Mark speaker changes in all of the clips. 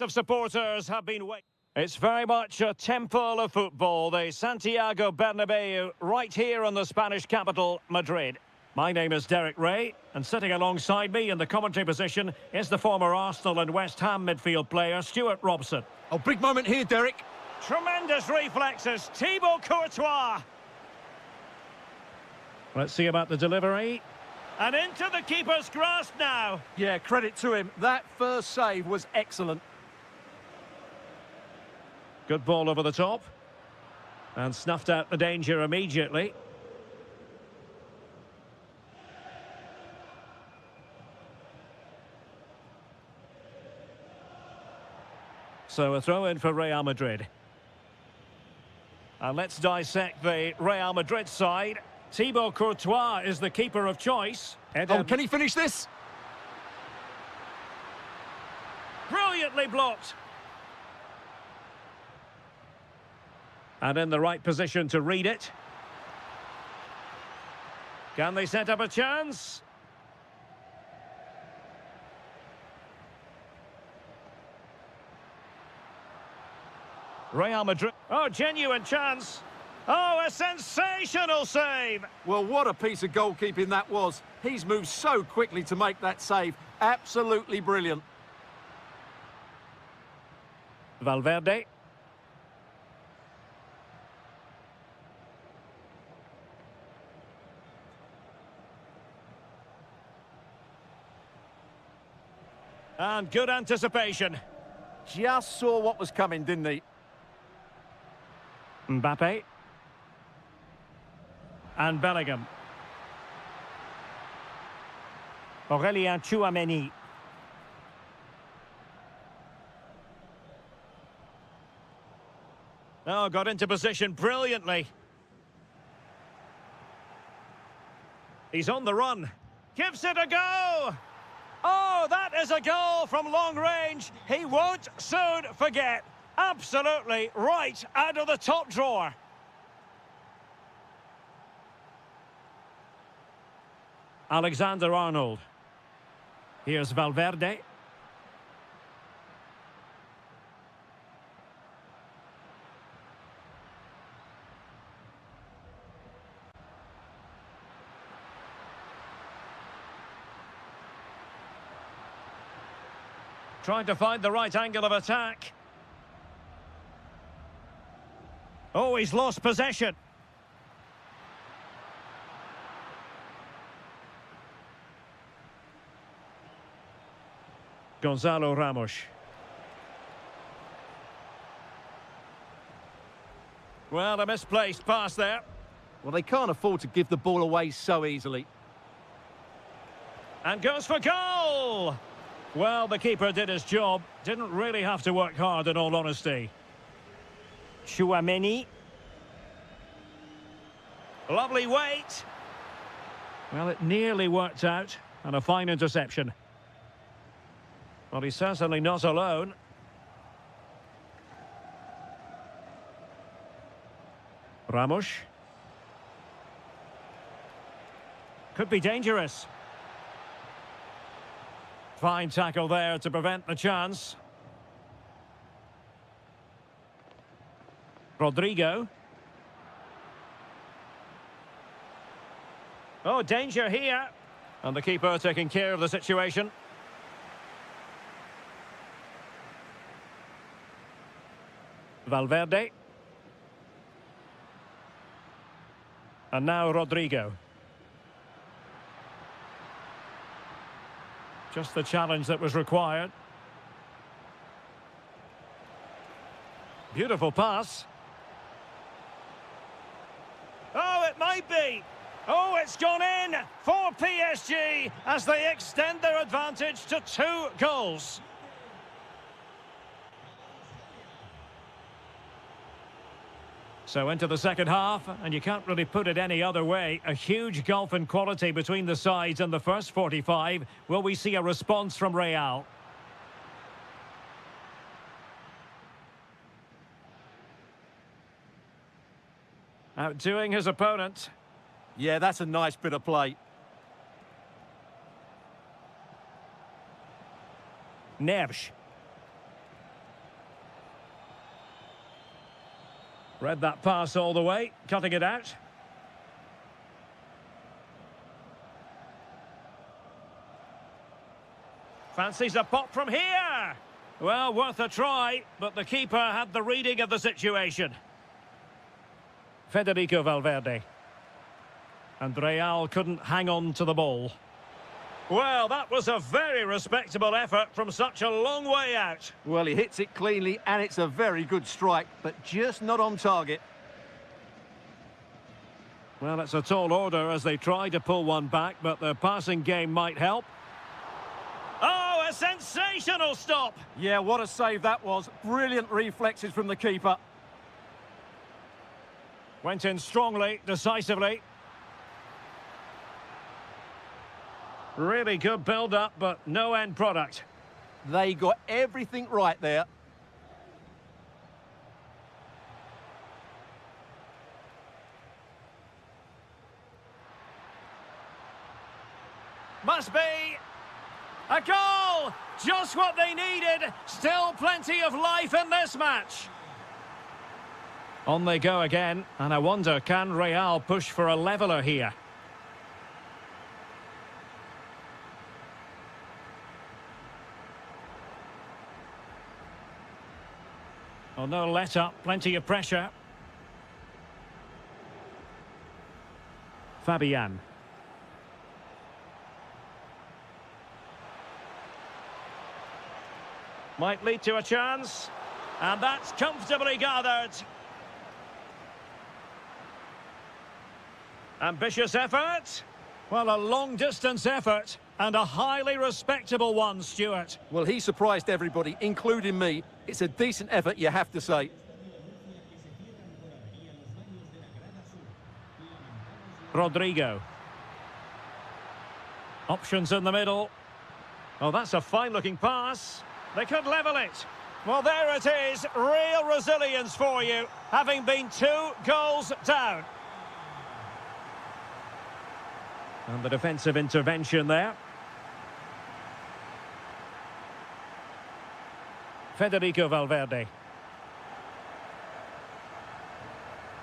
Speaker 1: Of supporters have been waiting. It's very much a temple of football, the Santiago Bernabeu, right here in the Spanish capital, Madrid. My name is Derek Ray, and sitting alongside me in the commentary position is the former Arsenal and West Ham midfield player, Stuart Robson.
Speaker 2: Oh, big moment here, Derek.
Speaker 1: Tremendous reflexes, Thibaut Courtois. Let's see about the delivery. And into the keeper's grasp now.
Speaker 2: Yeah, credit to him. That first save was excellent.
Speaker 1: Good ball over the top. And snuffed out the danger immediately. So a throw in for Real Madrid. And let's dissect the Real Madrid side. Thibaut Courtois is the keeper of choice.
Speaker 2: Oh, can he finish this?
Speaker 1: Brilliantly blocked. And in the right position to read it. Can they set up a chance? Real Madrid. Oh, genuine chance. Oh, a sensational save.
Speaker 2: Well, what a piece of goalkeeping that was. He's moved so quickly to make that save. Absolutely brilliant.
Speaker 1: Valverde. And good anticipation.
Speaker 2: Just saw what was coming, didn't he?
Speaker 1: Mbappe. And Bellingham. Aurélien Tchouameni. Oh, got into position brilliantly. He's on the run. Gives it a go. Oh, that is a goal from long range. He won't soon forget. Absolutely right out of the top drawer. Alexander-Arnold. Here's Valverde. Trying to find the right angle of attack. Oh, he's lost possession. Gonzalo Ramos. Well, a misplaced pass there.
Speaker 2: Well, they can't afford to give the ball away so easily.
Speaker 1: And goes for goal! Well, the keeper did his job. Didn't really have to work hard, in all honesty. Tchouameni. Lovely weight. Well, it nearly worked out. And a fine interception. Well, he's certainly not alone. Ramos. Could be dangerous. Fine tackle there to prevent the chance. Rodrigo. Oh, danger here. And the keeper taking care of the situation. Valverde. And now Rodrigo. Just the challenge that was required. Beautiful pass. Oh, it might be. Oh, it's gone in for PSG as they extend their advantage to 2 goals. So into the second half, and you can't really put it any other way. A huge gulf in quality between the sides in the first 45. Will we see a response from Real? Outdoing his opponent.
Speaker 2: Yeah, that's a nice bit of play.
Speaker 1: Neves. Read that pass all the way, cutting it out. Fancies a pop from here. Well, worth a try, but the keeper had the reading of the situation. Federico Valverde. And Real couldn't hang on to the ball. Well, that was a very respectable effort from such a long way out.
Speaker 2: Well, he hits it cleanly, and it's a very good strike, but just not on target.
Speaker 1: Well, it's a tall order as they try to pull one back, but the passing game might help. Oh, a sensational stop!
Speaker 2: Yeah, what a save that was. Brilliant reflexes from the keeper.
Speaker 1: Went in strongly, decisively. Really good build-up, but no end product.
Speaker 2: They got everything right there.
Speaker 1: Must be a goal! Just what they needed. Still plenty of life in this match. On they go again, and I wonder, can Real push for a leveller here? Oh, no let up, plenty of pressure. Fabian. Might lead to a chance. And that's comfortably gathered. Ambitious effort. Well, a long-distance effort. And a highly respectable one, Stuart.
Speaker 2: Well, he surprised everybody, including me. It's a decent effort, you have to say.
Speaker 1: Rodrigo. Options in the middle. Oh, that's a fine-looking pass. They could level it. Well, there it is. Real resilience for you, having been 2 goals down. And the defensive intervention there. Federico Valverde.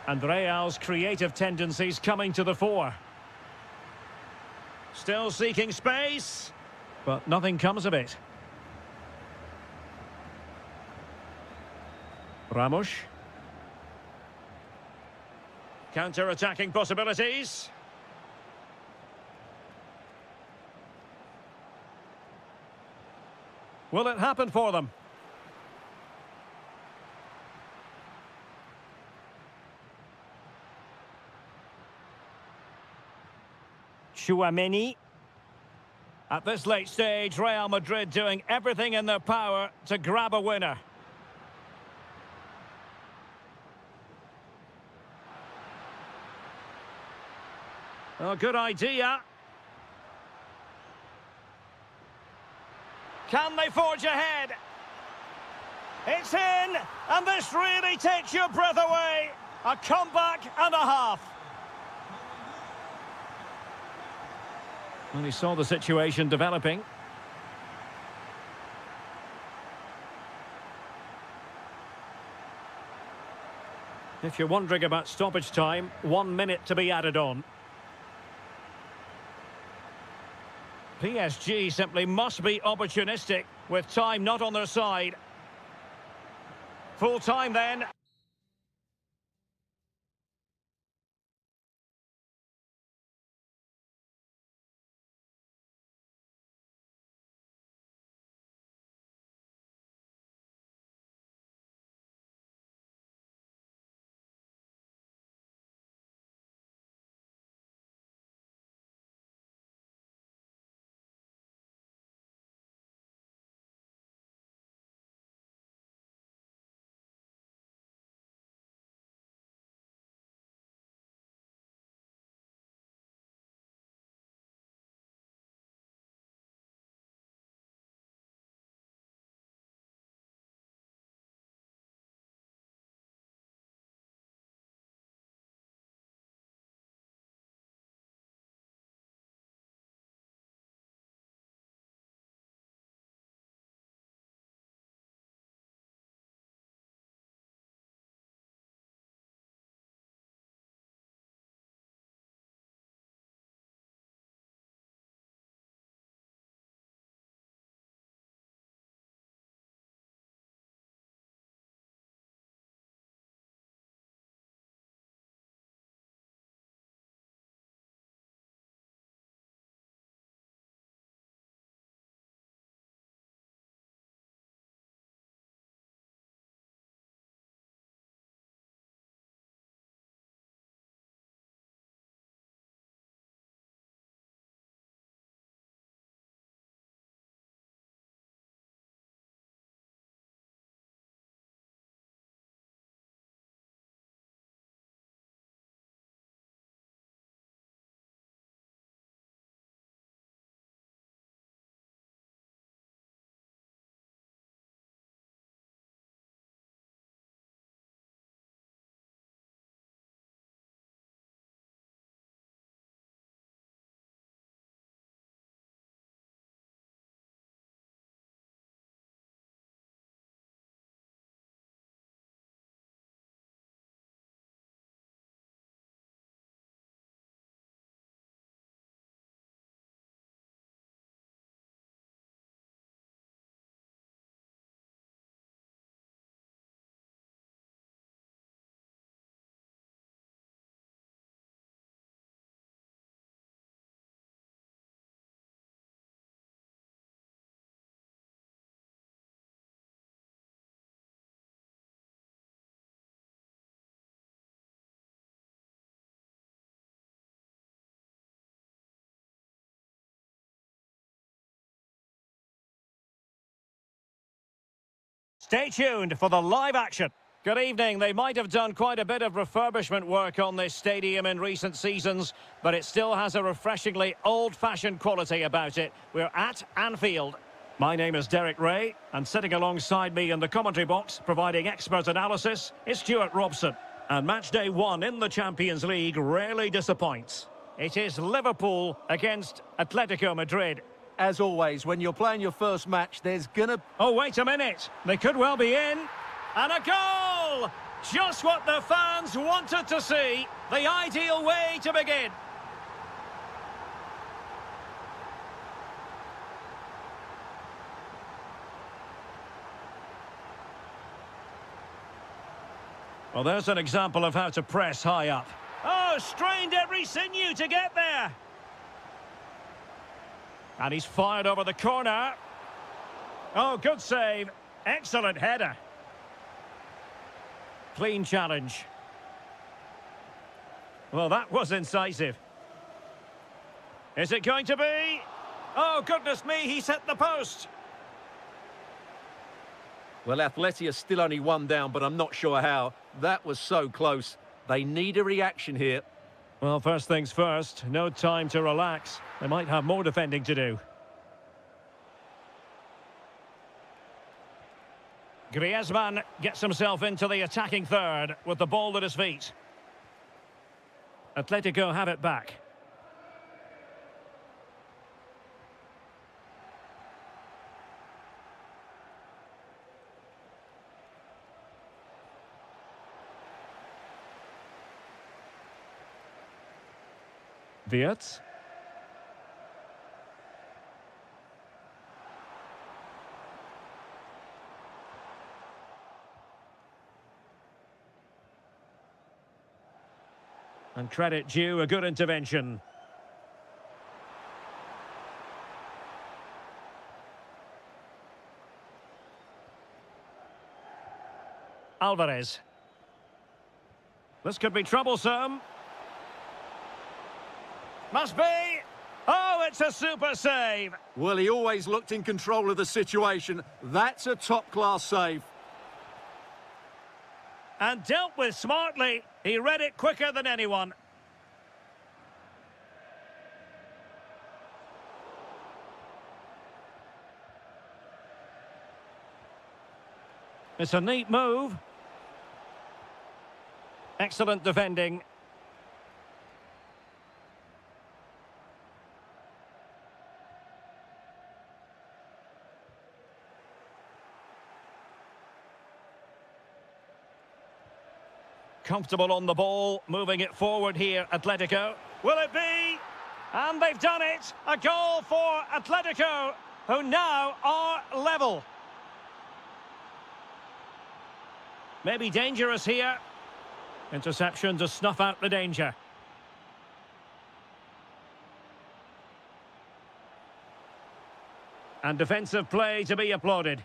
Speaker 1: And Real's creative tendencies coming to the fore. Still seeking space, but nothing comes of it. Ramos. Counter-attacking possibilities. Will it happen for them? Tchouaméni. At this late stage, Real Madrid doing everything in their power to grab a winner. Oh, good idea. Can they forge ahead? It's in, and this really takes your breath away. A comeback and a half. Well, he saw the situation developing. If you're wondering about stoppage time, 1 minute to be added on. PSG simply must be opportunistic with time not on their side. Full time then. Stay tuned for the live action. Good evening. They might have done quite a bit of refurbishment work on this stadium in recent seasons, but it still has a refreshingly old-fashioned quality about it. We're at Anfield. My name is Derek Ray, and sitting alongside me in the commentary box, providing expert analysis, is Stuart Robson. And match day one in the Champions League rarely disappoints. It is Liverpool against Atletico Madrid.
Speaker 2: As always, when you're playing your first match, there's gonna...
Speaker 1: Oh, wait a minute. They could well be in. And a goal! Just what the fans wanted to see. The ideal way to begin. Well, there's an example of how to press high up. Oh, strained every sinew to get there. And he's fired over the corner. Oh, good save. Excellent header. Clean challenge. Well, that was incisive. Is it going to be? Oh, goodness me, he's hit the post.
Speaker 2: Well, Atleti are still only one down, but I'm not sure how. That was so close. They need a reaction here.
Speaker 1: Well, first things first, no time to relax. They might have more defending to do. Griezmann gets himself into the attacking third with the ball at his feet. Atletico have it back. Wirtz. And credit due, a good intervention. Alvarez. This could be troublesome. Must be. Oh, it's a super save.
Speaker 2: Well, he always looked in control of the situation. That's a top-class save.
Speaker 1: And dealt with smartly. He read it quicker than anyone. It's a neat move. Excellent defending. Comfortable on the ball, moving it forward here, Atletico. Will it be? And they've done it! A goal for Atletico, who now are level. Maybe dangerous here. Interception to snuff out the danger. And defensive play to be applauded.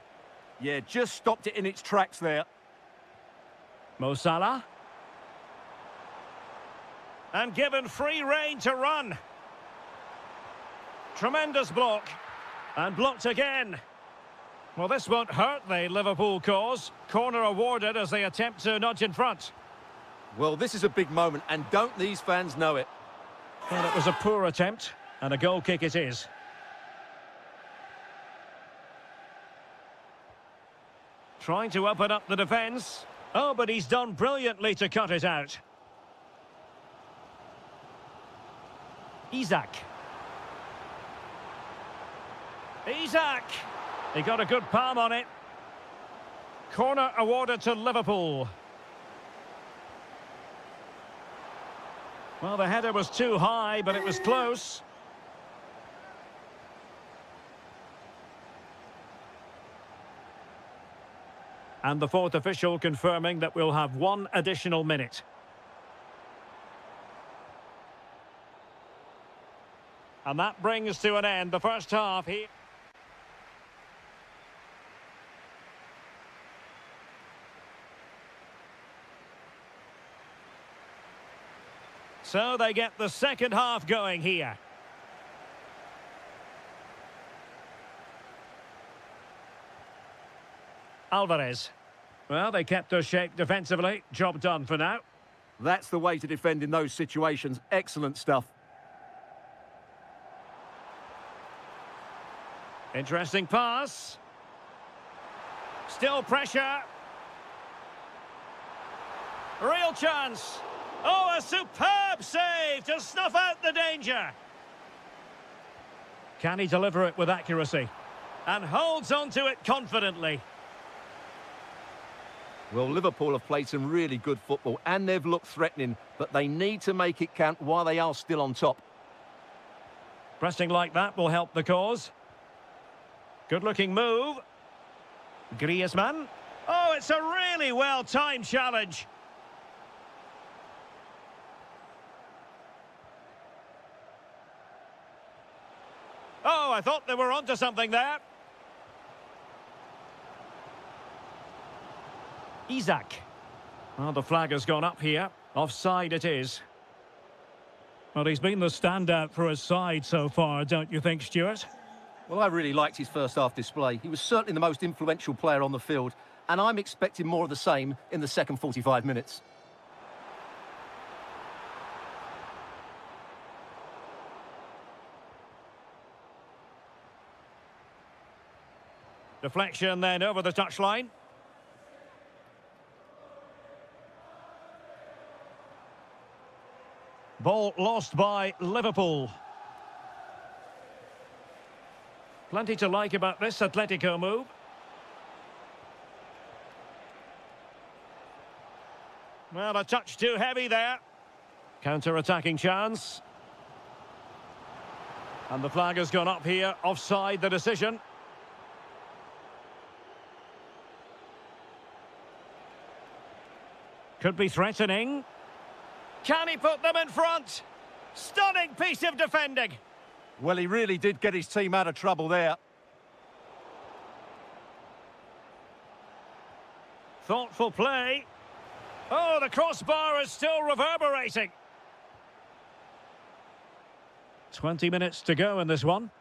Speaker 2: Yeah, just stopped it in its tracks there.
Speaker 1: Mo Salah. And given free rein to run. Tremendous block. And blocked again. Well, this won't hurt the Liverpool cause. Corner awarded as they attempt to nudge in front.
Speaker 2: Well, this is a big moment, and don't these fans know it?
Speaker 1: Well, it was a poor attempt, and a goal kick it is. Trying to open up the defence. Oh, but he's done brilliantly to cut it out. Isak. He got a good palm on it. Corner awarded to Liverpool. Well, the header was too high, but it was close. And the fourth official confirming that we'll have one additional minute. And that brings to an end the first half here. So they get the second half going here. Alvarez. Well, they kept us shape defensively. Job done for now.
Speaker 2: That's the way to defend in those situations. Excellent stuff.
Speaker 1: Interesting pass. Still pressure. Real chance. Oh, a superb save to snuff out the danger. Can he deliver it with accuracy? And holds on to it confidently.
Speaker 2: Well, Liverpool have played some really good football and they've looked threatening, but they need to make it count while they are still on top.
Speaker 1: Pressing like that will help the cause. Good-looking move. Griezmann. Oh, it's a really well-timed challenge. Oh, I thought they were onto something there. Isak. Well, the flag has gone up here. Offside it is. Well, he's been the standout for his side so far, don't you think, Stuart?
Speaker 2: Well, I really liked his first half display. He was certainly the most influential player on the field, and I'm expecting more of the same in the second 45 minutes.
Speaker 1: Deflection then over the touchline. Ball lost by Liverpool. Plenty to like about this Atletico move. Well, a touch too heavy there. Counter-attacking chance. And the flag has gone up here. Offside the decision. Could be threatening. Can he put them in front? Stunning piece of defending.
Speaker 2: Well, he really did get his team out of trouble there.
Speaker 1: Thoughtful play. Oh, the crossbar is still reverberating. 20 minutes to go in this one.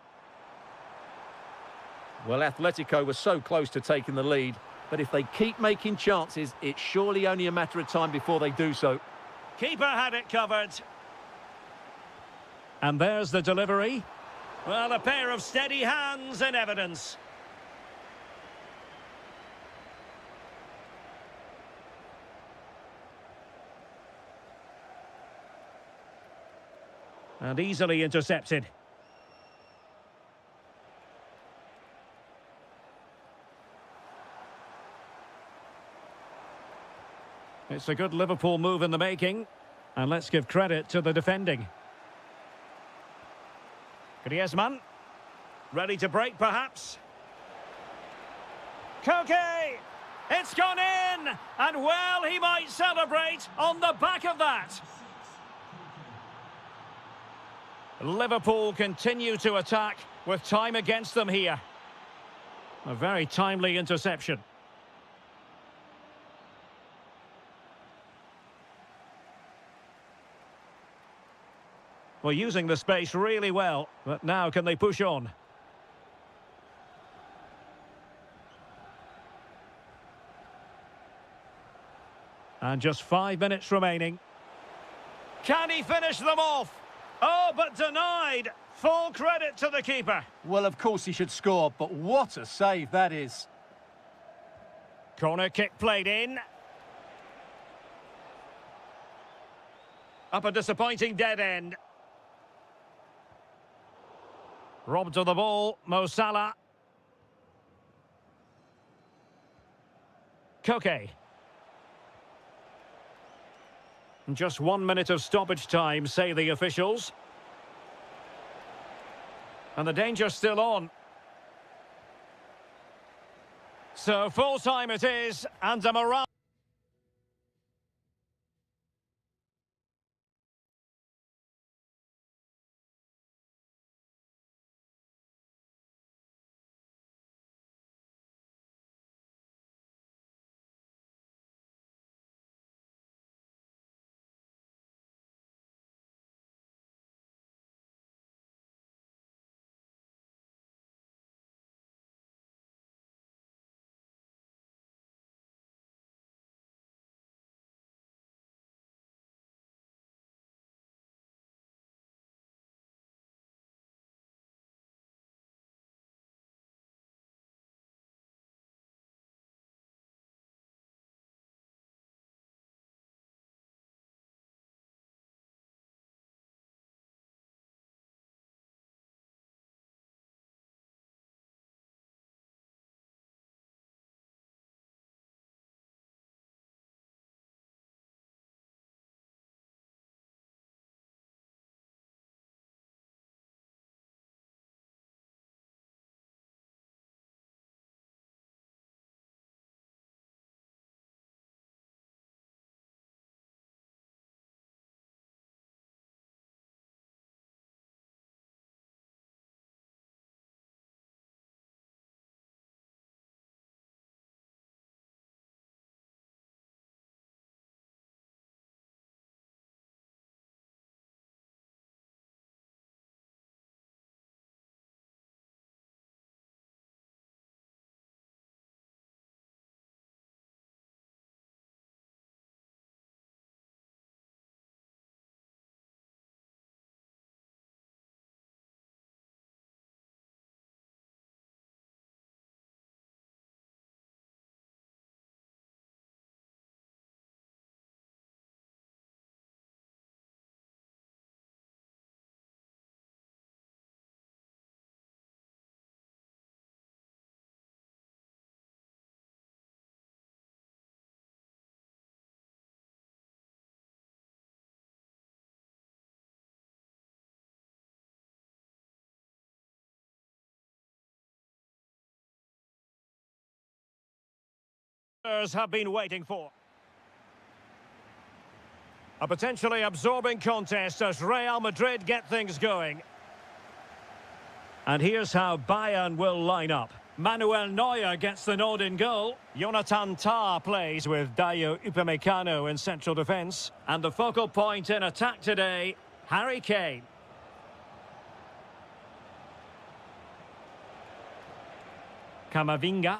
Speaker 2: Well, Atletico was so close to taking the lead, but if they keep making chances, it's surely only a matter of time before they do so.
Speaker 1: Keeper had it covered. And there's the delivery. Well, a pair of steady hands in evidence. And easily intercepted. It's a good Liverpool move in the making. And let's give credit to the defending. Griezmann. Ready to break, perhaps. Koke! It's gone in! And well, he might celebrate on the back of that. Liverpool continue to attack with time against them here. A very timely interception. Well, using the space really well, but now can they push on? And just 5 minutes remaining. Can he finish them off? Oh, but denied. Full credit to the keeper.
Speaker 2: Well, of course he should score, but what a save that is.
Speaker 1: Corner kick played in. Up a disappointing dead end. Robbed of the ball, Mo Salah. Koke. Just 1 minute of stoppage time, say the officials. And the danger's still on. So full time it is, and a morale. Have been waiting for. A potentially absorbing contest as Real Madrid get things going. And here's how Bayern will line up. Manuel Neuer gets the nod in goal. Jonathan Tah plays with Dayo Upamecano in central defence. And the focal point in attack today, Harry Kane. Camavinga.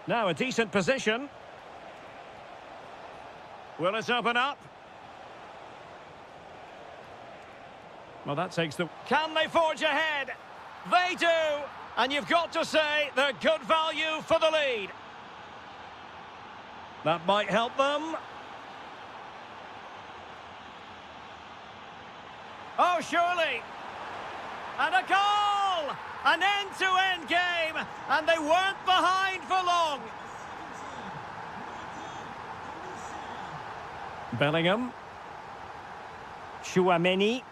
Speaker 1: Now a decent position. Will it open up? Well, that takes the... Can they forge ahead? They do! And you've got to say they're good value for the lead. That might help them. Oh, surely! And a goal! An end-to-end game, and they weren't behind for long. Bellingham. Chouameni.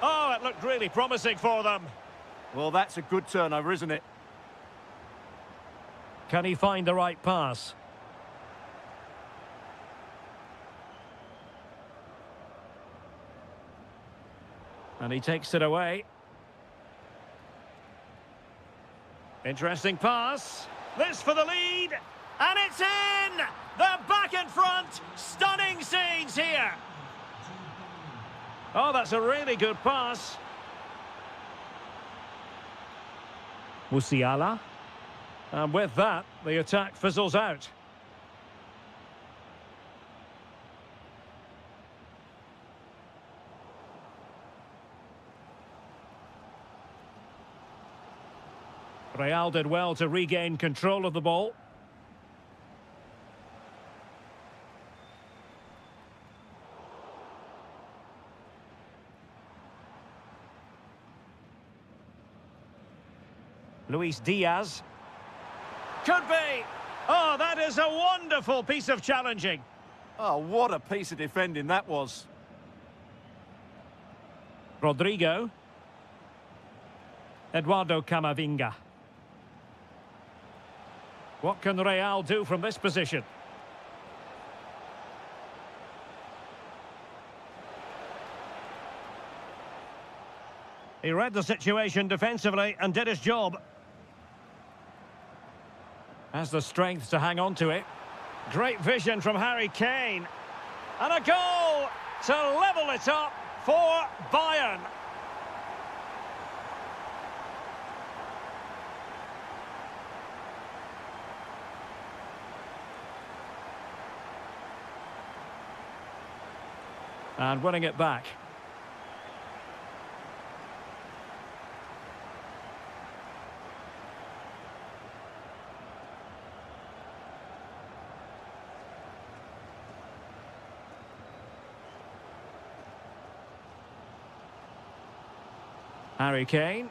Speaker 1: Oh, it looked really promising for them.
Speaker 2: Well, that's a good turnover, isn't it?
Speaker 1: Can he find the right pass? And he takes it away. Interesting pass. This for the lead. And it's in! They're back in front. Stunning scenes here. Oh, that's a really good pass. Musiala. And with that, the attack fizzles out. Real did well to regain control of the ball. Luis Diaz. Could be. Oh, that is a wonderful piece of challenging.
Speaker 2: Oh, what a piece of defending that was.
Speaker 1: Rodrigo. Eduardo Camavinga. What can Real do from this position? He read the situation defensively and did his job. Has the strength to hang on to it. Great vision from Harry Kane. And a goal to level it up for Bayern. And winning it back. Harry Kane.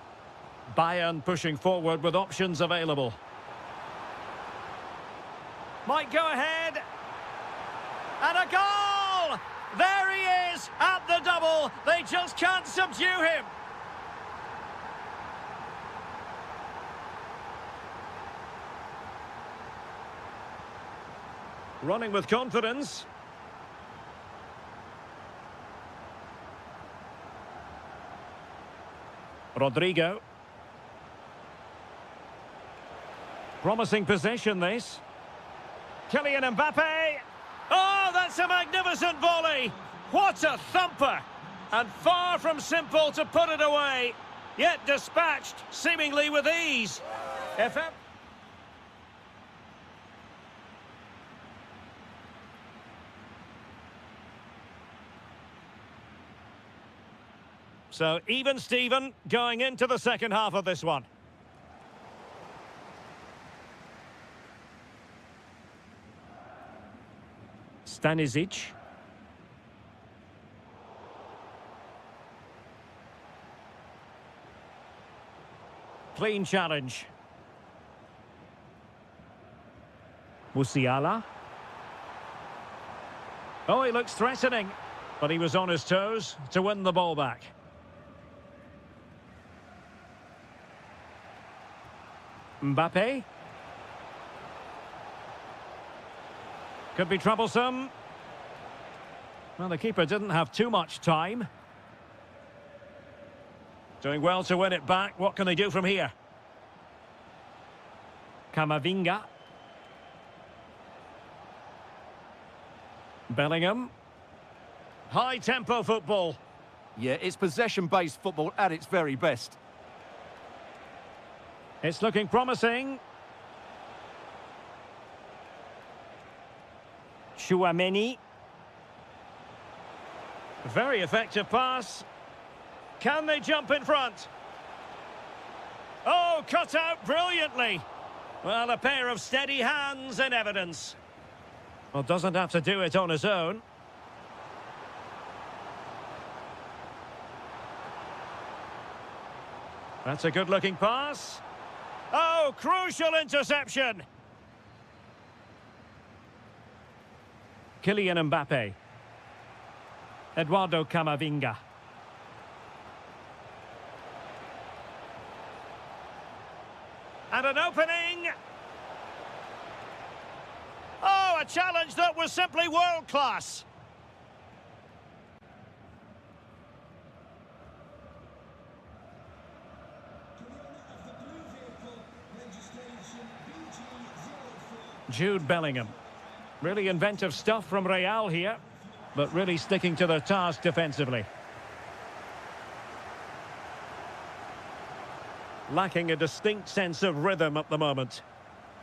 Speaker 1: Bayern pushing forward with options available. Might go ahead. And a goal! There he is at the double. They just can't subdue him. Running with confidence. Rodrigo. Promising possession, this. Kylian Mbappe. Oh, that's a magnificent volley. What a thumper. And far from simple to put it away. Yet dispatched, seemingly with ease. So, even Steven going into the second half of this one. Stanisic. Clean challenge. Musiala. Oh, he looks threatening, but he was on his toes to win the ball back. Mbappe. Could be troublesome. Well, the keeper didn't have too much time. Doing well to win it back. What can they do from here? Camavinga. Bellingham. High-tempo football.
Speaker 2: Yeah, it's possession-based football at its very best.
Speaker 1: It's looking promising. Chouameni. Very effective pass. Can they jump in front? Oh, cut out brilliantly. Well, a pair of steady hands in evidence. Well, doesn't have to do it on his own. That's a good-looking pass. Oh, crucial interception. Kylian Mbappe. Eduardo Camavinga. And an opening. Oh, a challenge that was simply world-class. Jude Bellingham. Really inventive stuff from Real here, but really sticking to their task defensively. Lacking a distinct sense of rhythm at the moment.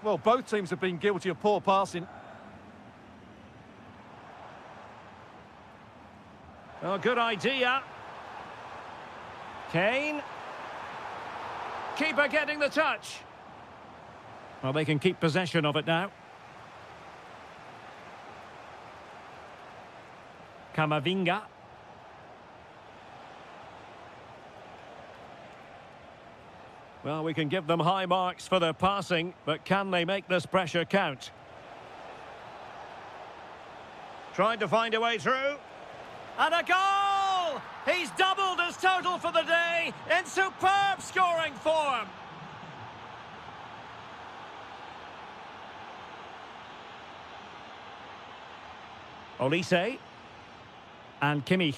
Speaker 2: Well, both teams have been guilty of poor passing.
Speaker 1: Oh, good idea. Kane. Keeper getting the touch. Well, they can keep possession of it now. Camavinga. Well, we can give them high marks for their passing, but can they make this pressure count? Trying to find a way through. And a goal! He's doubled his total for the day in superb scoring form. Olise and Kimmich.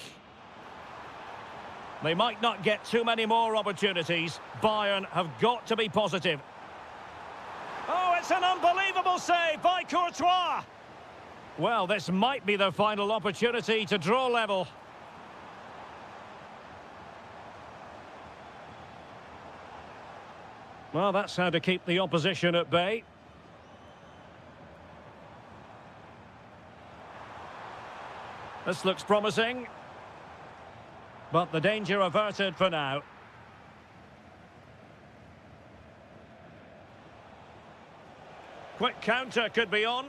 Speaker 1: They might not get too many more opportunities. Bayern have got to be positive. Oh, it's an unbelievable save by Courtois. Well, this might be their final opportunity to draw level. Well, that's how to keep the opposition at bay. This looks promising. But the danger averted for now. Quick counter could be on.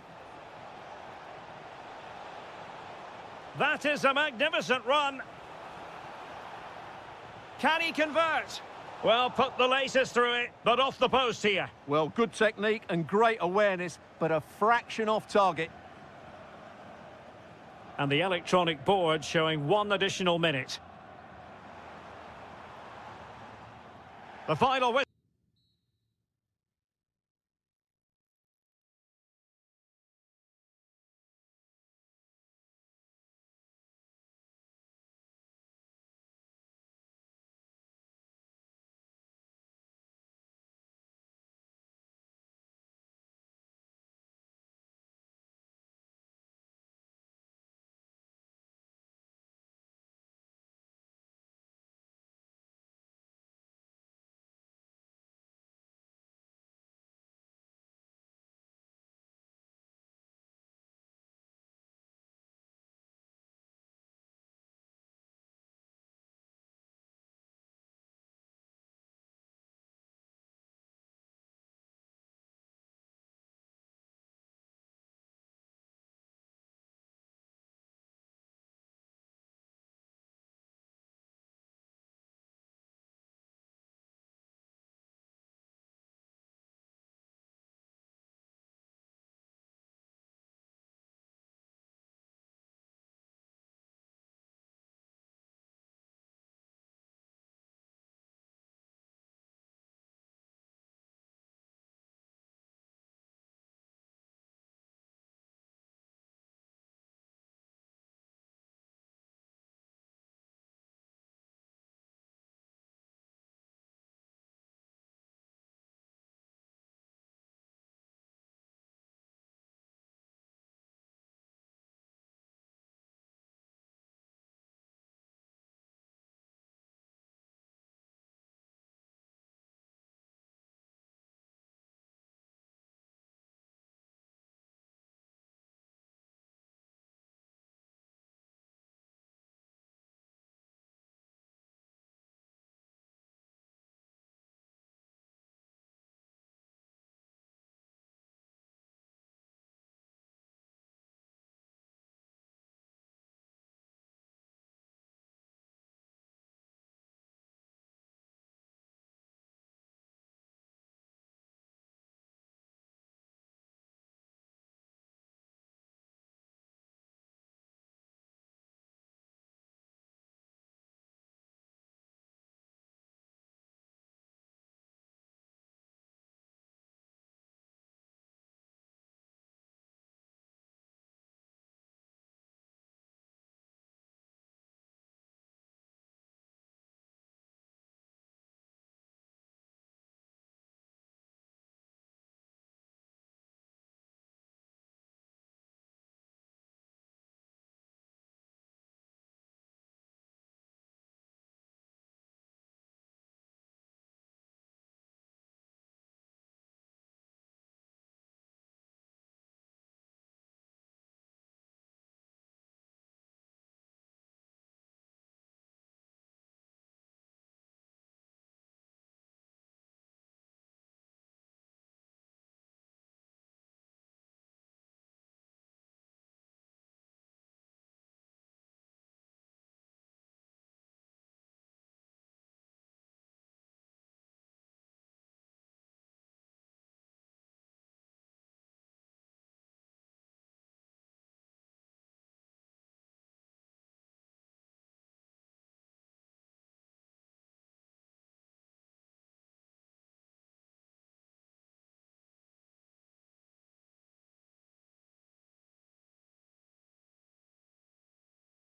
Speaker 1: That is a magnificent run. Can he convert? Well, put the laces through it, but off the post here.
Speaker 2: Well, good technique and great awareness, but a fraction off target.
Speaker 1: And the electronic board showing 1 additional minute. The final whistle.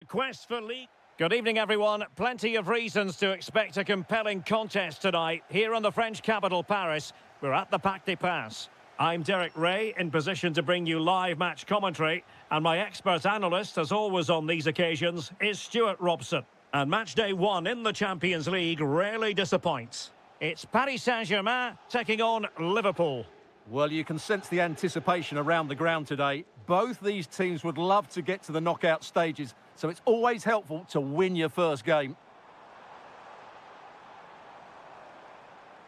Speaker 1: quest for league. Good evening, everyone. Plenty of reasons to expect a compelling contest tonight here in the French capital, Paris. We're at the Parc des Princes. I'm Derek Ray, in position to bring you live match commentary, and my expert analyst, as always on these occasions, is Stuart Robson. And match day one in the Champions League rarely disappoints. It's Paris Saint-Germain taking on Liverpool.
Speaker 2: Well, you can sense the anticipation around the ground today. Both these teams would love to get to the knockout stages, so it's always helpful to win your first game.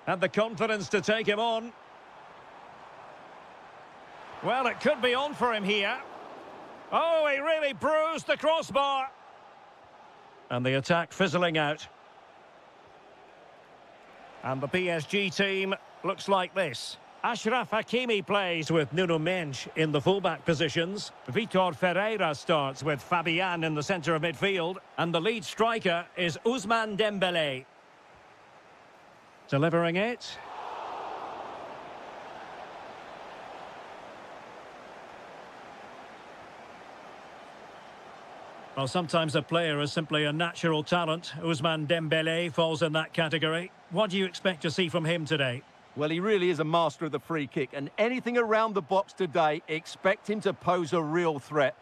Speaker 1: And the confidence to take him on. Well, it could be on for him here. Oh, he really bruised the crossbar. And the attack fizzling out. And the PSG team looks like this. Achraf Hakimi plays with Nuno Mendes in the fullback positions. Vitor Ferreira starts with Fabian in the centre of midfield. And the lead striker is Ousmane Dembélé. Delivering it. Well, sometimes a player is simply a natural talent. Ousmane Dembélé falls in that category. What do you expect to see from him today?
Speaker 2: Well, he really is a master of the free kick, and anything around the box today, expect him to pose a real threat.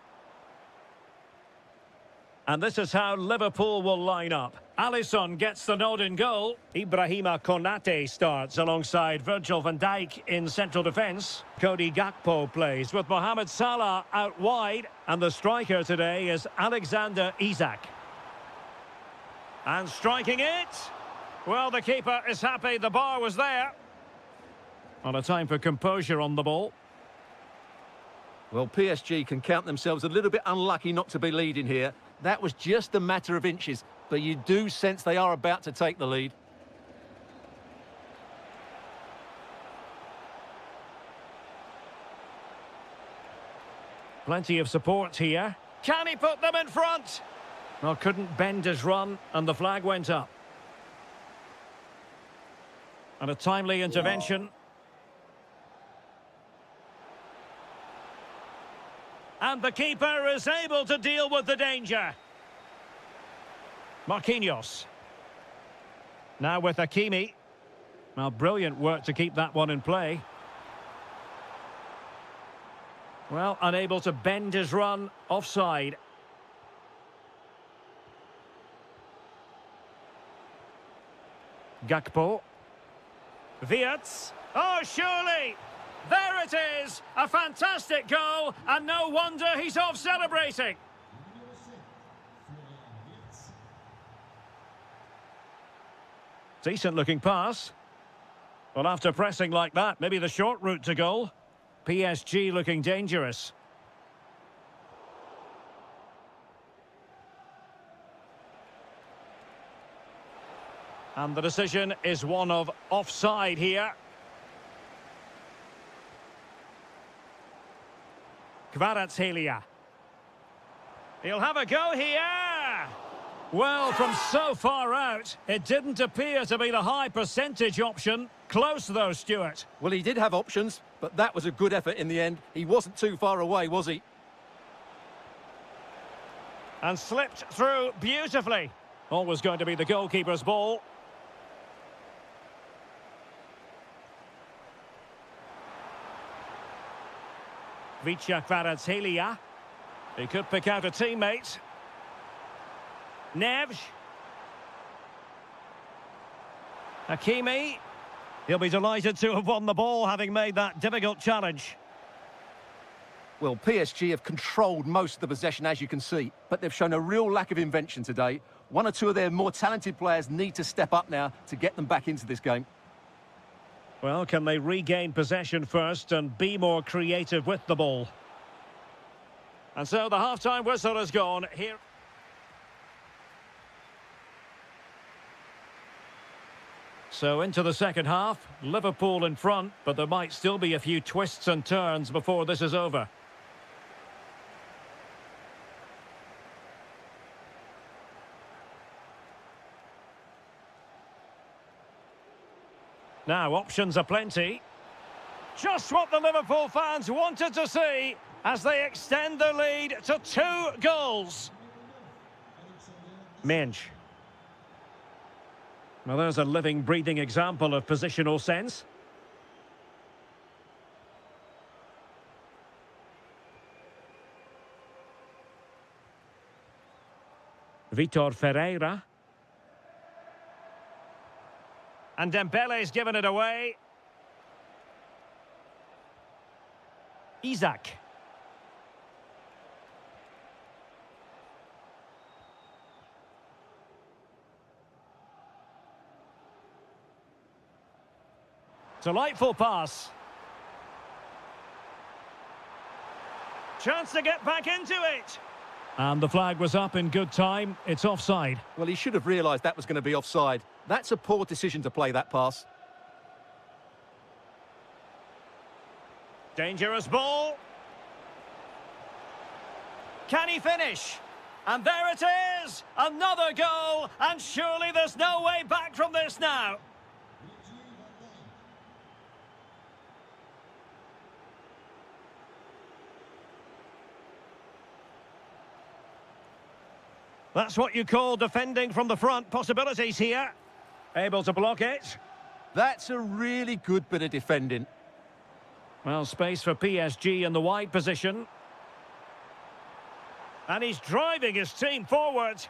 Speaker 1: And this is how Liverpool will line up. Alisson gets the nod in goal. Ibrahima Konate starts alongside Virgil van Dijk in central defence. Cody Gakpo plays with Mohamed Salah out wide. And the striker today is Alexander Isak. And striking it. Well, the keeper is happy the bar was there. On a time for composure on the ball.
Speaker 2: Well, PSG can count themselves a little bit unlucky not to be leading here. That was just a matter of inches, but you do sense they are about to take the lead.
Speaker 1: Plenty of support here. Can he put them in front? Well, couldn't bend his run, and the flag went up. And a timely intervention. And the keeper is able to deal with the danger. Marquinhos. Now with Hakimi. Well, brilliant work to keep that one in play. Well, unable to bend his run, offside. Gakpo. Wirtz. Oh, surely! There it is! A fantastic goal, and no wonder he's off celebrating. Decent looking pass. Well, after pressing like that, maybe the short route to goal. PSG looking dangerous. And the decision is one of offside here. Kvaratskhelia. He'll have a go here. Well, from so far out, it didn't appear to be the high percentage option. Close though, Stuart.
Speaker 2: Well, he did have options, but that was a good effort in the end. He wasn't too far away, was he?
Speaker 1: And slipped through beautifully. Always going to be the goalkeeper's ball. Vicha Kvaratskhelia. He could pick out a teammate. Neves. Hakimi. He'll be delighted to have won the ball, having made that difficult challenge.
Speaker 2: Well, PSG have controlled most of the possession, as you can see, but they've shown a real lack of invention today. One or two of their more talented players need to step up now to get them back into this game.
Speaker 1: Well, can they regain possession first and be more creative with the ball? And so the half-time whistle has gone here. So into the second half, Liverpool in front, but there might still be a few twists and turns before this is over. Now, options are plenty. Just what the Liverpool fans wanted to see as they extend the lead to 2 goals. Mensch. Well, there's a living, breathing example of positional sense. Vitor Ferreira. And Dembele's given it away. Isaac. Delightful pass. Chance to get back into it. And the flag was up in good time. It's offside.
Speaker 2: Well, he should have realised that was going to be offside. That's a poor decision to play that pass.
Speaker 1: Dangerous ball. Can he finish? And there it is! Another goal! And surely there's no way back from this now. That's what you call defending from the front. Possibilities here. Able to block it.
Speaker 2: That's a really good bit of defending.
Speaker 1: Well, space for PSG in the wide position. And he's driving his team forward.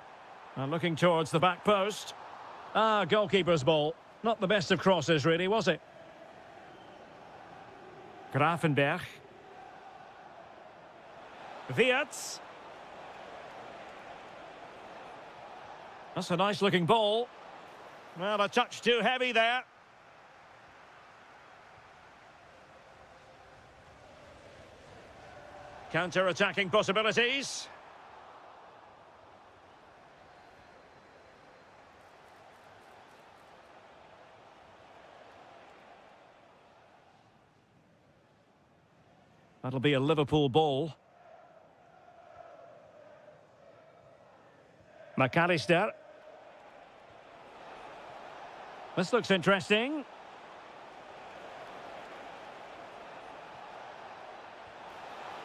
Speaker 1: And looking towards the back post. Goalkeeper's ball. Not the best of crosses, really, was it? Grafenberg. Wirtz. That's a nice-looking ball. Well, a touch too heavy there. Counter-attacking possibilities. That'll be a Liverpool ball. McAllister. This looks interesting.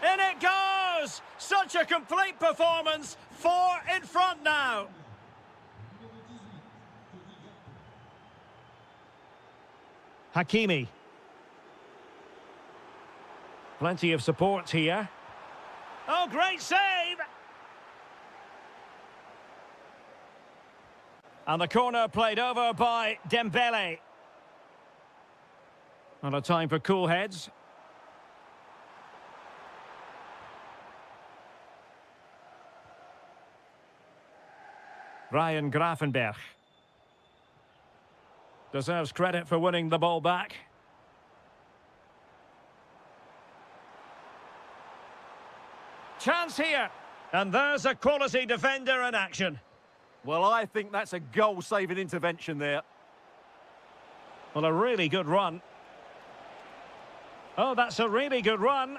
Speaker 1: In it goes! Such a complete performance. 4 in front now. Hakimi. Plenty of support here. Oh, great save! And the corner played over by Dembele. Not a time for cool heads. Ryan Grafenberg. Deserves credit for winning the ball back. Chance here. And there's a quality defender in action.
Speaker 2: Well, I think that's a goal-saving intervention there.
Speaker 1: Well, a really good run. Oh, that's a really good run.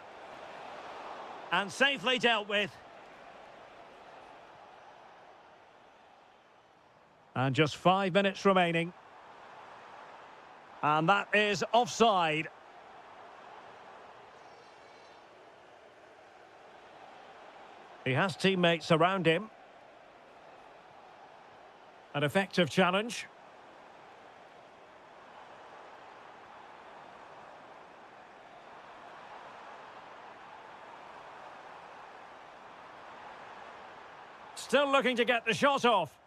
Speaker 1: And safely dealt with. And just 5 minutes remaining. And that is offside. He has teammates around him. An effective challenge. Still looking to get the shot off.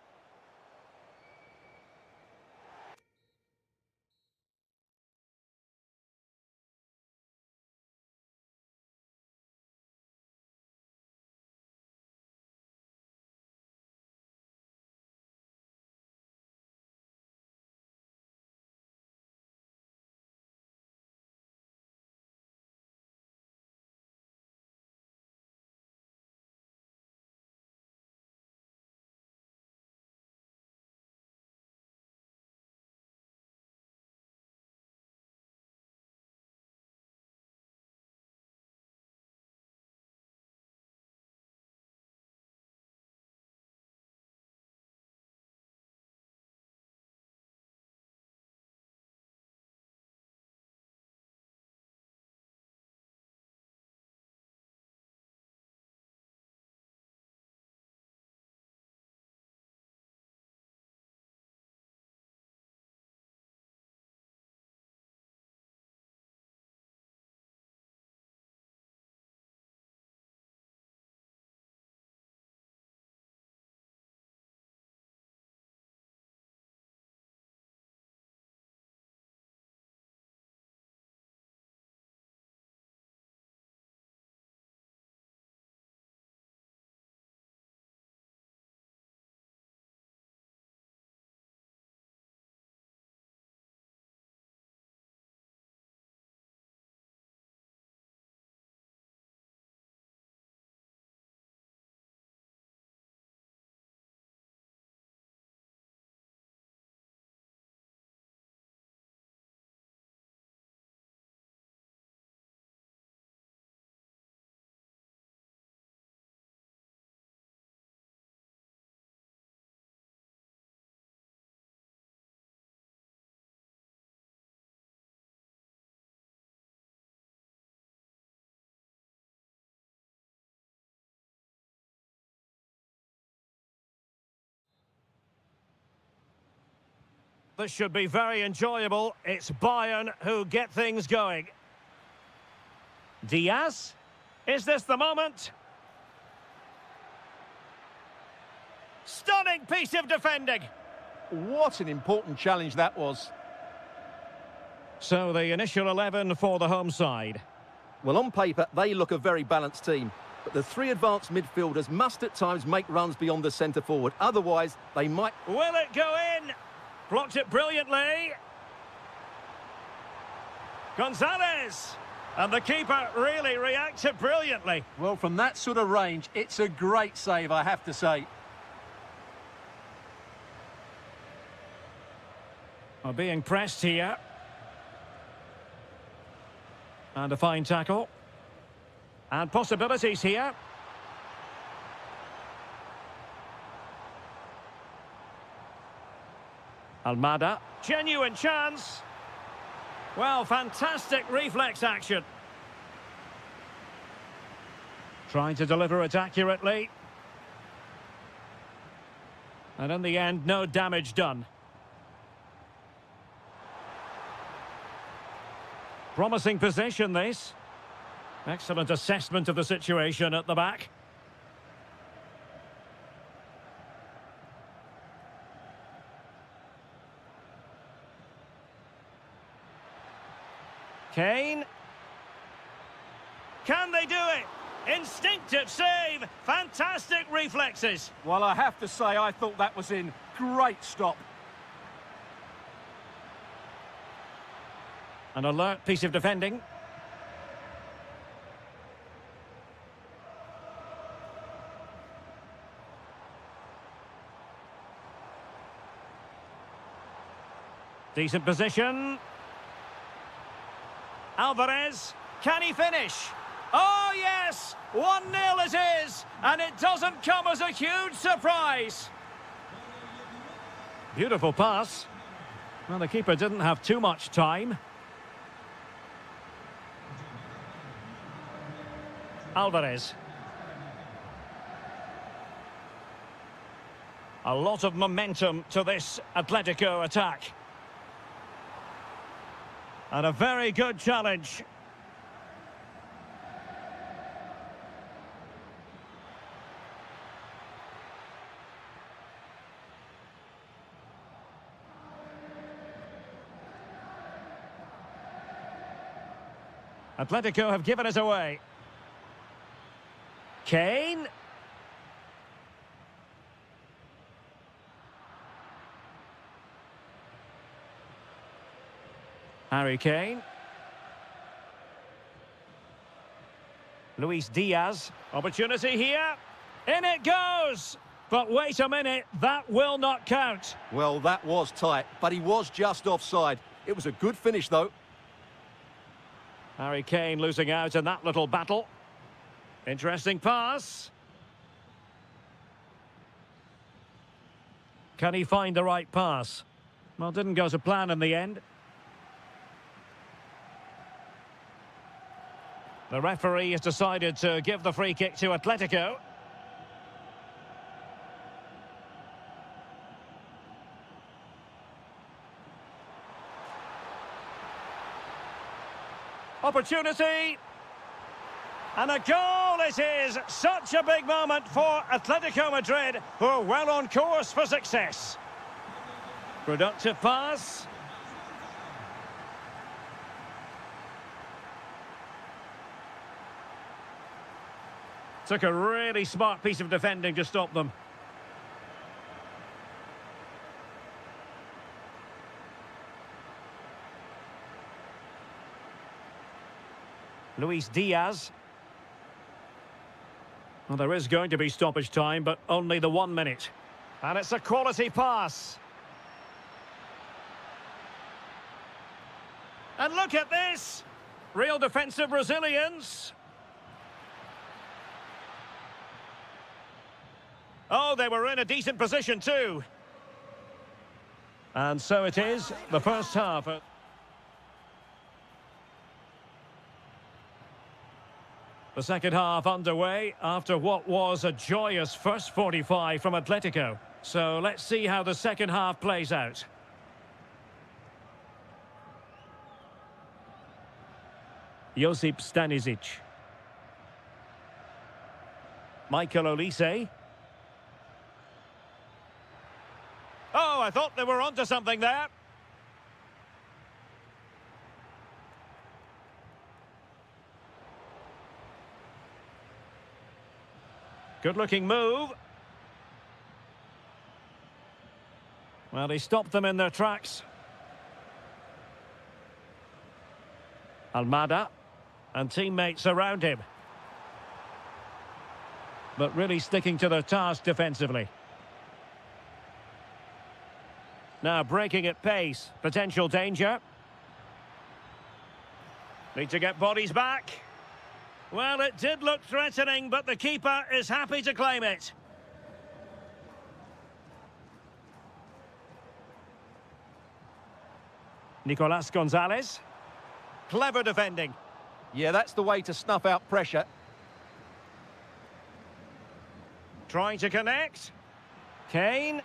Speaker 1: this should be very enjoyable. It's Bayern who get things going. Diaz? Is this the moment? Stunning piece of defending.
Speaker 2: What an important challenge that was.
Speaker 1: So the initial 11 for the home side.
Speaker 2: Well, on paper, they look a very balanced team. But the three advanced midfielders must at times make runs beyond the centre forward. Otherwise, they might...
Speaker 1: Will it go in? Blocked it brilliantly. Gonzalez. And the keeper really reacted brilliantly.
Speaker 2: Well, from that sort of range, it's a great save, I have to say.
Speaker 1: Are being pressed here. And a fine tackle. And possibilities here. Almada. Genuine chance. Well, fantastic reflex action. Trying to deliver it accurately. And in the end, no damage done. Promising position, this. Excellent assessment of the situation at the back. Kane. Can they do it? Instinctive save. Fantastic reflexes.
Speaker 2: Well, I have to say, I thought that was in. Great stop.
Speaker 1: An alert piece of defending. Decent position. Alvarez. Can he finish? Oh, yes! 1-0 it is, and it doesn't come as a huge surprise. Beautiful pass. Well, the keeper didn't have too much time. Alvarez. A lot of momentum to this Atletico attack. And a very good challenge. Atletico have given us away. Kane. Harry Kane. Luis Diaz. Opportunity here. In it goes! But wait a minute, that will not count.
Speaker 2: Well, that was tight, but he was just offside. It was a good finish, though.
Speaker 1: Harry Kane losing out in that little battle. Interesting pass. Can he find the right pass? Well, didn't go to plan in the end. The referee has decided to give the free kick to Atletico. Opportunity. And a goal it is. Such a big moment for Atletico Madrid, who are well on course for success. Productive pass. Took a really smart piece of defending to stop them. Luis Diaz. Well, there is going to be stoppage time, but only the 1 minute. And it's a quality pass. And look at this! Real defensive resilience. Oh, they were in a decent position too. And so it is, the first half. The second half underway after what was a joyous first 45 from Atletico. So let's see how the second half plays out. Josip Stanisic. Michael Olise. Oh, I thought they were onto something there. Good-looking move. Well, he stopped them in their tracks. Almada and teammates around him. But really sticking to their task defensively. Now breaking at pace. Potential danger. Need to get bodies back. Well, it did look threatening, but the keeper is happy to claim it. Nicolas Gonzalez. Clever defending.
Speaker 2: Yeah, that's the way to snuff out pressure.
Speaker 1: Trying to connect. Kane.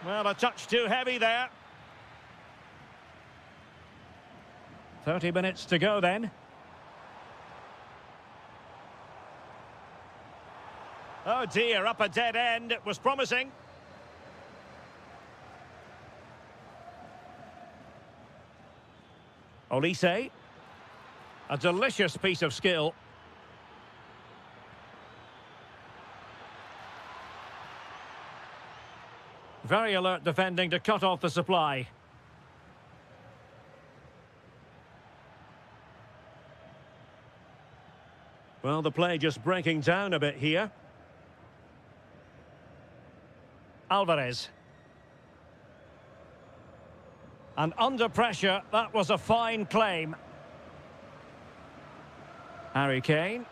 Speaker 1: Well, a touch too heavy there. 30 minutes to go then. Oh dear, up a dead end. It was promising. Olise. A delicious piece of skill. Very alert defending to cut off the supply. Well, the play just breaking down a bit here. Alvarez. And under pressure, that was a fine claim. Harry Kane.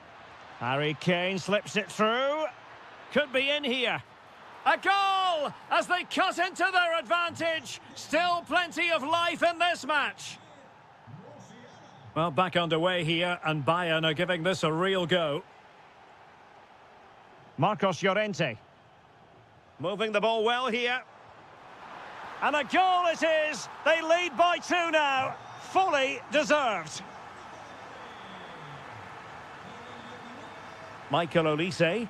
Speaker 1: Harry Kane slips it through. Could be in here. A goal as they cut into their advantage. Still plenty of life in this match. Well, back underway here, and Bayern are giving this a real go. Marcos Llorente. Moving the ball well here. And a goal it is. They lead by 2 now. Fully deserved. Michael Olise.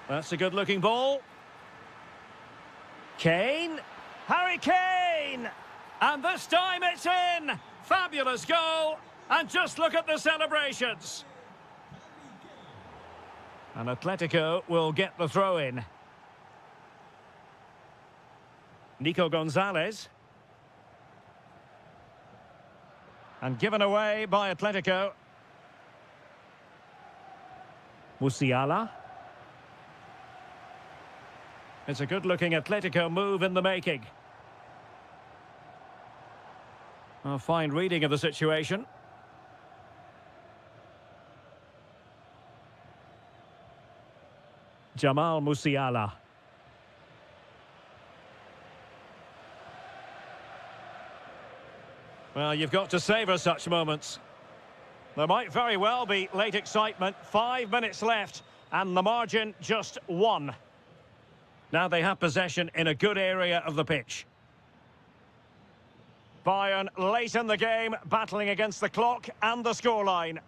Speaker 1: That's a good-looking ball. Kane. Harry Kane! And this time it's in. Fabulous goal. And just look at the celebrations. And Atletico will get the throw-in. Nico Gonzalez. And given away by Atletico. Musiala. It's a good-looking Atletico move in the making. A fine reading of the situation. Jamal Musiala. Well, you've got to savour such moments. There might very well be late excitement. 5 minutes left, and the margin just 1. Now they have possession in a good area of the pitch. Bayern late in the game, battling against the clock and the scoreline.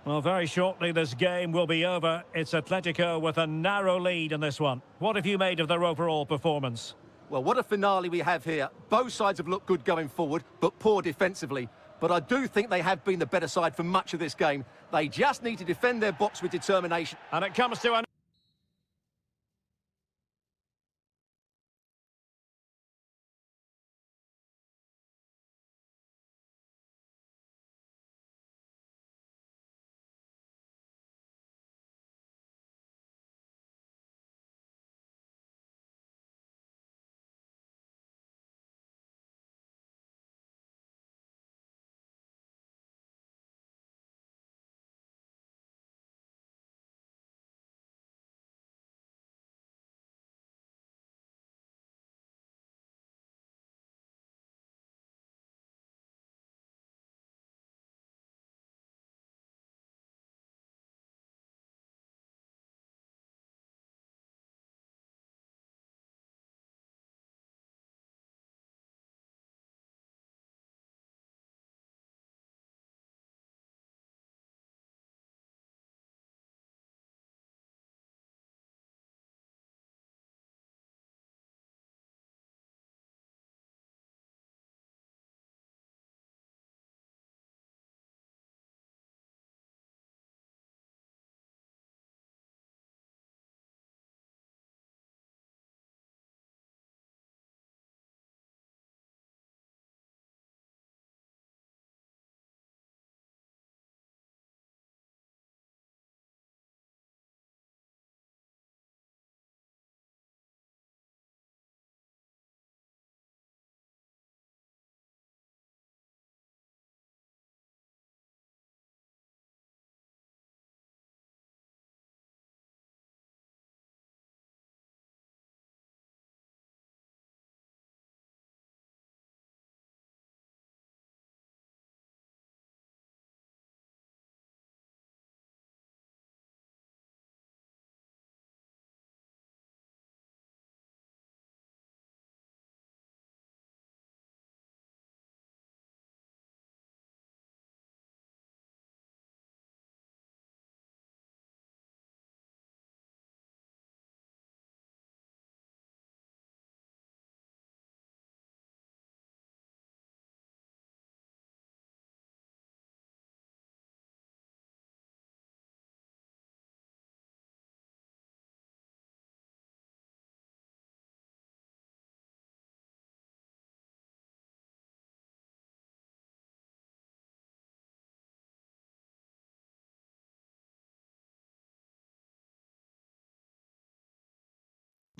Speaker 1: Well, very shortly this game will be over. It's Atletico with a narrow lead in this one. What have you made of their overall performance?
Speaker 2: Well, what a finale we have here. Both sides have looked good going forward, but poor defensively. But I do think they have been the better side for much of this game. They just need to defend their box with determination.
Speaker 1: And it comes to an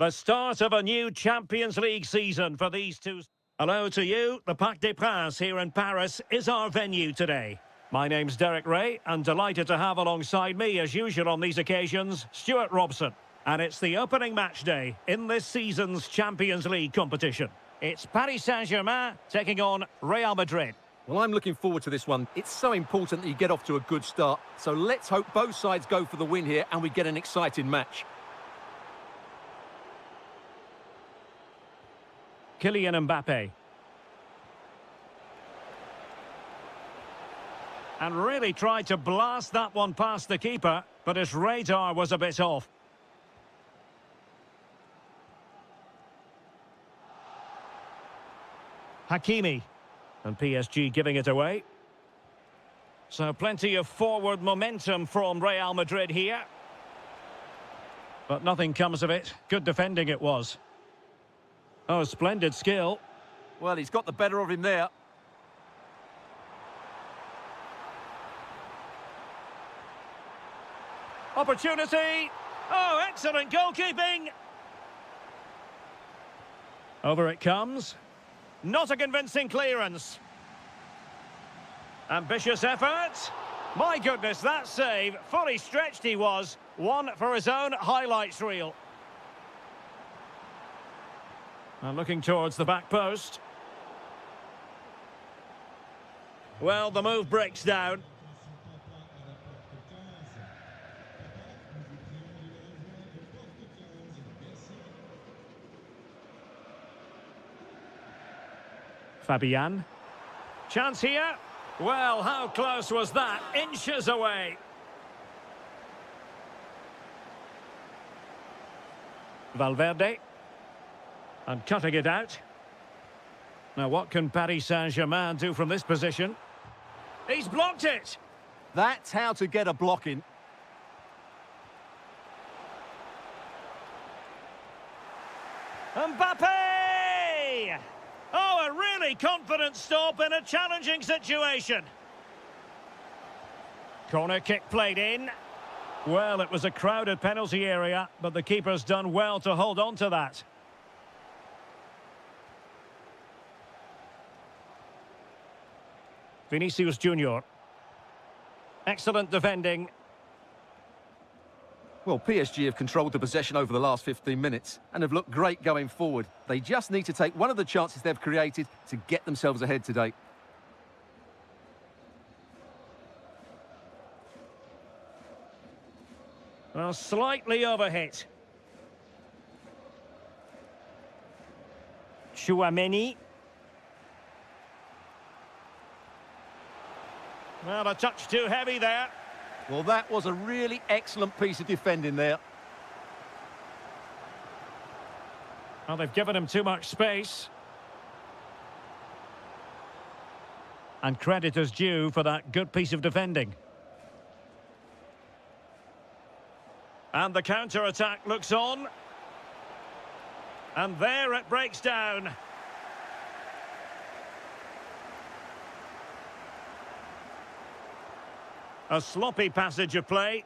Speaker 1: The start of a new Champions League season for these two. Hello to you. The Parc des Princes here in Paris is our venue today. My name's Derek Ray, and delighted to have alongside me, as usual on these occasions, Stuart Robson. And it's the opening match day in this season's Champions League competition. It's Paris Saint-Germain taking on Real Madrid.
Speaker 2: Well, I'm looking forward to this one. It's so important that you get off to a good start. So let's hope both sides go for the win here and we get an exciting match.
Speaker 1: Kylian Mbappe. And really tried to blast that one past the keeper, but his radar was a bit off. Hakimi. And PSG giving it away. So plenty of forward momentum from Real Madrid here. But nothing comes of it. Good defending it was. Oh, splendid skill.
Speaker 2: Well, he's got the better of him there.
Speaker 1: Opportunity. Oh, excellent goalkeeping. Over it comes. Not a convincing clearance. Ambitious effort. My goodness, that save. Fully stretched he was. One for his own highlights reel. And looking towards the back post. Well, the move breaks down. Fabian. Chance here. Well, how close was that? Inches away. Valverde. And cutting it out. Now, what can Paris Saint-Germain do from this position? He's blocked it.
Speaker 2: That's how to get a block in.
Speaker 1: Mbappe! Oh, a really confident stop in a challenging situation. Corner kick played in. Well, it was a crowded penalty area, but the keeper's done well to hold on to that. Vinicius Junior. Excellent defending.
Speaker 2: Well, PSG have controlled the possession over the last 15 minutes and have looked great going forward. They just need to take one of the chances they've created to get themselves ahead today.
Speaker 1: Well, slightly overhit. Chouameni. Well, a touch too heavy there.
Speaker 2: Well, that was a really excellent piece of defending there.
Speaker 1: Well, they've given him too much space. And credit is due for that good piece of defending. And the counter-attack looks on. And there it breaks down. A sloppy passage of play.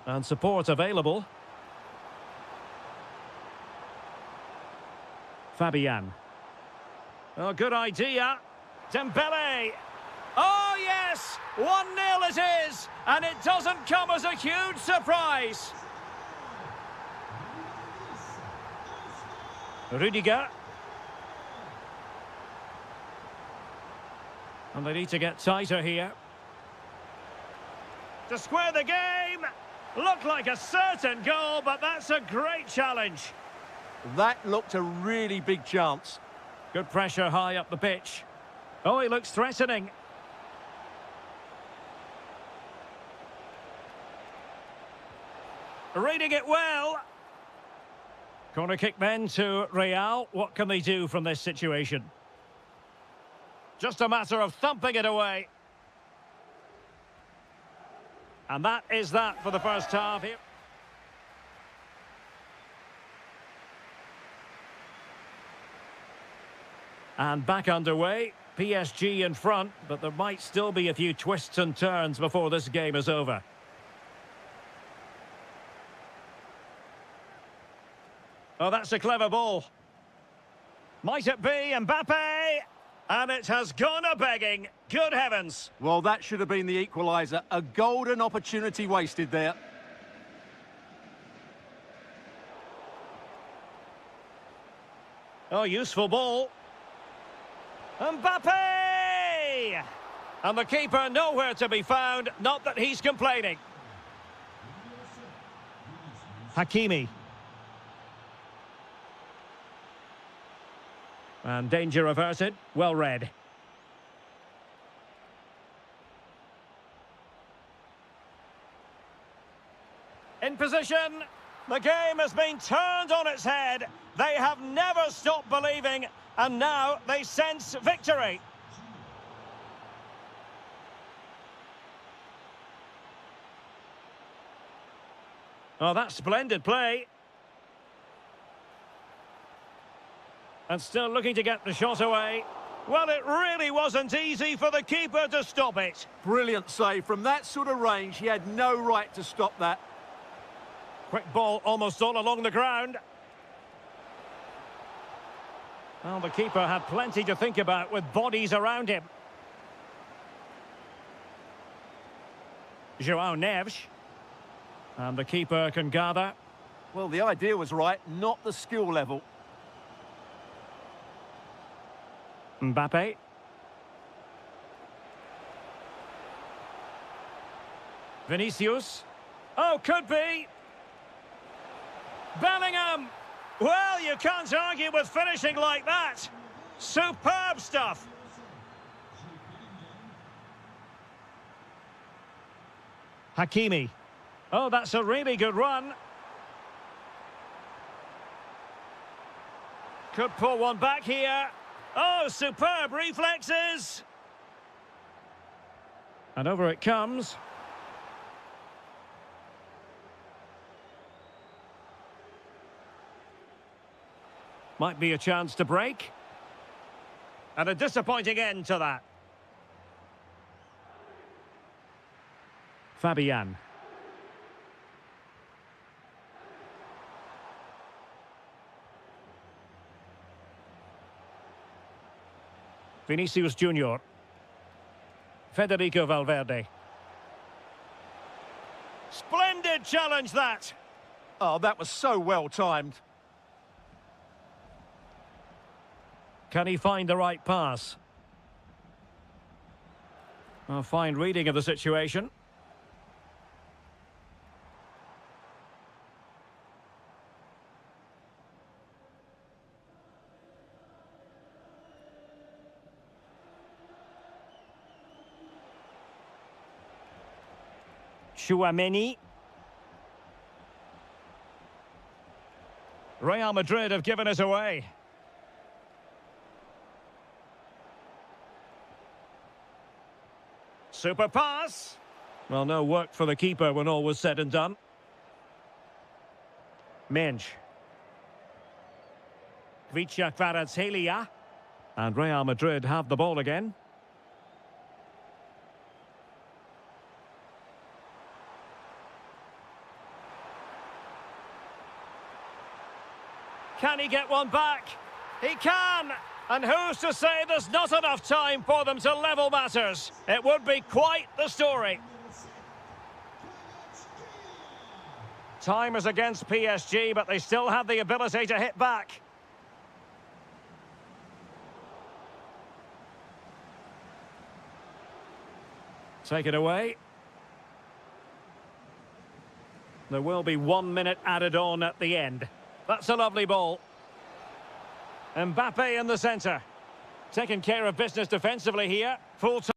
Speaker 1: And support available. Fabian. Oh, good idea. Dembele. Oh, yes! 1-0 it is! And it doesn't come as a huge surprise. Rudiger. And they need to get tighter here. To square the game. Looked like a certain goal, but that's a great challenge.
Speaker 2: That looked a really big chance.
Speaker 1: Good pressure high up the pitch. Oh, he looks threatening. Reading it well. Corner kick then to Real. What can they do from this situation? Just a matter of thumping it away. And that is that for the first half here. And back underway. PSG in front, but there might still be a few twists and turns before this game is over. Oh, that's a clever ball. Might it be Mbappe? And it has gone a-begging. Good heavens.
Speaker 2: Well, that should have been the equaliser. A golden opportunity wasted there.
Speaker 1: Oh, useful ball. Mbappe! And the keeper nowhere to be found. Not that he's complaining. Hakimi. And danger averted. Well read. In position. The game has been turned on its head. They have never stopped believing, and now they sense victory. Oh, that's splendid play. And still looking to get the shot away. Well, it really wasn't easy for the keeper to stop it.
Speaker 2: Brilliant save. From that sort of range, he had no right to stop that.
Speaker 1: Quick ball almost all along the ground. Well, the keeper had plenty to think about with bodies around him. João Neves. And the keeper can gather.
Speaker 2: Well, the idea was right, not the skill level.
Speaker 1: Mbappe. Vinicius. Oh, could be. Bellingham! Well, you can't argue with finishing like that. Superb stuff. Hakimi. Oh, that's a really good run. Could pull one back here. Oh, superb reflexes. And over it comes. Might be a chance to break. And a disappointing end to that. Fabian. Vinicius Junior. Federico Valverde. Splendid challenge, that.
Speaker 2: Oh, that was so well timed.
Speaker 1: Can he find the right pass? A fine reading of the situation. Tchouaméni. Real Madrid have given us away. Super pass. Well, no work for the keeper when all was said and done. Mensch. Kvicha Kvaratskhelia. And Real Madrid have the ball again. Can he get one back? He can! And who's to say there's not enough time for them to level matters? It would be quite the story. Time is against PSG, but they still have the ability to hit back. Take it away. There will be 1 minute added on at the end. That's a lovely ball. Mbappe in the centre. Taking care of business defensively here. Full time.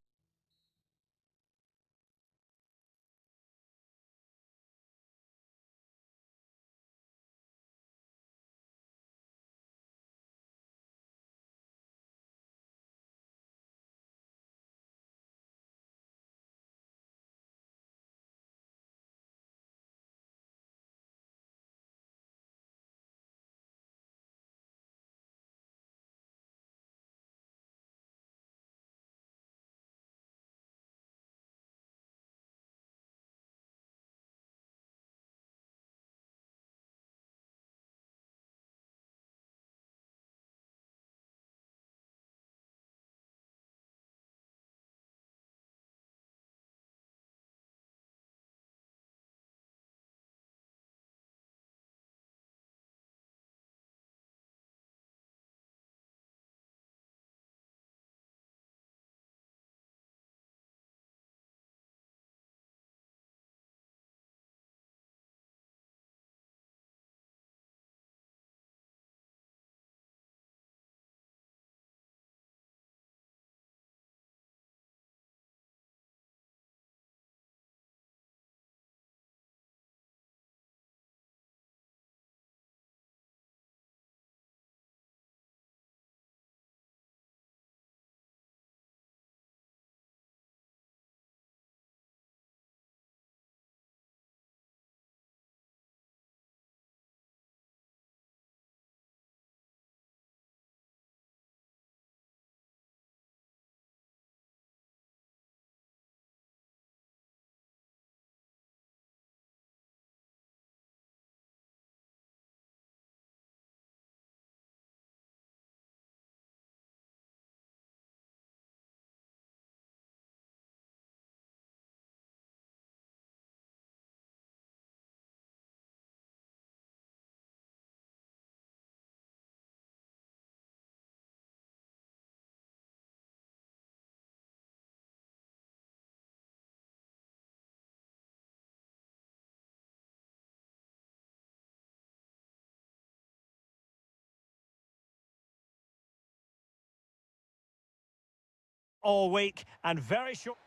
Speaker 1: all week and very short.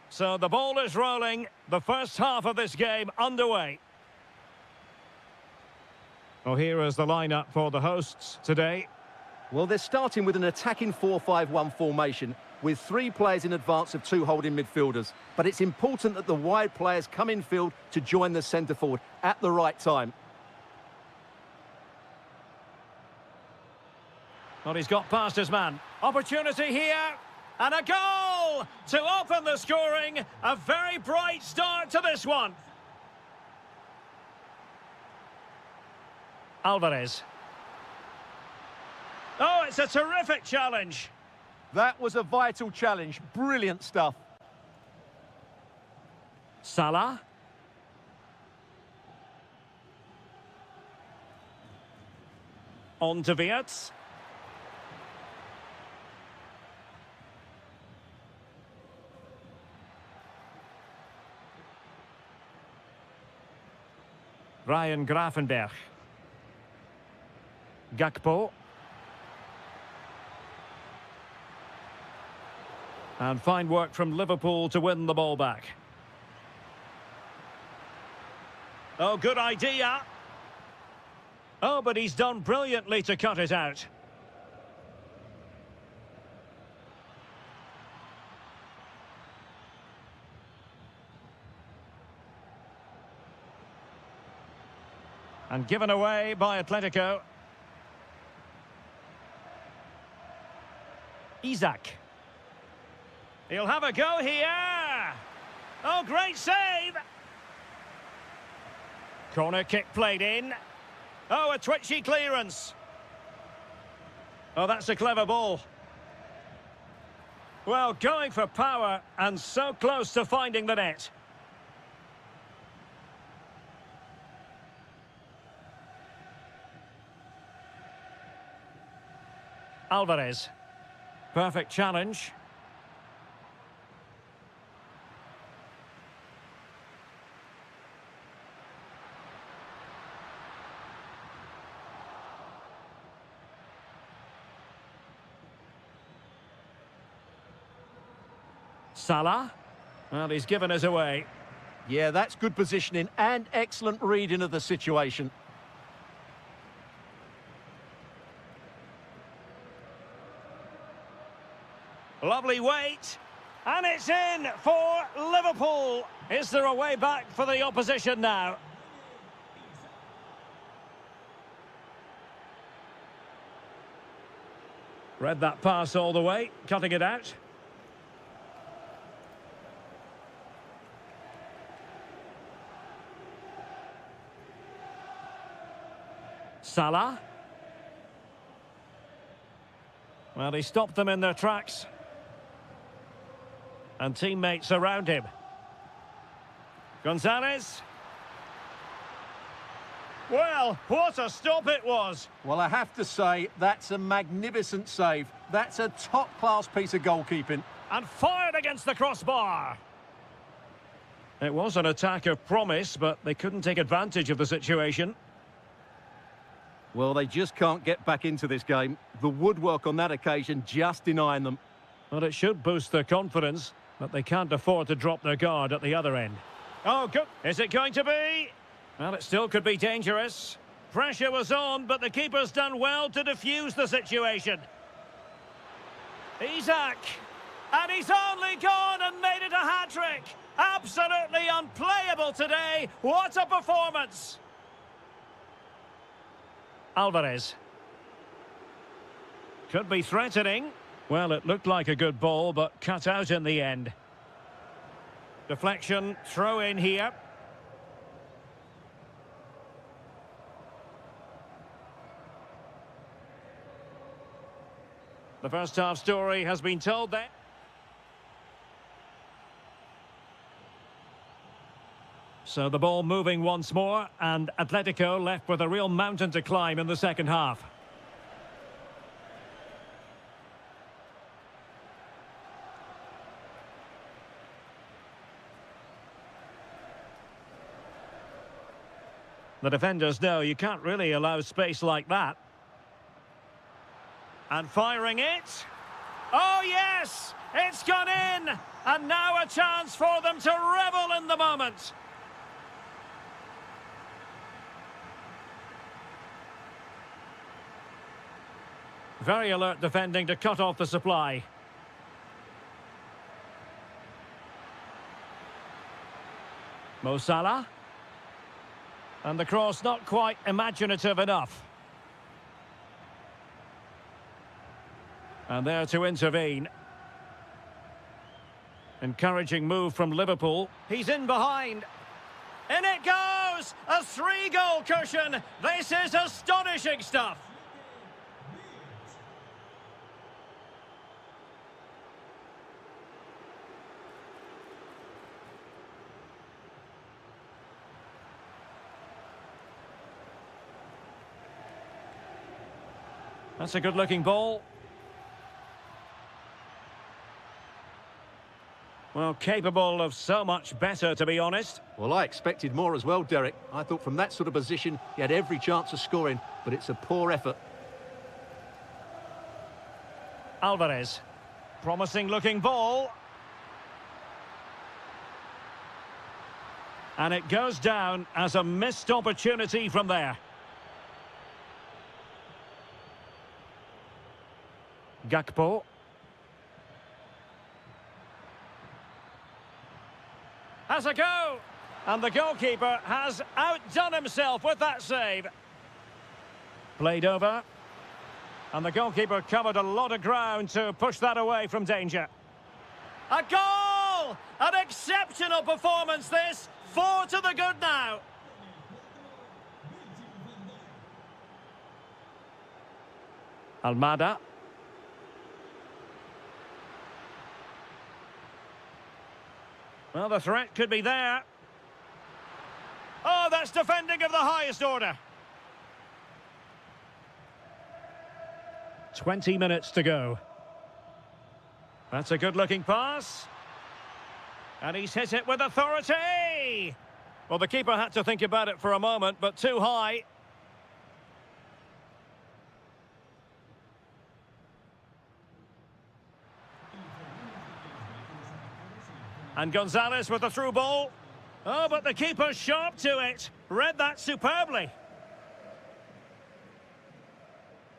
Speaker 1: So the ball is rolling. The first half of this game underway. Well, here is the lineup for the hosts today.
Speaker 2: Well, they're starting with an attacking 4-5-1 formation with 3 players in advance of 2 holding midfielders. But it's important that the wide players come in field to join the centre forward at the right time.
Speaker 1: Well, he's got past his man. Opportunity here. And a goal to open the scoring. A very bright start to this one. Alvarez. Oh, it's a terrific challenge.
Speaker 2: That was a vital challenge. Brilliant stuff.
Speaker 1: Salah. On to Wirtz. Ryan Gravenberch. Gakpo. And fine work from Liverpool to win the ball back. Oh, good idea. Oh, but he's done brilliantly to cut it out. And given away by Atletico. Isaac. He'll have a go here. Oh, great save. Corner kick played in. Oh, a twitchy clearance. Oh, that's a clever ball. Well, going for power and so close to finding the net. Alvarez. Perfect challenge. Salah. Well, he's given us away.
Speaker 2: Yeah, that's good positioning and excellent reading of the situation.
Speaker 1: Lovely weight. And it's in for Liverpool. Is there a way back for the opposition now? Read that pass all the way, cutting it out. Salah. Well, he stopped them in their tracks. And teammates around him. Gonzalez. Well, what a stop it was.
Speaker 2: Well, I have to say, that's a magnificent save. That's a top-class piece of goalkeeping.
Speaker 1: And fired against the crossbar. It was an attack of promise, but they couldn't take advantage of the situation.
Speaker 2: Well, they just can't get back into this game. The woodwork on that occasion just denying them.
Speaker 1: Well, it should boost their confidence, but they can't afford to drop their guard at the other end. Oh, good. Is it going to be? Well, it still could be dangerous. Pressure was on, but the keeper's done well to defuse the situation. Isaac. And he's only gone and made it a hat-trick. Absolutely unplayable today. What a performance. Alvarez. Could be threatening. Well, it looked like a good ball, but cut out in the end. Deflection, throw in here. The first half story has been told there. So the ball moving once more, and Atletico left with a real mountain to climb in the second half. The defenders know you can't really allow space like that. And firing it. Oh, yes! It's gone in! And now a chance for them to revel in the moment. Very alert defending to cut off the supply. Mo Salah. And the cross not quite imaginative enough. And there to intervene. Encouraging move from Liverpool. He's in behind. In it goes! A 3-goal cushion. This is astonishing stuff. That's a good-looking ball. Well, capable of so much better, to be honest.
Speaker 2: Well, I expected more as well, Derek. I thought from that sort of position, he had every chance of scoring, but it's a poor effort.
Speaker 1: Alvarez. Promising-looking ball. And it goes down as a missed opportunity from there. Gakpo. Has a go! And the goalkeeper has outdone himself with that save. Played over. And the goalkeeper covered a lot of ground to push that away from danger. A goal! An exceptional performance this. 4 to the good now. Almada. Well, the threat could be there. Oh, that's defending of the highest order. 20 minutes to go. That's a good-looking pass. And he's hit it with authority. Well, the keeper had to think about it for a moment, but too high. And Gonzalez with the through ball. Oh, but the keeper's sharp to it. Read that superbly.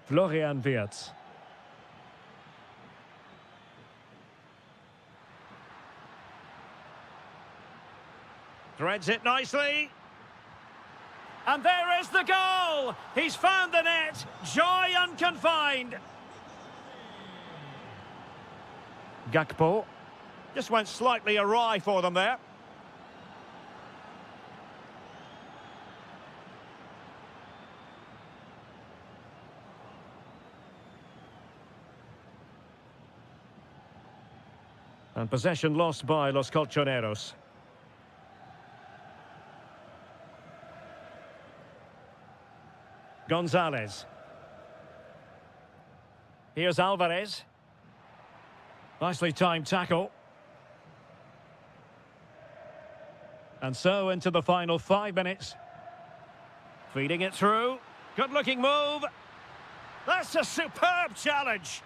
Speaker 1: Florian Wirtz. Threads it nicely. And there is the goal. He's found the net. Joy unconfined. Gakpo. Just went slightly awry for them there. And possession lost by Los Colchoneros. Gonzalez. Here's Alvarez. Nicely timed tackle. And so into the final 5 minutes. Feeding it through. Good-looking move. That's a superb challenge.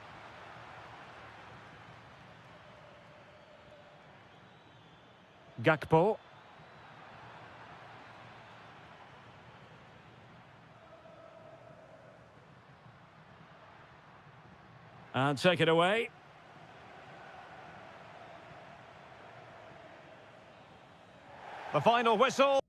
Speaker 1: Gakpo. And take it away. The final whistle.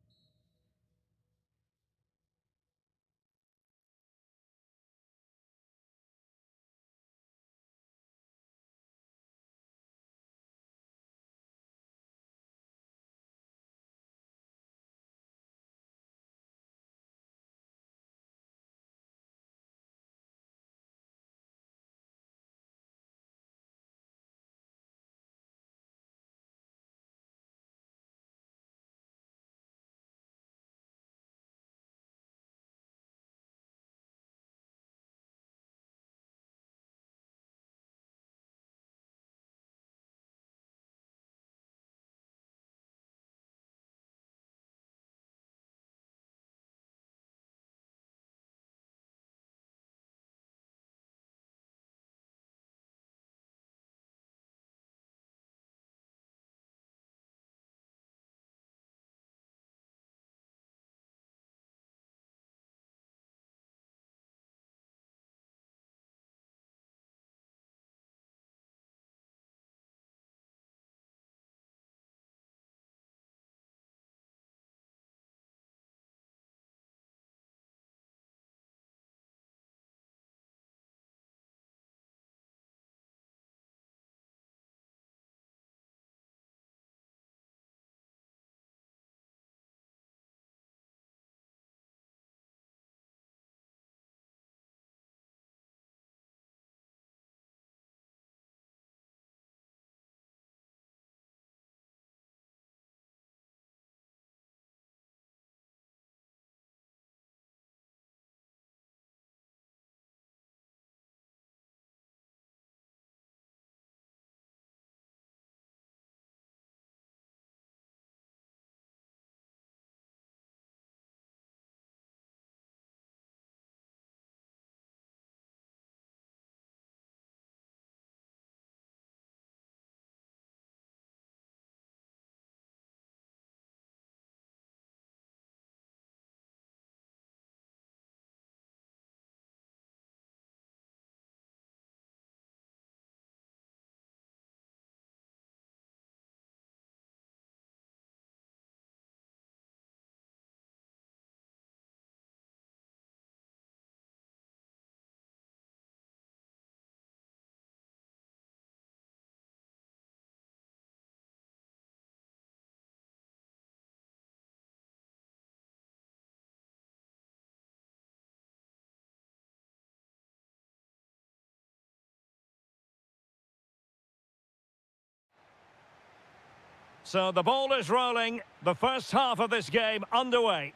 Speaker 1: So the ball is rolling. The first half of this game underway.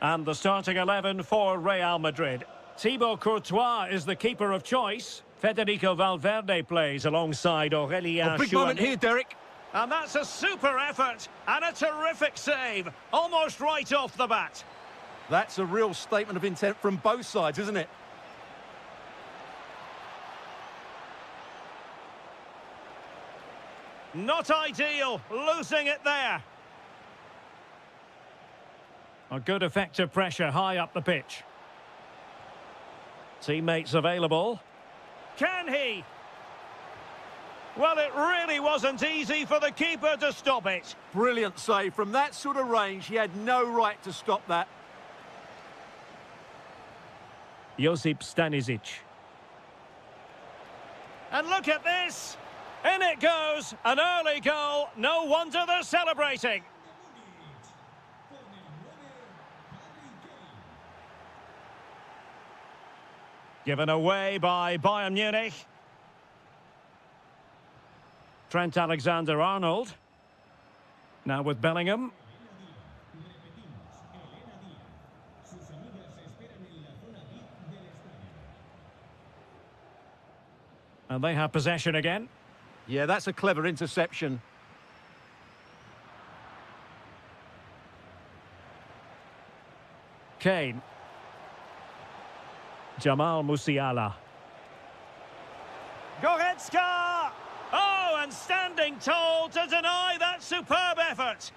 Speaker 1: And the starting 11 for Real Madrid. Thibaut Courtois is the keeper of choice. Federico Valverde plays alongside Aurélien
Speaker 2: Big moment here, Derek.
Speaker 1: And that's a super effort and a terrific save, almost right off the bat.
Speaker 2: That's a real statement of intent from both sides, isn't it?
Speaker 1: Not ideal, losing it there. A good effective pressure high up the pitch. Teammates available. Can he? Well, it really wasn't easy for the keeper to stop it.
Speaker 2: Brilliant save. From that sort of range, he had no right to stop that.
Speaker 1: Josip Stanisic. And look at this. In it goes. An early goal. No wonder they're celebrating. Given away by Bayern Munich. Trent Alexander-Arnold. Now with Bellingham. And they have possession again.
Speaker 2: Yeah, that's a clever interception.
Speaker 1: Kane. Jamal Musiala. Goretzka! Oh, and standing tall to deny that superb effort.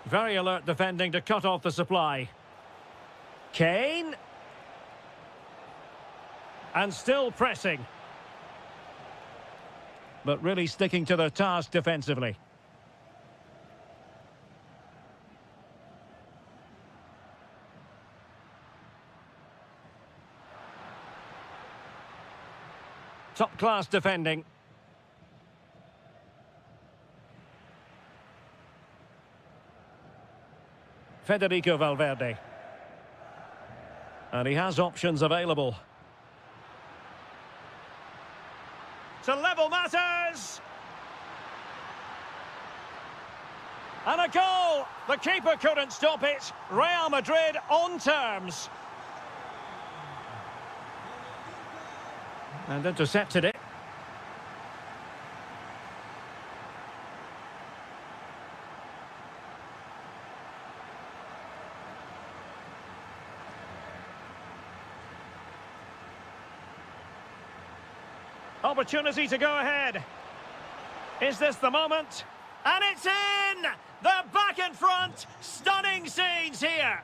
Speaker 1: Very alert defending to cut off the supply. Kane. And still pressing. But really sticking to their task defensively. Top-class defending. Federico Valverde. And he has options available. To level matters! And a goal! The keeper couldn't stop it. Real Madrid on terms. And intercepted it. Opportunity to go ahead. Is this the moment? And it's in! They're back in front. Stunning scenes here.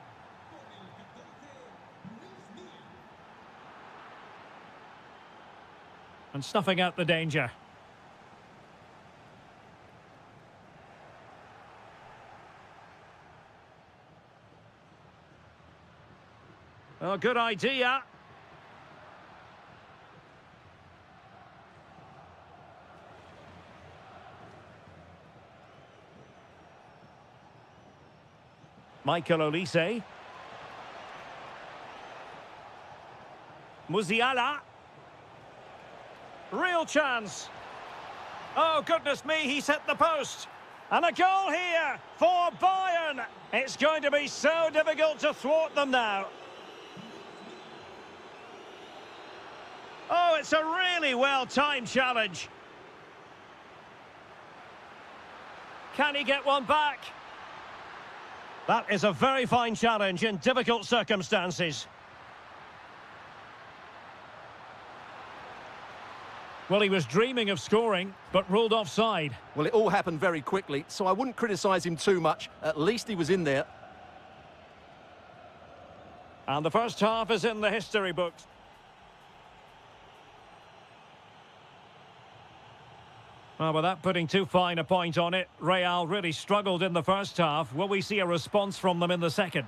Speaker 1: And snuffing out the danger. Oh, good idea. Michael Olise. Musiala. Real chance. Oh, goodness me, he's hit the post. And a goal here for Bayern. It's going to be so difficult to thwart them now. Oh, it's a really well-timed challenge. Can he get one back? That is a very fine challenge in difficult circumstances. Well, he was dreaming of scoring, but ruled offside.
Speaker 2: Well, it all happened very quickly, so I wouldn't criticise him too much. At least he was in there.
Speaker 1: And the first half is in the history books. Well, without putting too fine a point on it, Real really struggled in the first half. Will we see a response from them in the second?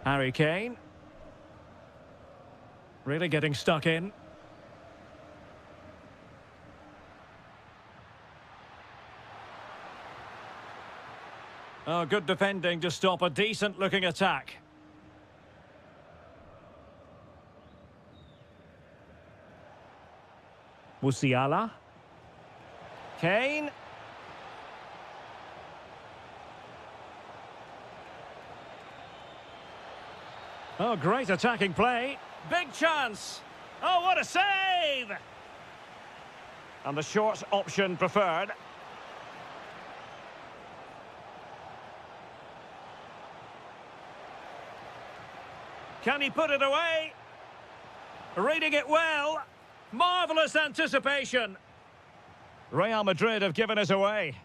Speaker 1: Harry Kane. Really getting stuck in. Oh, good defending to stop a decent-looking attack. Musiala. Kane. Oh, great attacking play. Big chance. Oh, what a save! And the short option preferred. Can he put it away? Reading it well. Marvellous anticipation. Real Madrid have given us away.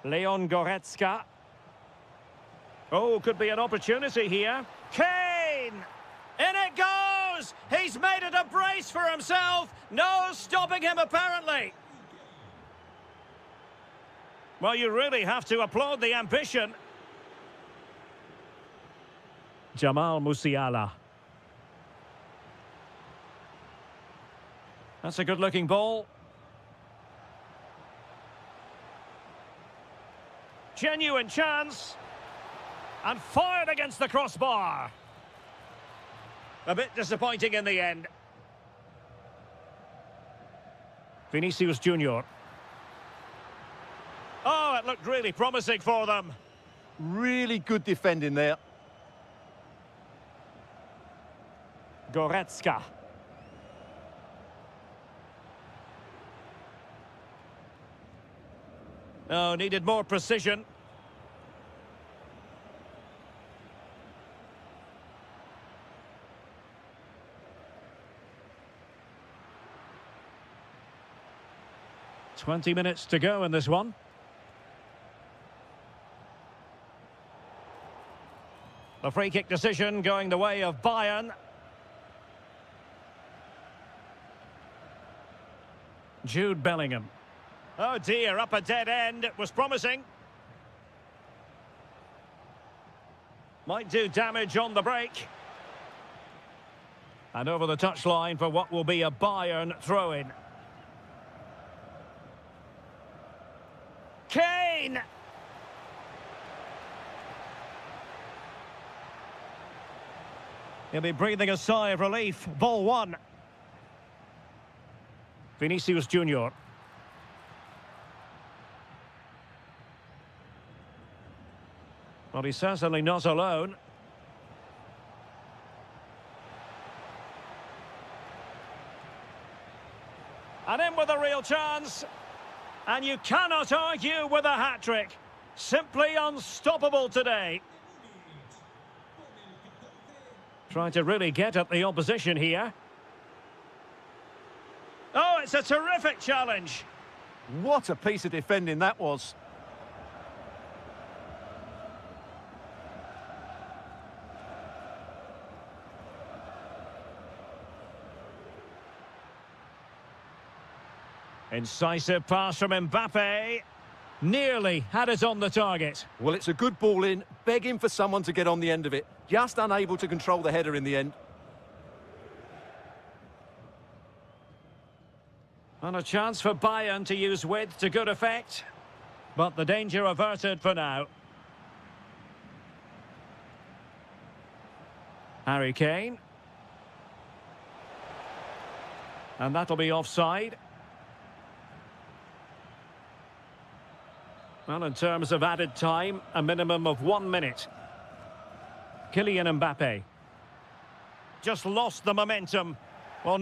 Speaker 1: Leon Goretzka. Oh, could be an opportunity here. Kane! In it goes! He's made it a brace for himself. No stopping him, apparently. Well, you really have to applaud the ambition. Jamal Musiala. That's a good-looking ball. Genuine chance. And fired against the crossbar. A bit disappointing in the end. Vinicius Junior. Oh, it looked really promising for them.
Speaker 2: Really good defending there.
Speaker 1: Goretzka. Oh, needed more precision. "20 minutes to go in this one. The free kick decision going the way of Bayern. Jude Bellingham. Oh dear, up a dead end. It was promising. Might do damage on the break. And over the touchline for what will be a Bayern throw-in. Kane! He'll be breathing a sigh of relief. Ball one. Vinicius Junior. Well, he's certainly not alone. And in with a real chance. And you cannot argue with a hat-trick. Simply unstoppable today. Trying to really get at the opposition here. Oh, it's a terrific challenge.
Speaker 2: What a piece of defending that was.
Speaker 1: Incisive pass from Mbappe. Nearly had it on the target.
Speaker 2: Well, it's a good ball in, begging for someone to get on the end of it. Just unable to control the header in the end.
Speaker 1: And a chance for Bayern to use width to good effect. But the danger averted for now. Harry Kane. And that'll be offside. Well, in terms of added time, a minimum of 1 minute. Kylian Mbappe. Just lost the momentum. Well,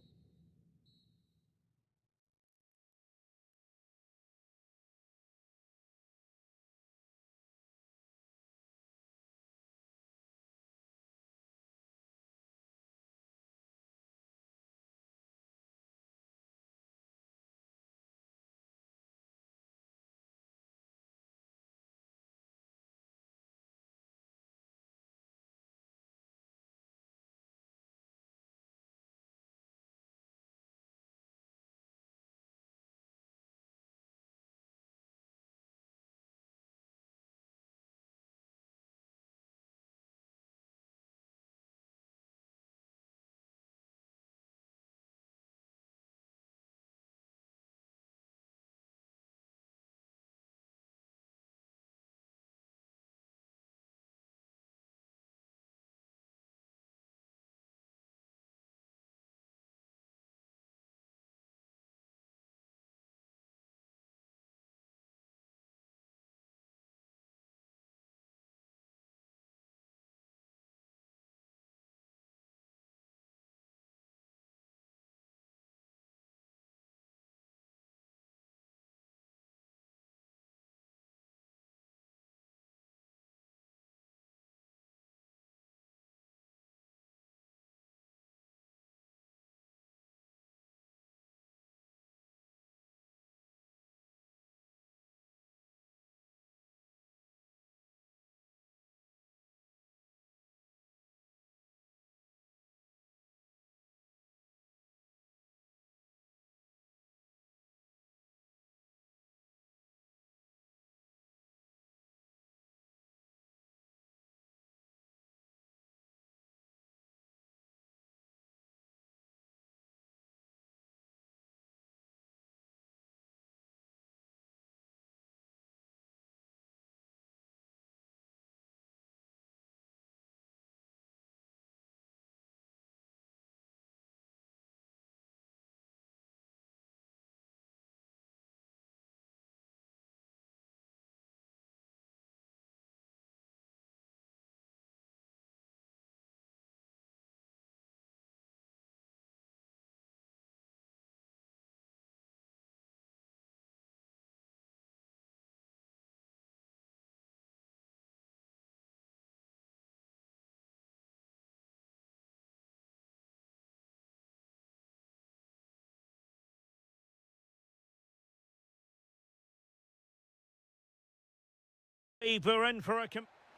Speaker 1: We're in for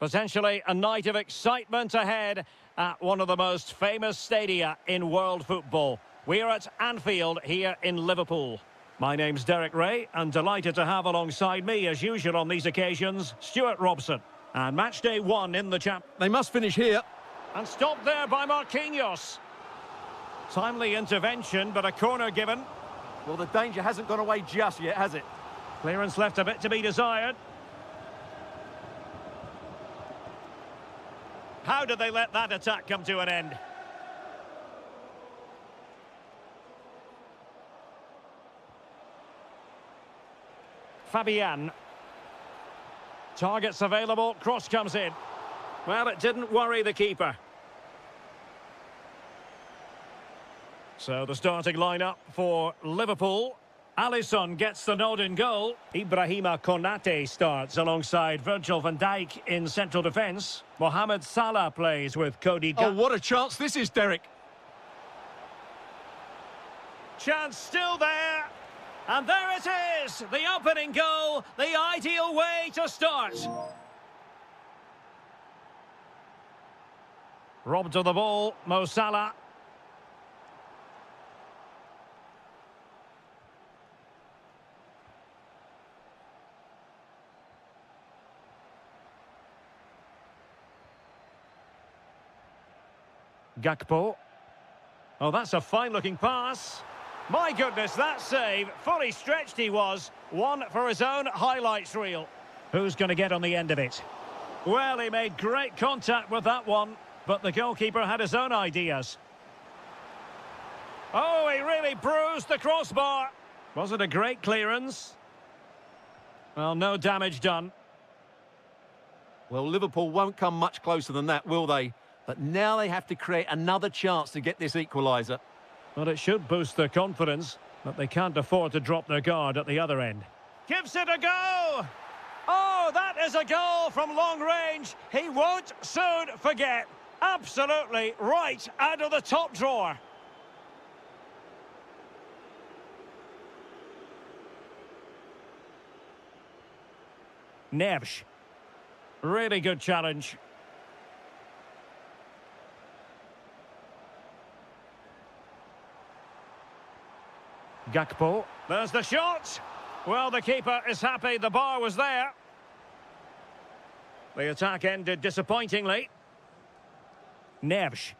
Speaker 1: potentially a night of excitement ahead at one of the most famous stadia in world football. We're at Anfield here in Liverpool. My name's Derek Ray, and delighted to have alongside me, as usual on these occasions, Stuart Robson. And match day one in the champ.
Speaker 2: They must finish here.
Speaker 1: And stopped there by Marquinhos. Timely intervention, but a corner given.
Speaker 2: Well, the danger hasn't gone away just yet, has it?
Speaker 1: Clearance left a bit to be desired. How did they let that attack come to an end? Fabian. Targets available, cross comes in. Well, it didn't worry the keeper. So the starting lineup for Liverpool. Alisson gets the nod in goal. Ibrahima Konate starts alongside Virgil van Dijk in central defence. Mohamed Salah plays with Cody
Speaker 2: Oh, what a chance this is, Derek.
Speaker 1: Chance still there. And there it is, the opening goal, the ideal way to start. Robbed of the ball, Mo Salah. Gakpo. Oh, that's a fine-looking pass. My goodness, that save. Fully stretched he was. One for his own highlights reel. Who's going to get on the end of it? Well, he made great contact with that one, but the goalkeeper had his own ideas. Oh, he really bruised the crossbar. Was it a great clearance? Well, no damage done.
Speaker 2: Well, Liverpool won't come much closer than that, will they? But now they have to create another chance to get this equaliser.
Speaker 1: Well, it should boost their confidence, but they can't afford to drop their guard at the other end. Gives it a go! Oh, that is a goal from long range. He won't soon forget. Absolutely right out of the top drawer. Neves. Really good challenge. Gakpo. There's the shot. Well, the keeper is happy the bar was there. The attack ended disappointingly. Neves.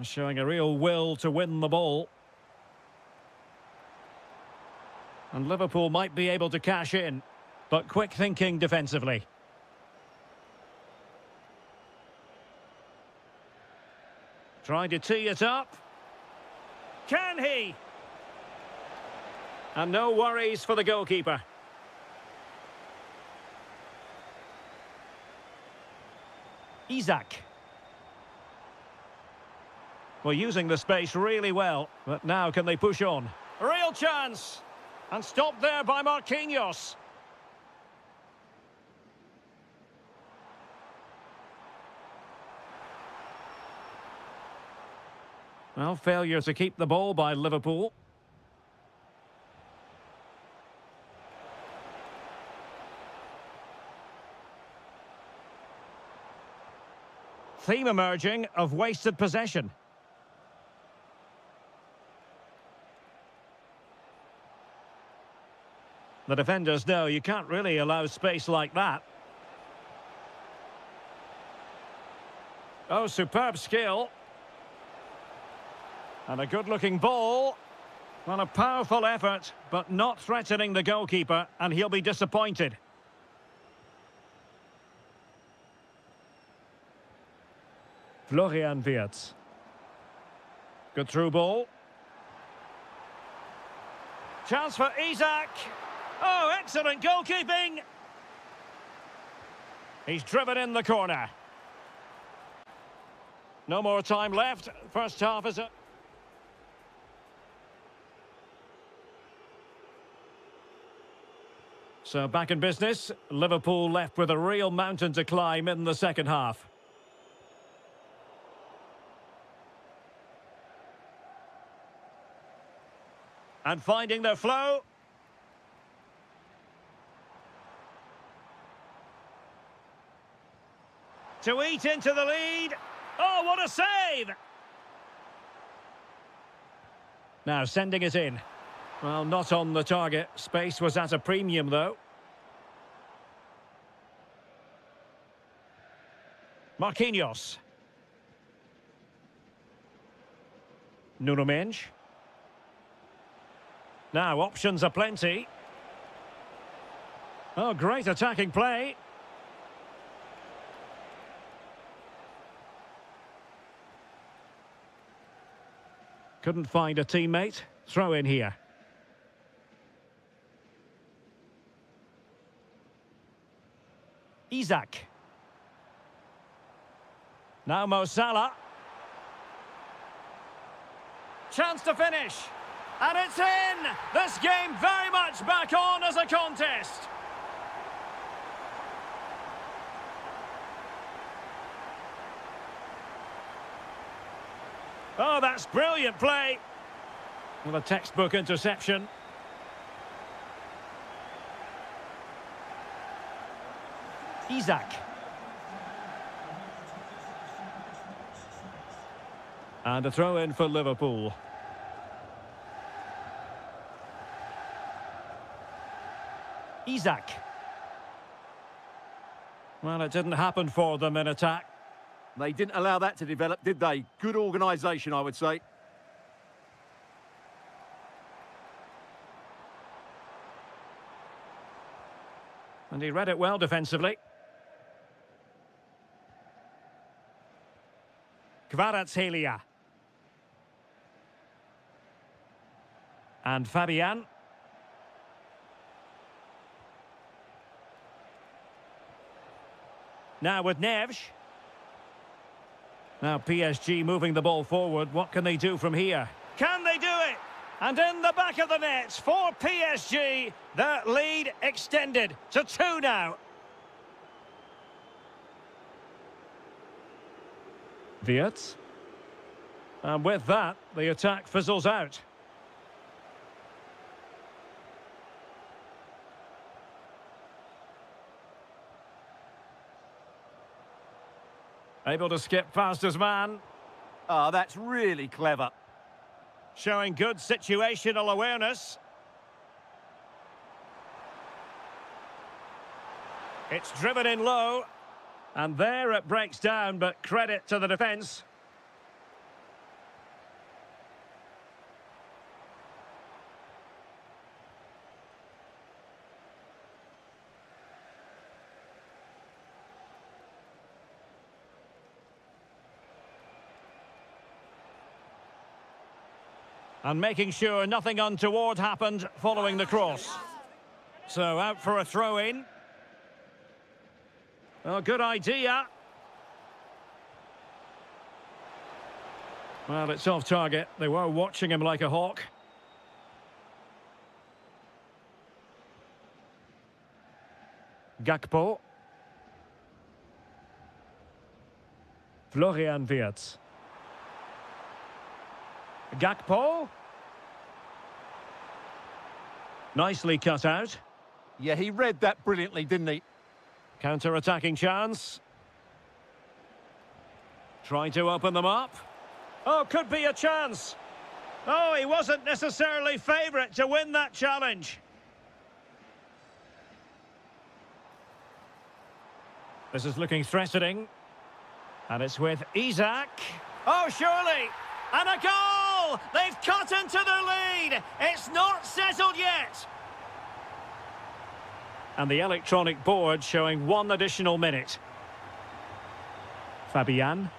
Speaker 1: Showing a real will to win the ball. And Liverpool might be able to cash in, but quick thinking defensively. Trying to tee it up. Can he? And no worries for the goalkeeper. Isak. Well, using the space really well, but now can they push on? Real chance! And stopped there by Marquinhos. Well, failure to keep the ball by Liverpool. Theme emerging of wasted possession. The defenders know you can't really allow space like that. Oh, superb skill. And a good-looking ball. Well, a powerful effort, but not threatening the goalkeeper, and he'll be disappointed. Florian Wirtz. Good through ball. Chance for Isak. Oh, excellent goalkeeping. He's driven in the corner. No more time left. First half is up. So back in business, Liverpool left with a real mountain to climb in the second half. And finding their flow. To eat into the lead. Oh, what a save! Now sending it in. Well, not on the target. Space was at a premium, though. Marquinhos. Nuno Mendes. Now, options are plenty. Oh, great attacking play. Couldn't find a teammate. Throw in here. Isaac. Now Mo Salah. Chance to finish. And it's in! This game very much back on as a contest. Oh, that's brilliant play. Well, a textbook interception. Isaac. And a throw in for Liverpool. Isaac. Well, it didn't happen for them in attack.
Speaker 2: They didn't allow that to develop, did they? Good organisation, I would say.
Speaker 1: And he read it well defensively. Kvaratskhelia. And Fabian. Now with Neves. Now PSG moving the ball forward. What can they do from here? Can they do it? And in the back of the net for PSG, the lead extended to 2 now. Wirtz. And with that, the attack fizzles out. Able to skip past his man.
Speaker 2: Oh, that's really clever.
Speaker 1: Showing good situational awareness. It's driven in low. And there it breaks down, but credit to the defence. And making sure nothing untoward happened following the cross. So out for a throw-in. Oh, good idea. Well, it's off target. They were watching him like a hawk. Gakpo. Florian Wirtz. Gakpo. Nicely cut out.
Speaker 2: Yeah, he read that brilliantly, didn't he?
Speaker 1: Counter-attacking chance. Trying to open them up. Oh, could be a chance. Oh, he wasn't necessarily favourite to win that challenge. This is looking threatening. And it's with Isaac. Oh, surely. And a goal! They've cut into the lead. It's not settled yet. And the electronic board showing 1 additional minute. Fabian.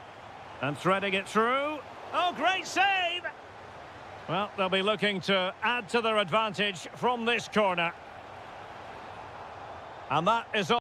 Speaker 1: And threading it through. Oh, great save! Well, they'll be looking to add to their advantage from this corner. And that is all.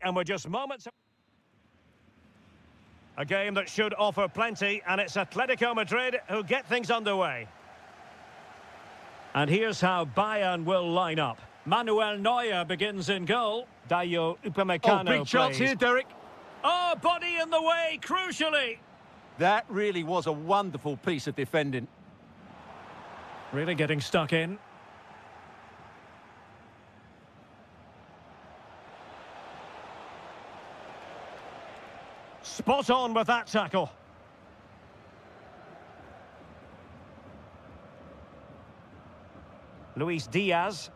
Speaker 1: and we're just moments... A game that should offer plenty, and it's Atletico Madrid who get things underway. And here's how Bayern will line up. Manuel Neuer begins in goal. Dayo Upamecano
Speaker 2: big chance
Speaker 1: plays.
Speaker 2: here, Derek.
Speaker 1: Oh, body in the way, crucially.
Speaker 2: That really was a wonderful piece of defending.
Speaker 1: Really getting stuck in. Spot on with that tackle. Luis Diaz.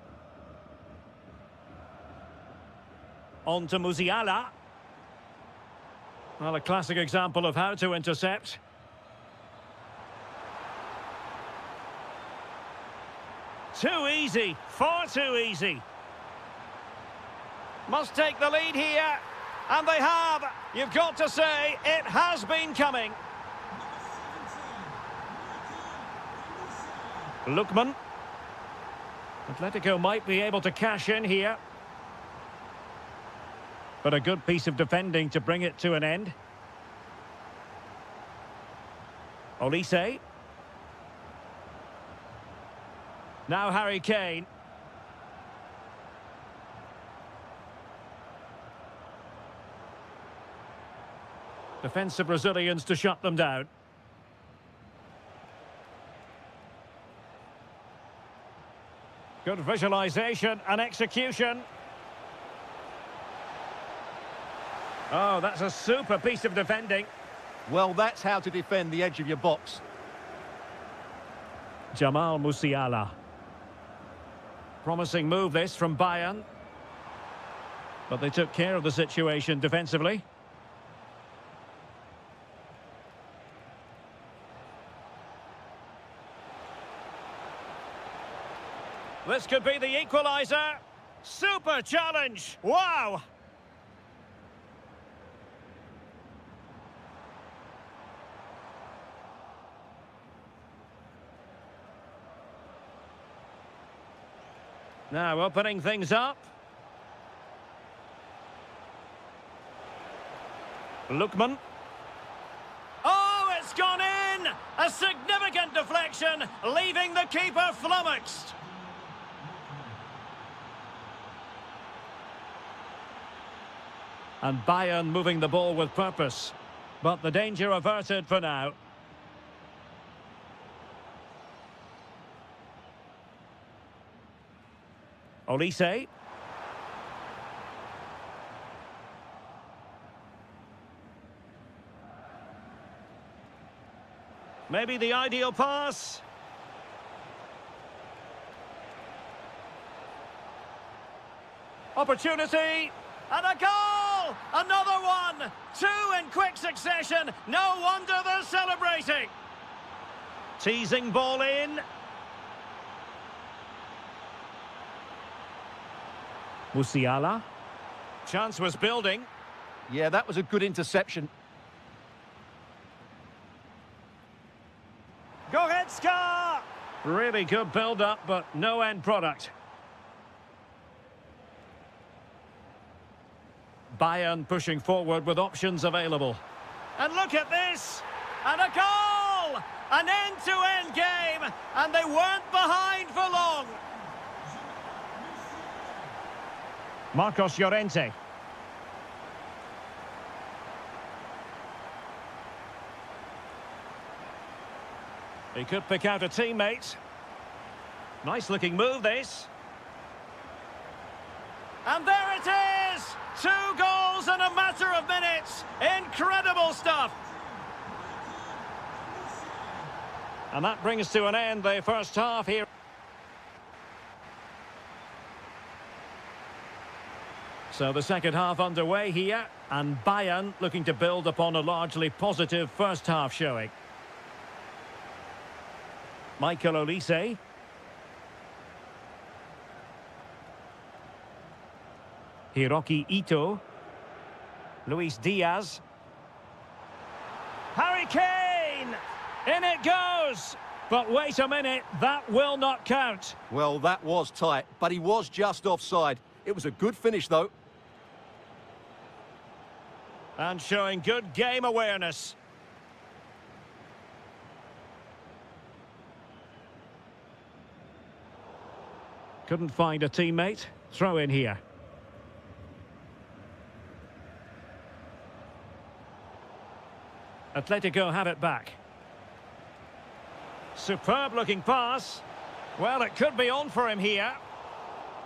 Speaker 1: On to Musiala. Well, a classic example of how to intercept. Too easy, far too easy. Must take the lead here, and they have. You've got to say, it has been coming. Lookman. Atletico might be able to cash in here. But a good piece of defending to bring it to an end. Olise. Now Harry Kane. Defensive Brazilians to shut them down. Good visualization and execution. Oh, that's a super piece of defending.
Speaker 2: Well, that's how to defend the edge of your box.
Speaker 1: Jamal Musiala. Promising move this from Bayern. But they took care of the situation defensively. This could be the equaliser. Super challenge. Wow. Now opening things up. Lookman. Oh, it's gone in! A significant deflection, leaving the keeper flummoxed. And Bayern moving the ball with purpose. But the danger averted for now. Olise. Maybe the ideal pass. Opportunity. And a goal! Another one! Two in quick succession. No wonder they're celebrating. Teasing ball in. Musiala. Chance was building.
Speaker 2: Yeah, that was a good interception.
Speaker 1: Goretzka! Really good build-up, but no end product. Bayern pushing forward with options available. And look at this! And a goal! An end-to-end game, and they weren't behind for long. Marcos Llorente. He could pick out a teammate. Nice looking move, this. And there it is! 2 goals in a matter of minutes. Incredible stuff. And that brings to an end the first half here. So the second half underway here, and Bayern looking to build upon a largely positive first half showing. Michael Olise. Hiroki Ito. Luis Diaz. Harry Kane! In it goes! But wait a minute, that will not count.
Speaker 2: Well, that was tight, but he was just offside. It was a good finish, though.
Speaker 1: And showing good game awareness. Couldn't find a teammate. Throw in here. Atletico have it back. Superb looking pass. Well, it could be on for him here.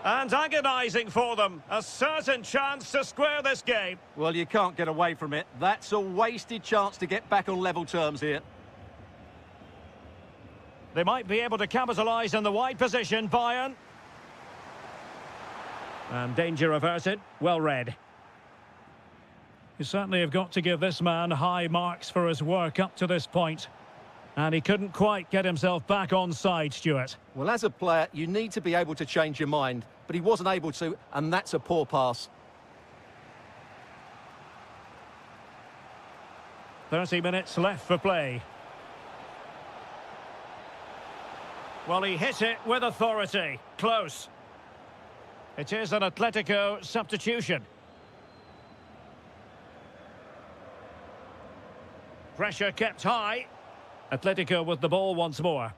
Speaker 1: And agonising for them. A certain chance to square this game.
Speaker 2: Well, you can't get away from it. That's a wasted chance to get back on level terms here.
Speaker 1: They might be able to capitalise in the wide position, Bayern. And danger averted. Well read. You certainly have got to give this man high marks for his work up to this point. And he couldn't quite get himself back on side, Stuart.
Speaker 2: Well, as a player, you need to be able to change your mind. But he wasn't able to, and that's a poor pass.
Speaker 1: 30 minutes left for play. Well, he hit it with authority. Close. It is an Atletico substitution. Pressure kept high. Atletico with the ball once more.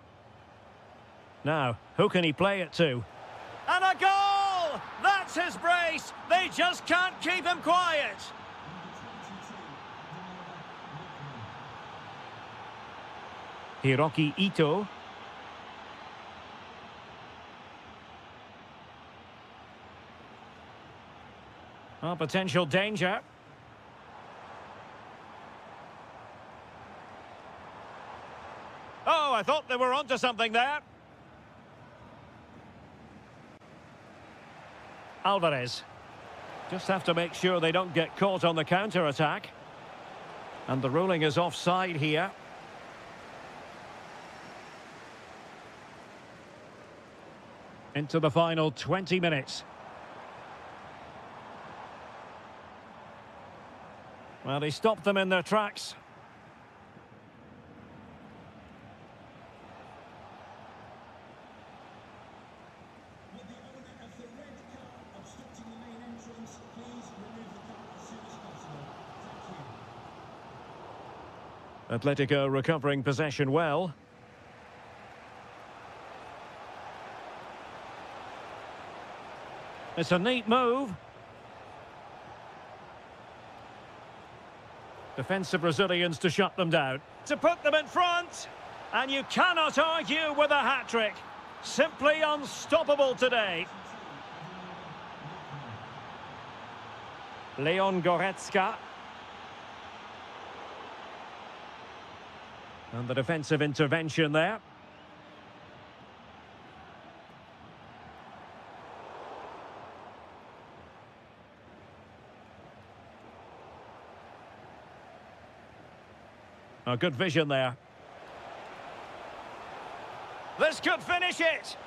Speaker 1: Now, who can he play it to? And a goal! That's his brace! They just can't keep him quiet! Hiroki Ito. Oh, potential danger. Oh, I thought they were onto something there. Alvarez. Just have to make sure they don't get caught on the counter-attack. And the ruling is offside here. Into the final 20 minutes. Well, he stopped them in their tracks. Atletico recovering possession well. It's a neat move. Defensive Brazilians to shut them down. To put them in front. And you cannot argue with a hat-trick. Simply unstoppable today. Leon Goretzka. And the defensive intervention there. A good vision there. This could finish it.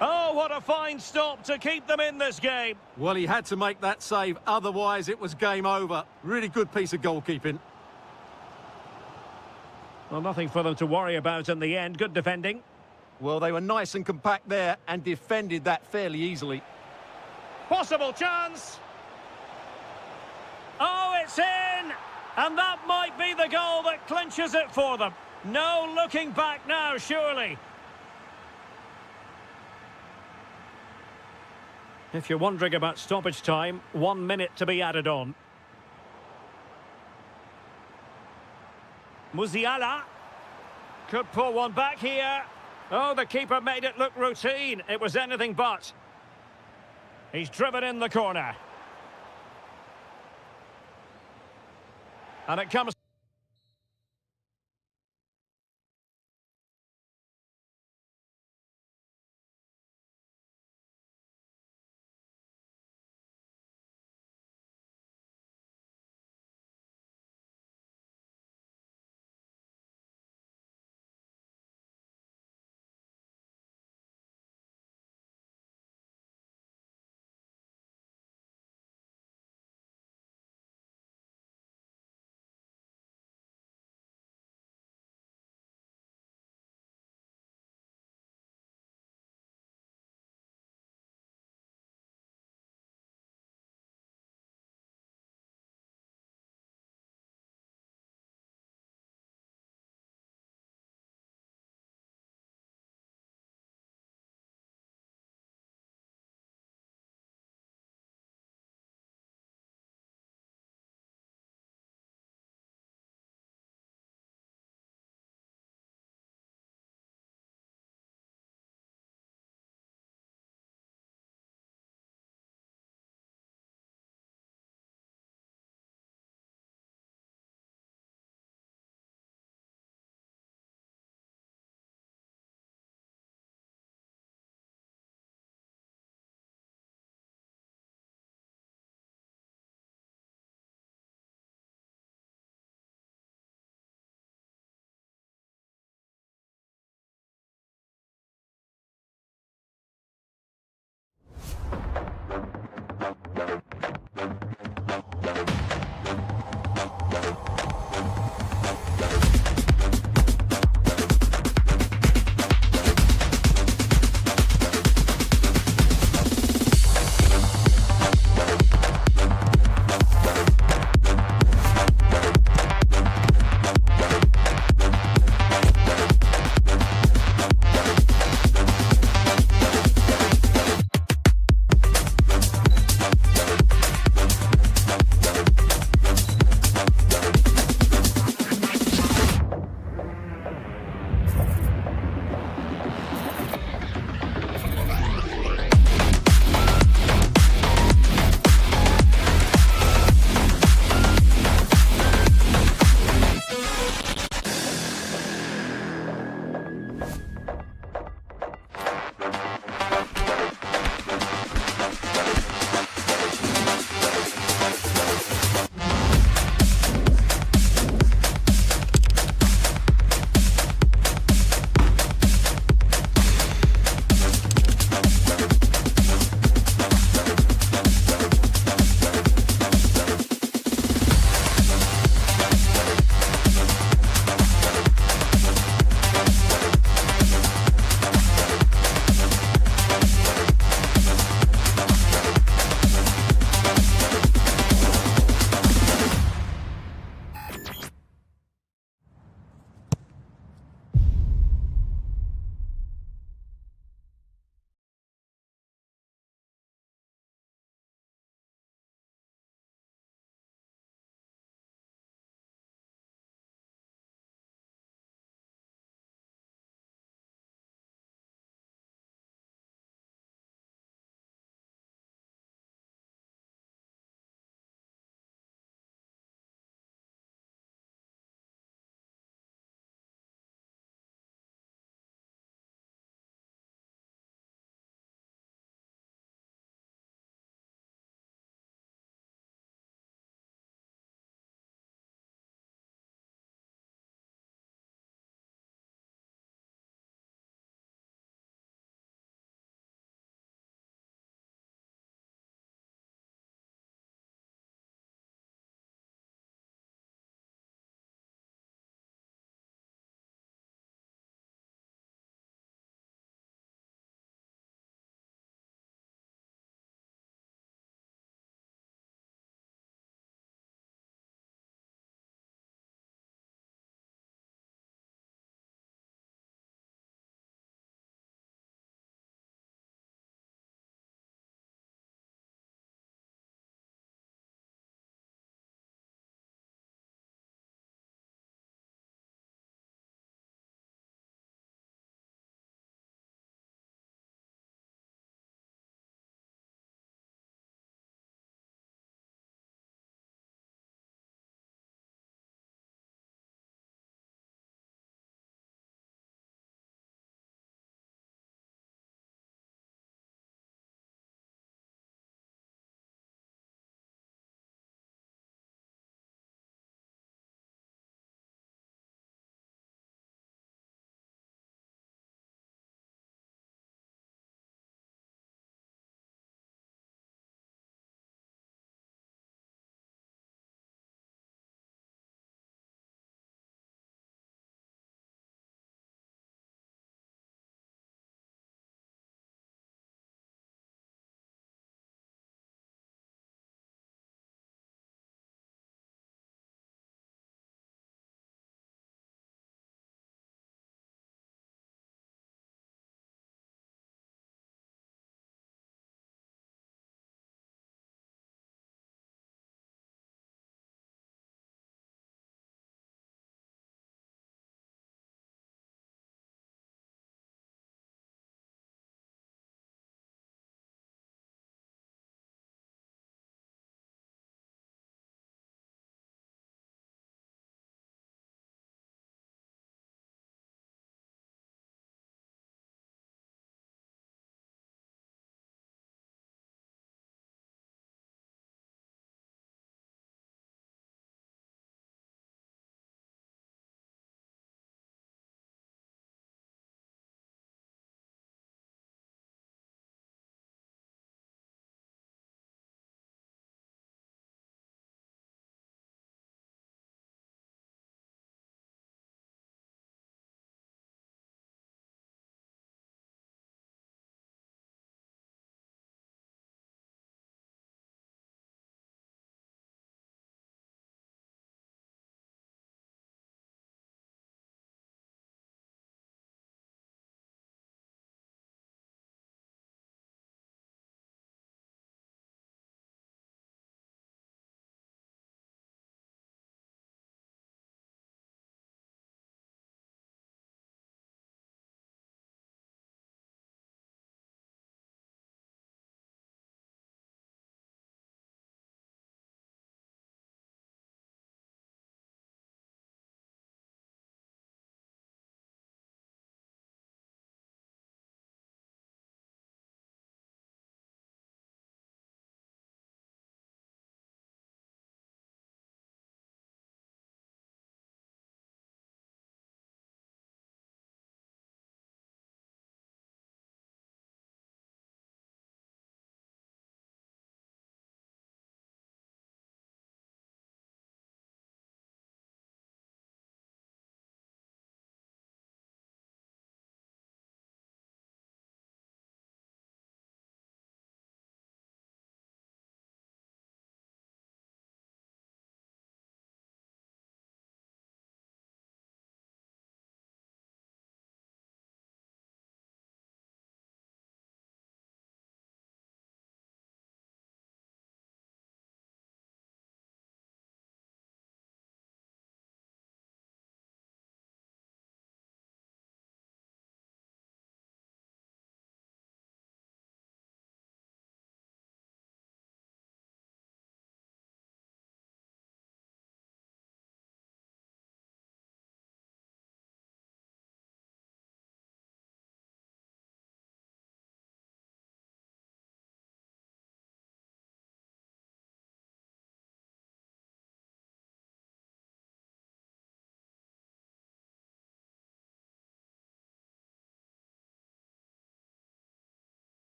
Speaker 1: Oh, what a fine stop to keep them in this game.
Speaker 2: Well, he had to make that save, otherwise it was game over. Really good piece of goalkeeping.
Speaker 1: Well, nothing for them to worry about in the end. Good defending.
Speaker 2: Well, they were nice and compact there and defended that fairly easily.
Speaker 1: Possible chance. Oh, it's in! And that might be the goal that clinches it for them. No looking back now, surely. If you're wondering about stoppage time, 1 minute to be added on. Musiala could pull one back here. Oh, the keeper made it look routine. It was anything but. He's driven in the corner. And it comes...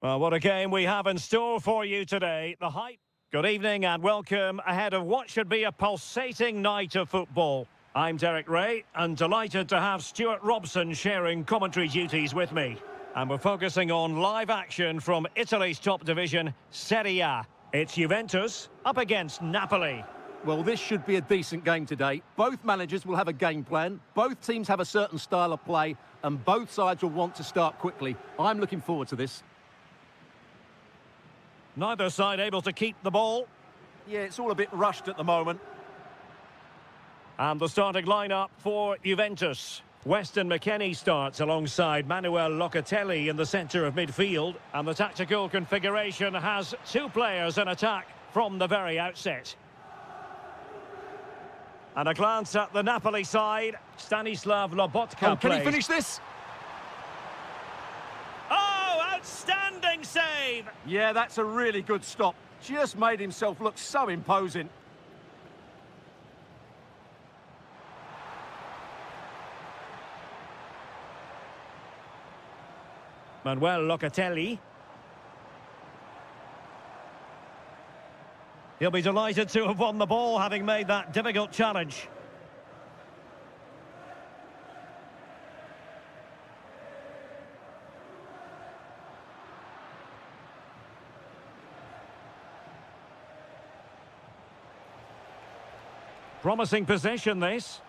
Speaker 1: Well, what a game we have in store for you today. The hype. Good evening and welcome ahead of what should be a pulsating night of football. I'm Derek Ray and delighted to have Stuart Robson sharing commentary duties with me. And we're focusing on live action from Italy's top division, Serie A. It's Juventus up against Napoli.
Speaker 2: Well, this should be a decent game today. Both managers will have a game plan. Both teams have a certain style of play and both sides will want to start quickly. I'm looking forward to this.
Speaker 1: Neither side able to keep the ball.
Speaker 2: Yeah, it's all a bit rushed at the moment.
Speaker 1: And the starting lineup for Juventus. Weston McKennie starts alongside Manuel Locatelli in the centre of midfield. And the tactical configuration has two players in attack from the very outset. And a glance at the Napoli side. Stanislav Lobotka
Speaker 2: Can he
Speaker 1: plays.
Speaker 2: finish this?
Speaker 1: Oh, outstanding save!
Speaker 2: Yeah, that's a really good stop. Just made himself look so imposing.
Speaker 1: Manuel Locatelli. He'll be delighted to have won the ball, having made that difficult challenge. Promising possession, this.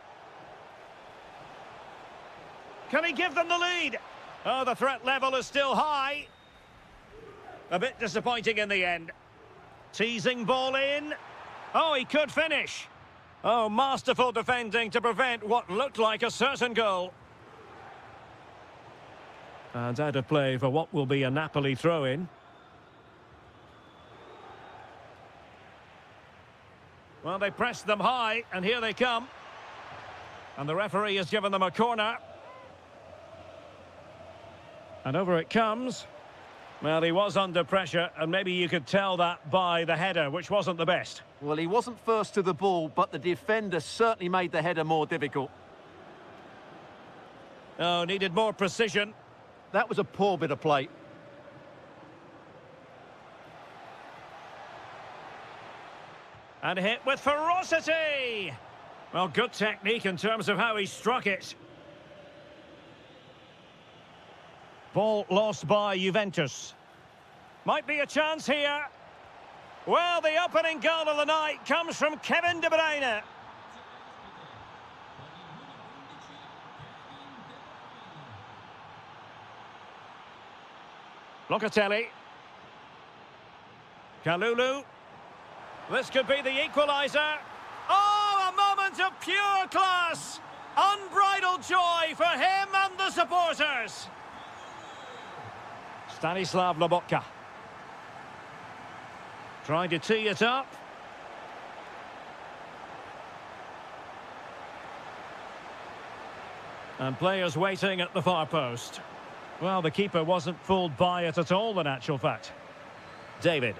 Speaker 1: Can he give them the lead? Oh, the threat level is still high. A bit disappointing in the end. Teasing ball in. Oh, he could finish. Oh, masterful defending to prevent what looked like a certain goal. And out of play for what will be a Napoli throw-in. Well, they pressed them high, and here they come. And the referee has given them a corner. And over it comes. Well, he was under pressure, and maybe you could tell that by the header, which wasn't the best.
Speaker 2: Well, he wasn't first to the ball, but the defender certainly made the header more difficult.
Speaker 1: Oh, needed more precision.
Speaker 2: That was a poor bit of play.
Speaker 1: And hit with ferocity. Well, good technique in terms of how he struck it. Ball lost by Juventus. Might be a chance here. Well, the opening goal of the night comes from Kevin De Bruyne. Locatelli. Kalulu. This could be the equaliser. Oh, a moment of pure class. Unbridled joy for him and the supporters. Stanislav Lobotka. Trying to tee it up. And players waiting at the far post. Well, the keeper wasn't fooled by it at all, in actual fact. David.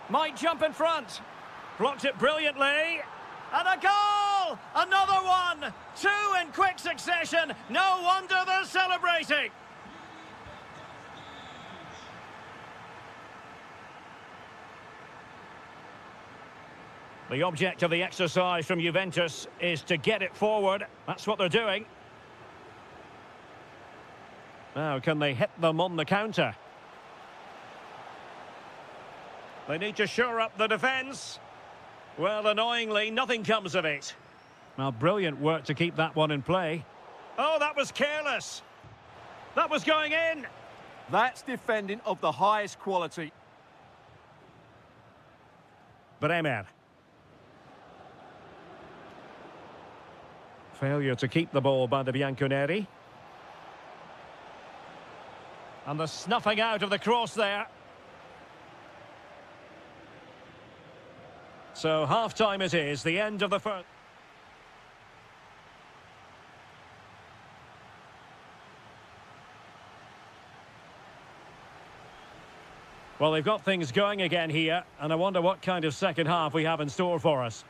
Speaker 1: Might jump in front. Blocked it brilliantly. And a goal! Another one! Two in quick succession. No wonder they're celebrating. The object of the exercise from Juventus is to get it forward. That's what they're doing. Now, can they hit them on the counter? They need to shore up the defence. Well, annoyingly, nothing comes of it. Well, brilliant work to keep that one in play. Oh, that was careless. That was going in.
Speaker 2: That's defending of the highest quality.
Speaker 1: Bremer. Failure to keep the ball by the Bianconeri. And the snuffing out of the cross there. So half-time it is, the end of the first. Well, they've got things going again here, and I wonder what kind of second half we have in store for us.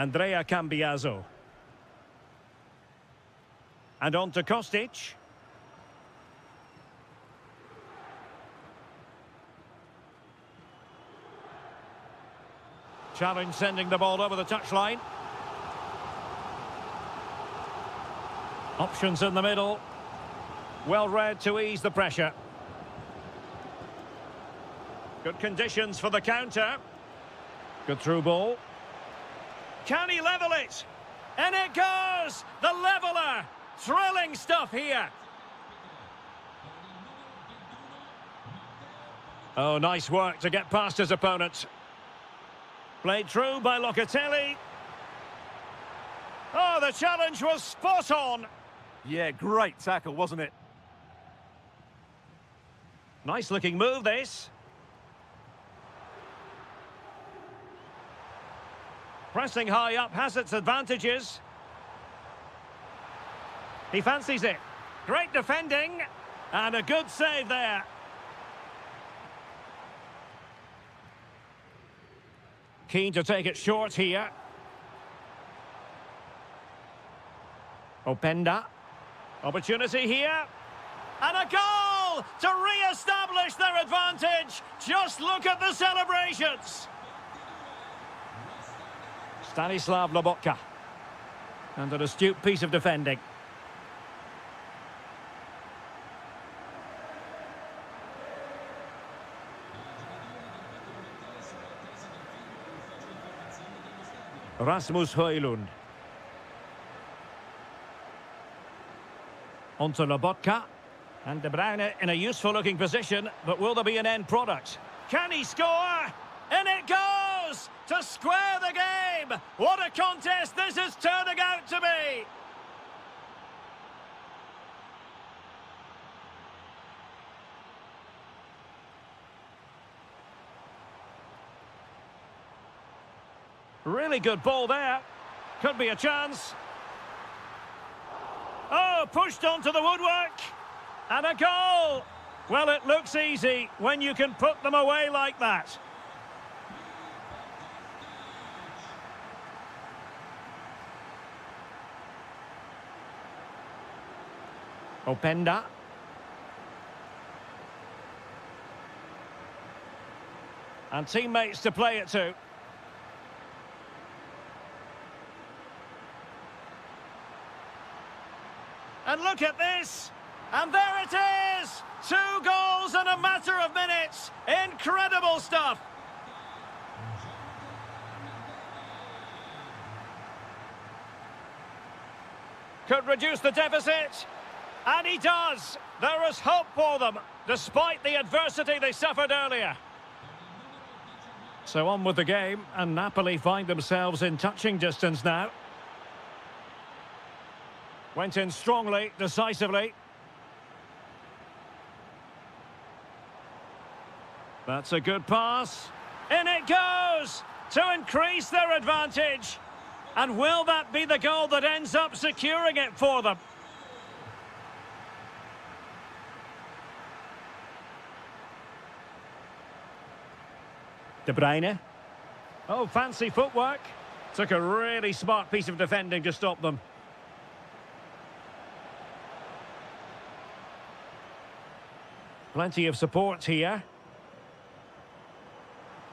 Speaker 1: Andrea Cambiaso. And on to Kostic. Challenge sending the ball over the touchline. Options in the middle. Well read to ease the pressure. Good conditions for the counter. Good through ball. Can he level it? And it goes! The leveller! Thrilling stuff here. Oh, nice work to get past his opponent. Played through by Locatelli. Oh, the challenge was spot on.
Speaker 2: Yeah, great tackle, wasn't it?
Speaker 1: Nice looking move, this. Pressing high up has its advantages. He fancies it. Great defending. And a good save there. Keen to take it short here. Openda. Opportunity here. And a goal to re-establish their advantage. Just look at the celebrations. Stanislav Lobotka. And an astute piece of defending. Rasmus Højlund. On to Lobotka. And De Bruyne in a useful-looking position, but will there be an end product? Can he score? And it goes! To square the game! What a contest this is turning out to be! Really good ball there. Could be a chance. Oh, pushed onto the woodwork. And a goal. Well, it looks easy when you can put them away like that. Openda. And teammates to play it to. And look at this. And there it is. 2 goals in a matter of minutes. Incredible stuff. Could reduce the deficit. And he does. There is hope for them, despite the adversity they suffered earlier. So on with the game, and Napoli find themselves in touching distance now. Went in strongly, decisively. That's a good pass. In it goes! To increase their advantage. And will that be the goal that ends up securing it for them? De Bruyne. Oh, fancy footwork. Took a really smart piece of defending to stop them. Plenty of support here.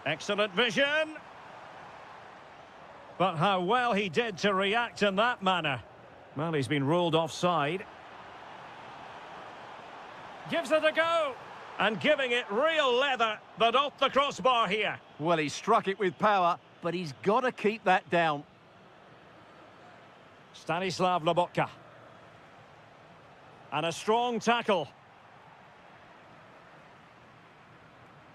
Speaker 1: Excellent vision. But how well he did to react in that manner. Well, he's been ruled offside. Gives it a go. And giving it real leather, but off the crossbar here.
Speaker 2: Well, he struck it with power, but he's got to keep that down.
Speaker 1: Stanislav Lobotka. And a strong tackle.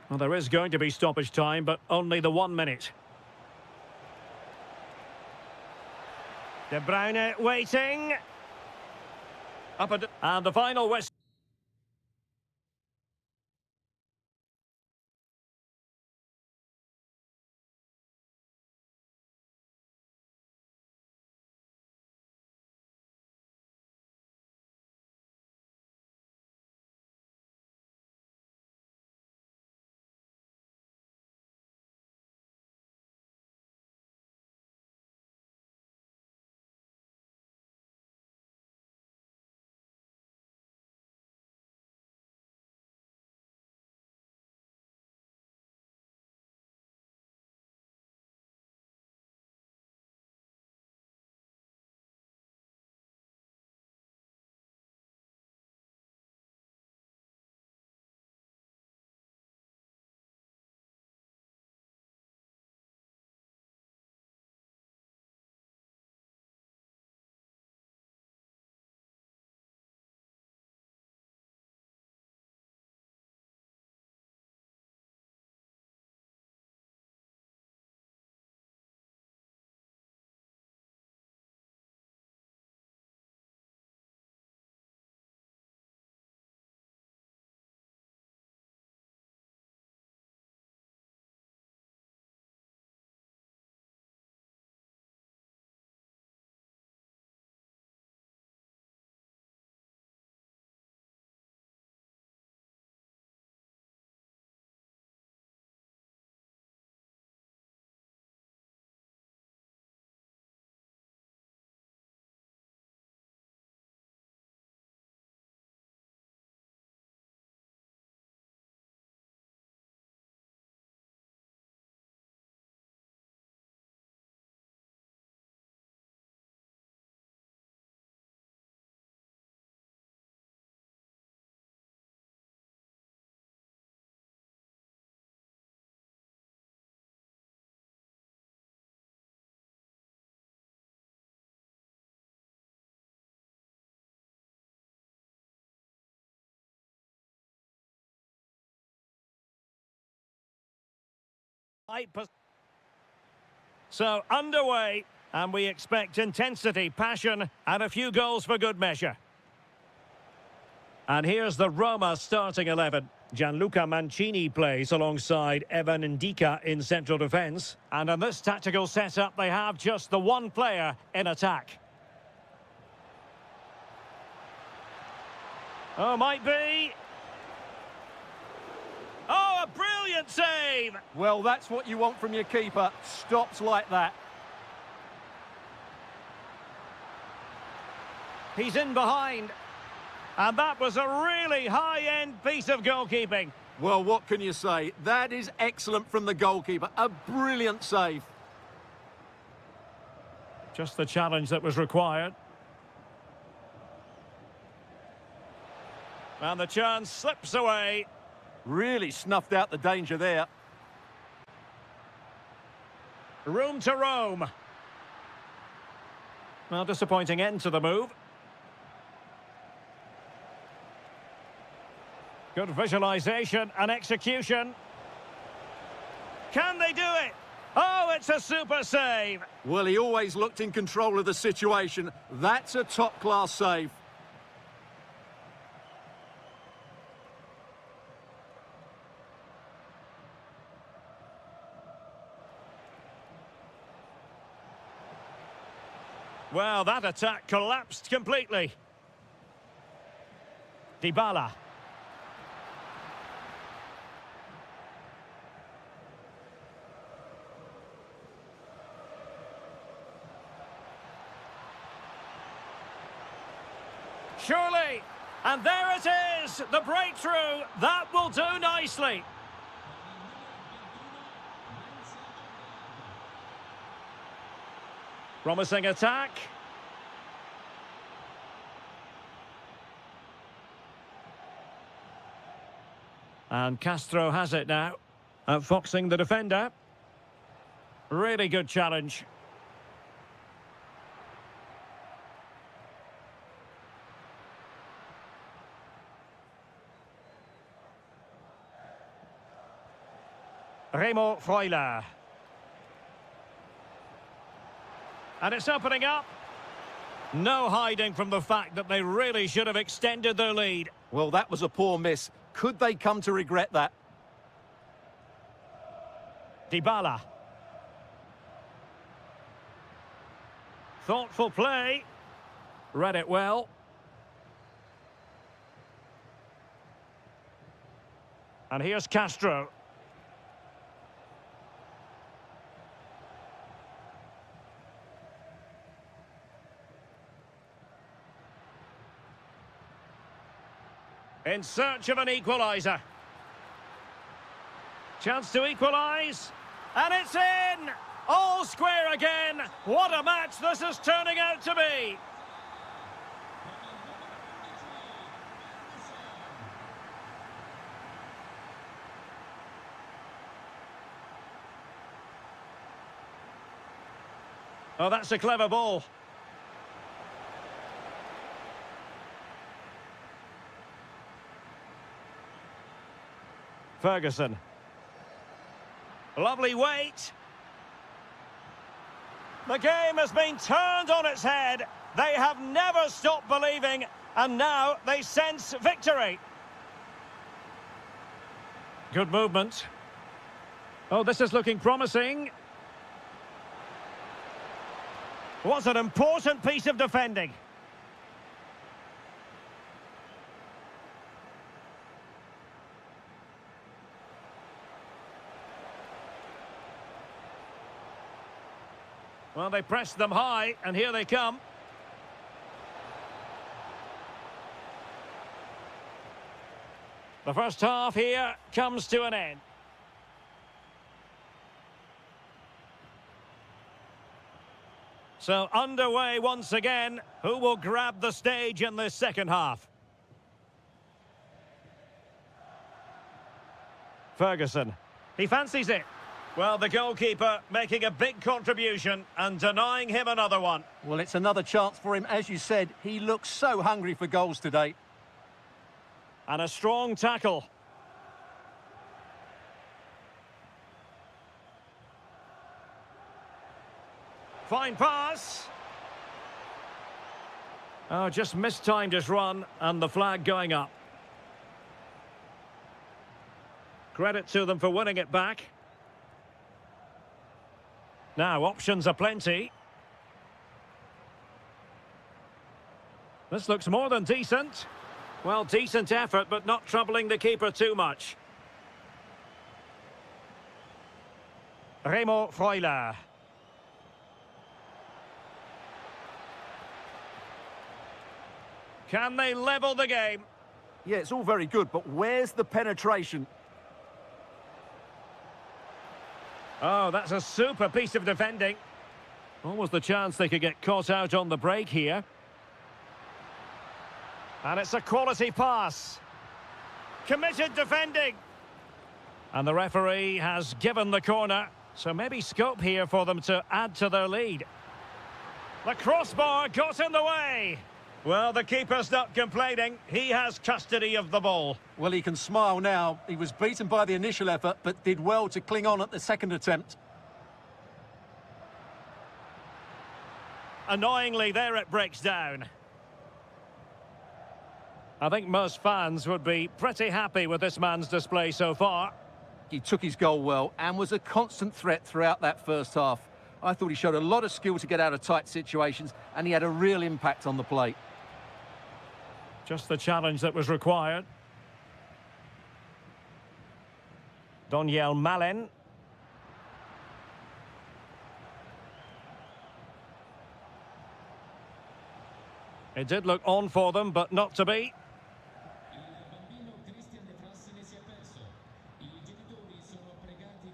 Speaker 1: Well, there is going to be stoppage time, but only the 1 minute. De Bruyne waiting. And the final whistle. So underway, and we expect intensity, passion, and a few goals for good measure. And here's the Roma starting 11. Gianluca Mancini plays alongside Evan Ndika in central defence. And in this tactical setup, they have just the one player in attack. Oh, might be. Oh, a brilliant save!
Speaker 2: Well, that's what you want from your keeper. Stops like that.
Speaker 1: He's in behind. And that was a really high-end piece of goalkeeping.
Speaker 2: Well, what can you say? That is excellent from the goalkeeper. A brilliant save.
Speaker 1: Just the challenge that was required. And the chance slips away.
Speaker 2: Really snuffed out the danger there.
Speaker 1: Room to roam. Well, disappointing end to the move. Good visualization and execution. Can they do it? Oh, it's a super save.
Speaker 2: Well, he always looked in control of the situation. That's a top-class save.
Speaker 1: Well, that attack collapsed completely. Dybala. Surely, and there it is, the breakthrough. That will do nicely. Promising attack. And Castro has it now, outfoxing the defender. Really good challenge. Remo Freuler. And it's opening up. No hiding from the fact that they really should have extended their lead.
Speaker 2: Well, that was a poor miss. Could they come to regret that?
Speaker 1: Dybala. Thoughtful play. Read it well. And here's Castro. In search of an equaliser. Chance to equalise. And it's in! All square again. What a match this is turning out to be. Oh, that's a clever ball. Ferguson. Lovely weight. The game has been turned on its head. They have never stopped believing, and now they sense victory. Good movement. Oh, this is looking promising. What an important piece of defending. Well, they pressed them high, and here they come. The first half here comes to an end. So underway once again. Who will grab the stage in this second half? Ferguson. He fancies it. Well, the goalkeeper making a big contribution and denying him another one.
Speaker 2: Well, it's another chance for him. As you said, he looks so hungry for goals today.
Speaker 1: And a strong tackle. Fine pass. Oh, just mistimed his run, and the flag going up. Credit to them for winning it back. Now, options are plenty. This looks more than decent. Well, decent effort, but not troubling the keeper too much. Remo Freuler. Can they level the game?
Speaker 2: Yeah, it's all very good, but where's the penetration?
Speaker 1: Oh, that's a super piece of defending. Almost the chance they could get caught out on the break here. And it's a quality pass. Committed defending. And the referee has given the corner, so maybe scope here for them to add to their lead. The crossbar got in the way. Well, the keeper's not complaining. He has custody of the ball.
Speaker 2: Well, he can smile now. He was beaten by the initial effort, but did well to cling on at the second attempt.
Speaker 1: Annoyingly, there it breaks down. I think most fans would be pretty happy with this man's display so far.
Speaker 2: He took his goal well and was a constant threat throughout that first half. I thought he showed a lot of skill to get out of tight situations, and he had a real impact on the plate.
Speaker 1: Just the challenge that was required. Doniel Malen. It did look on for them, but not to be.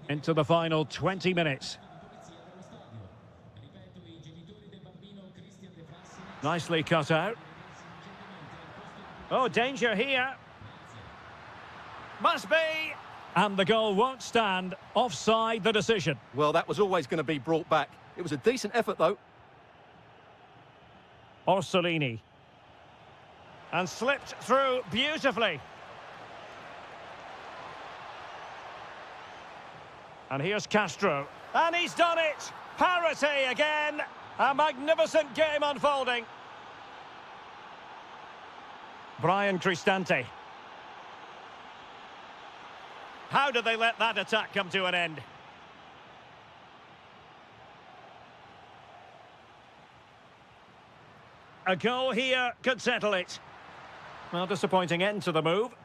Speaker 1: Into the final 20 minutes. Nicely cut out. Oh, danger here. Must be. And the goal won't stand. Offside the decision.
Speaker 2: Well, that was always going to be brought back. It was a decent effort, though.
Speaker 1: Orsolini. And slipped through beautifully. And here's Castro. And he's done it! Parity again! A magnificent game unfolding. Brian Cristante. How did they let that attack come to an end? A goal here could settle it. Well, disappointing end to the move.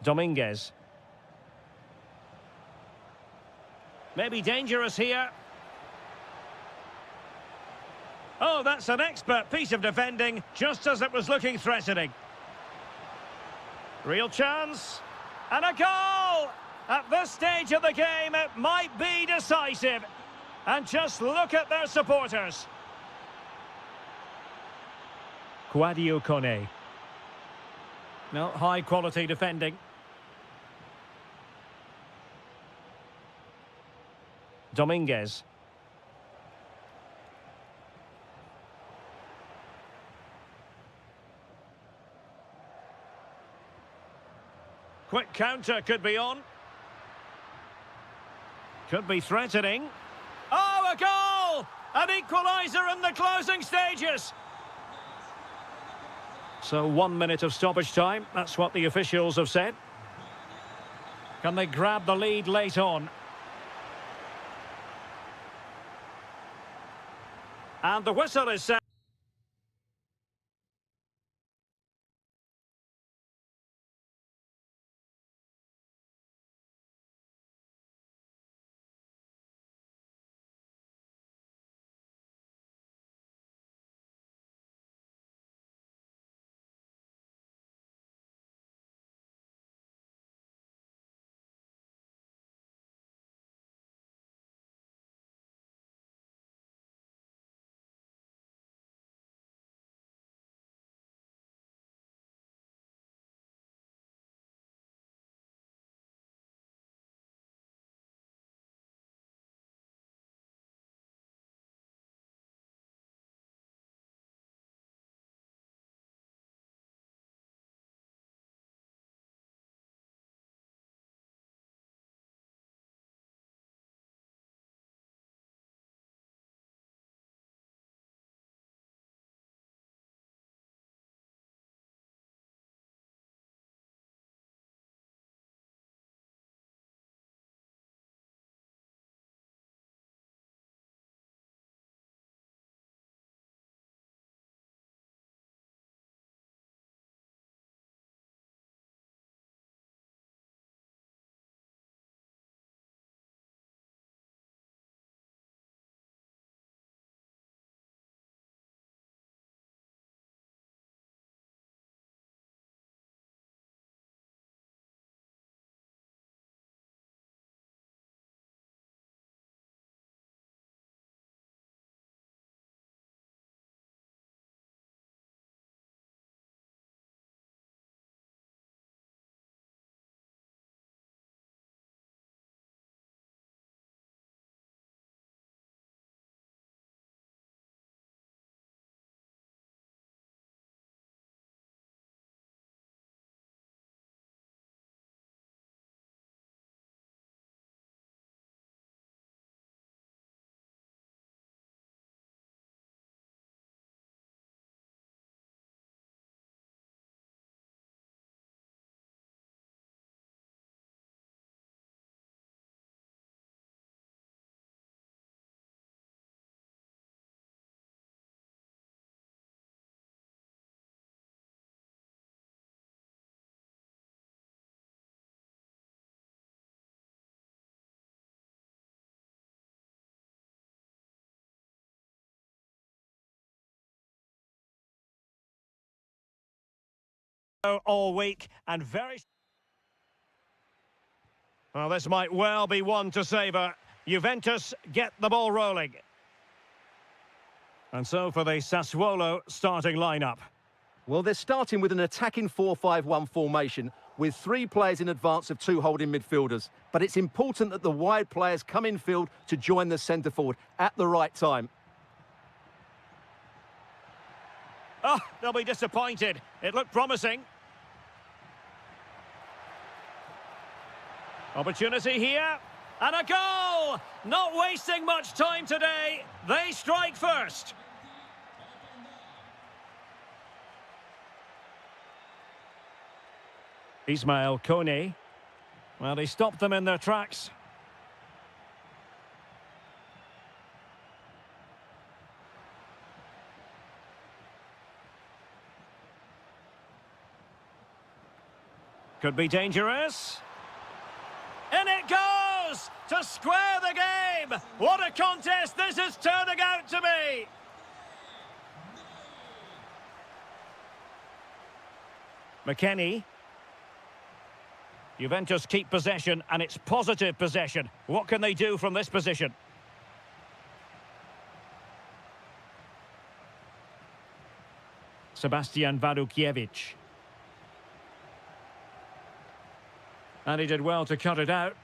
Speaker 1: Dominguez. Maybe dangerous here. Oh, that's an expert piece of defending, just as it was looking threatening. Real chance. And a goal! At this stage of the game, it might be decisive. And just look at their supporters. Quadio Kone. No, high-quality defending. Dominguez. Quick counter could be on. Could be threatening. Oh, a goal! An equaliser in the closing stages. So 1 minute of stoppage time. That's what the officials have said. Can they grab the lead late on? And the whistle is set. all week and very... Well, this might well be one to savour. Juventus get the ball rolling. And so for the Sassuolo starting lineup.
Speaker 2: Well, they're starting with an attacking 4-5-1 formation with 3 players in advance of 2 holding midfielders. But it's important that the wide players come in field to join the centre forward at the right time.
Speaker 1: Oh, they'll be disappointed. It looked promising. Opportunity here. And a goal! Not wasting much time today. They strike first. Ismail Kone. Well, he stopped them in their tracks. Could be dangerous. In it goes! To square the game! What a contest this is turning out to be! McKennie. Juventus keep possession, and it's positive possession. What can they do from this position? Sebastian Wadukiewicz. And he did well to cut it out.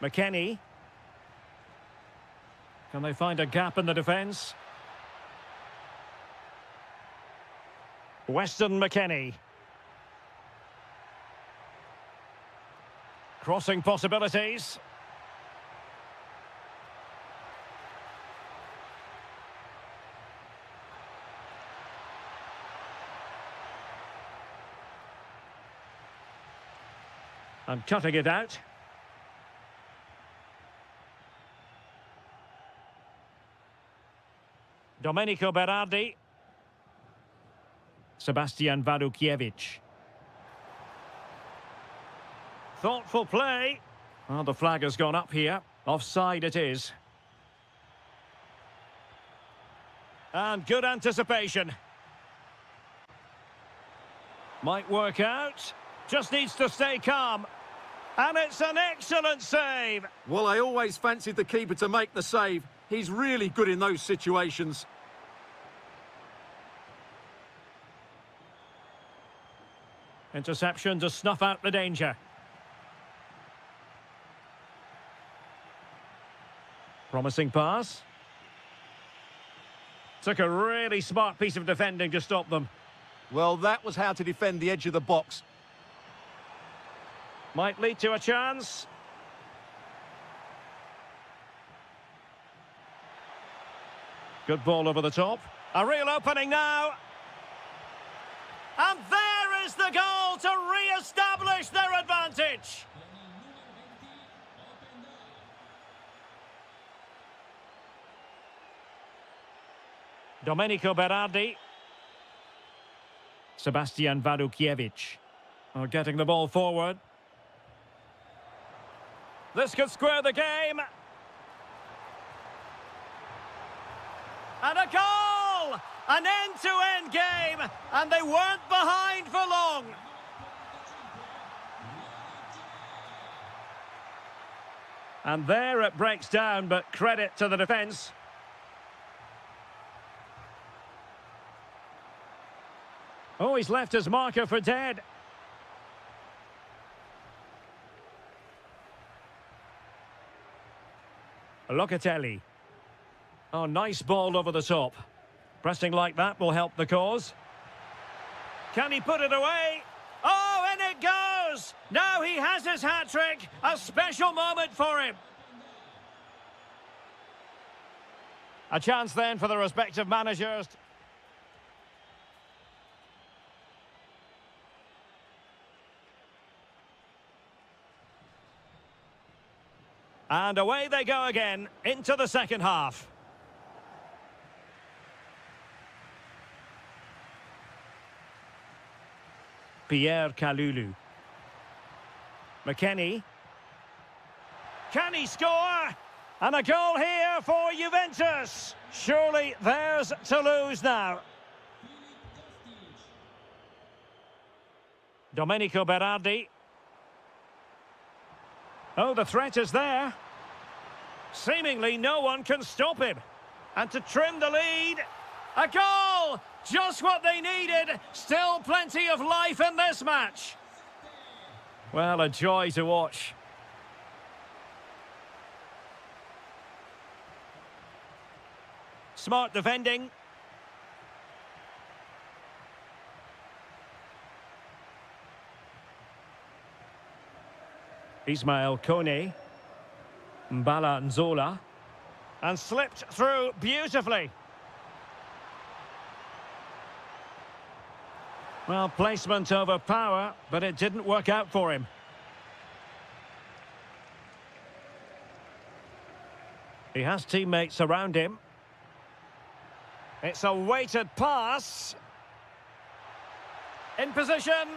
Speaker 1: McKennie. Can they find a gap in the defence? Weston McKennie. Crossing possibilities. And cutting it out. Domenico Berardi. Sebastian Wadukiewicz. Thoughtful play. Well, the flag has gone up here. Offside it is. And good anticipation. Might work out. Just needs to stay calm. And it's an excellent save.
Speaker 2: Well, I always fancied the keeper to make the save. He's really good in those situations.
Speaker 1: Interception to snuff out the danger. Promising pass. Took a really smart piece of defending to stop them.
Speaker 2: Well, that was how to defend the edge of the box.
Speaker 1: Might lead to a chance. Good ball over the top. A real opening now. And there is the goal to re-establish their advantage. Domenico Berardi. Sebastian Wadukiewicz. Oh, getting the ball forward. This could square the game. And a goal! An end-to-end game, and they weren't behind for long. And there it breaks down, but credit to the defence. Oh, he's left his marker for dead. Locatelli. Oh, nice ball over the top. Pressing like that will help the cause. Can he put it away? Oh, in it goes! Now he has his hat-trick. A special moment for him. A chance then for the respective managers. And away they go again, into the second half. Pierre Kalulu. McKennie. Can he score? And a goal here for Juventus. Surely theirs to lose now. Domenico Berardi. Oh, the threat is there. Seemingly no one can stop him. And to trim the lead, a goal! Just what they needed. Still plenty of life in this match. Well, a joy to watch. Smart defending. Ismail Kone. Mbala Nzola. And slipped through beautifully. Well, placement over power, but it didn't work out for him. He has teammates around him. It's a weighted pass. In position.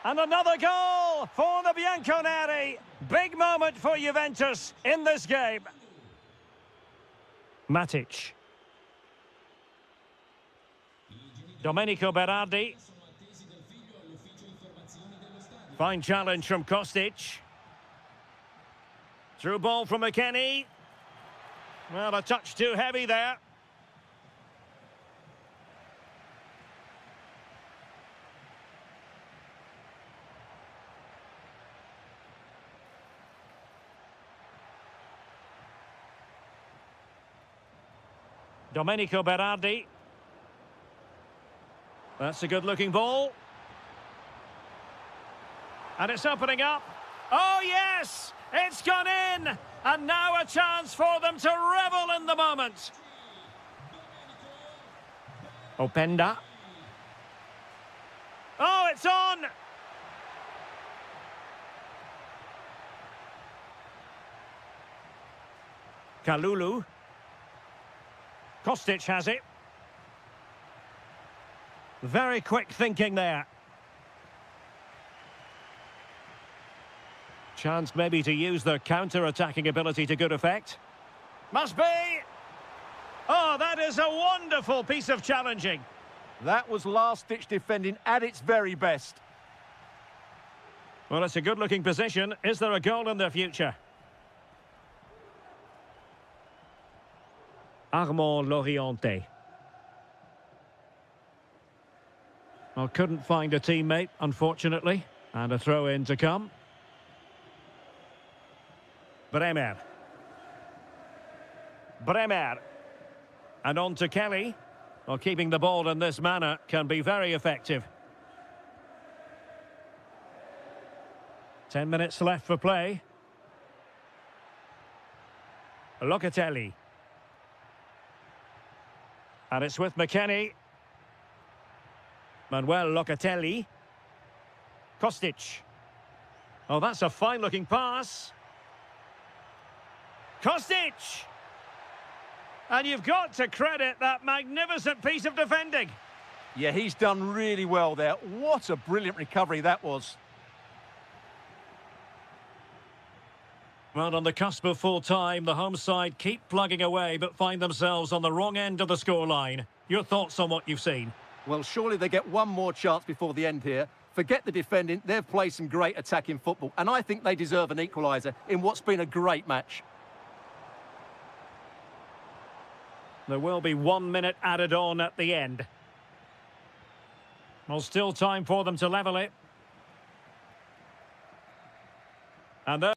Speaker 1: And another goal for the Bianconeri. Big moment for Juventus in this game. Matic. Domenico Berardi. Fine challenge from Kostic. Through ball from McKennie. Well, a touch too heavy there. Domenico Berardi. That's a good-looking ball. And it's opening up. Oh, yes! It's gone in! And now a chance for them to revel in the moment. Openda. Oh, it's on! Kalulu. Kostic has it. Very quick thinking there. Chance maybe to use their counter-attacking ability to good effect. Must be! Oh, that is a wonderful piece of challenging.
Speaker 2: That was last-ditch defending at its very best.
Speaker 1: Well, it's a good-looking position. Is there a goal in the future? Armand Loriente. Well, couldn't find a teammate, unfortunately. And a throw-in to come. Bremer. And on to Kelly. Well, keeping the ball in this manner can be very effective. 10 minutes left for play. Locatelli. And it's with McKennie. Manuel Locatelli. Kostic. Oh, that's a fine-looking pass. Kostic! And you've got to credit that magnificent piece of defending.
Speaker 2: Yeah, he's done really well there. What a brilliant recovery that was.
Speaker 1: Well, on the cusp of full-time, the home side keep plugging away but find themselves on the wrong end of the scoreline. Your thoughts on what you've seen?
Speaker 2: Well, surely they get one more chance before the end here. Forget the defending, they've played some great attacking football, and I think they deserve an equaliser in what's been a great match.
Speaker 1: There will be 1 minute added on at the end. Well, still time for them to level it. And there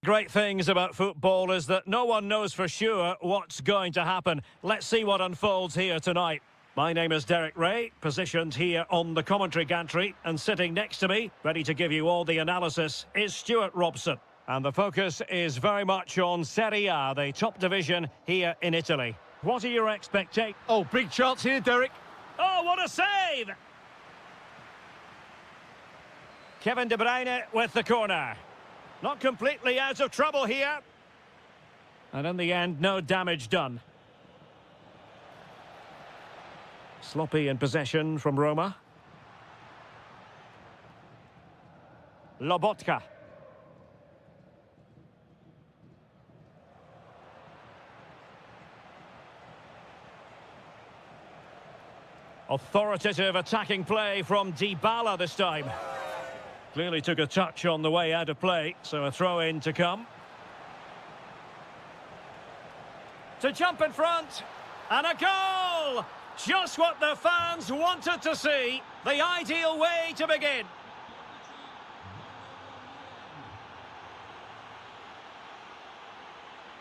Speaker 1: great things about football is that no one knows for sure what's going to happen. Let's see what unfolds here tonight. My name is Derek Ray, positioned here on the commentary gantry, and sitting next to me, ready to give you all the analysis, is Stuart Robson. And the focus is very much on Serie A, the top division here in Italy. What are your expectations?
Speaker 2: Oh, big chance here, Derek.
Speaker 1: Oh, what a save! Kevin De Bruyne with the corner. Not completely out of trouble here. And in the end, no damage done. Sloppy in possession from Roma. Lobotka. Authoritative attacking play from Dybala this time. Clearly took a touch on the way out of play, so a throw-in to come. To jump in front, and a goal! Just what the fans wanted to see. The ideal way to begin.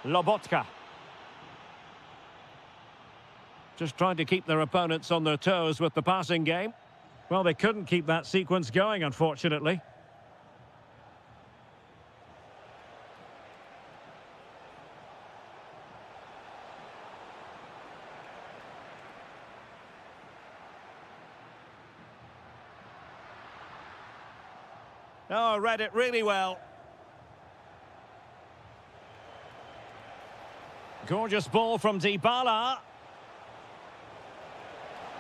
Speaker 1: Lobotka. Just trying to keep their opponents on their toes with the passing game. Well, they couldn't keep that sequence going, unfortunately. Oh, read it really well. Gorgeous ball from Dybala.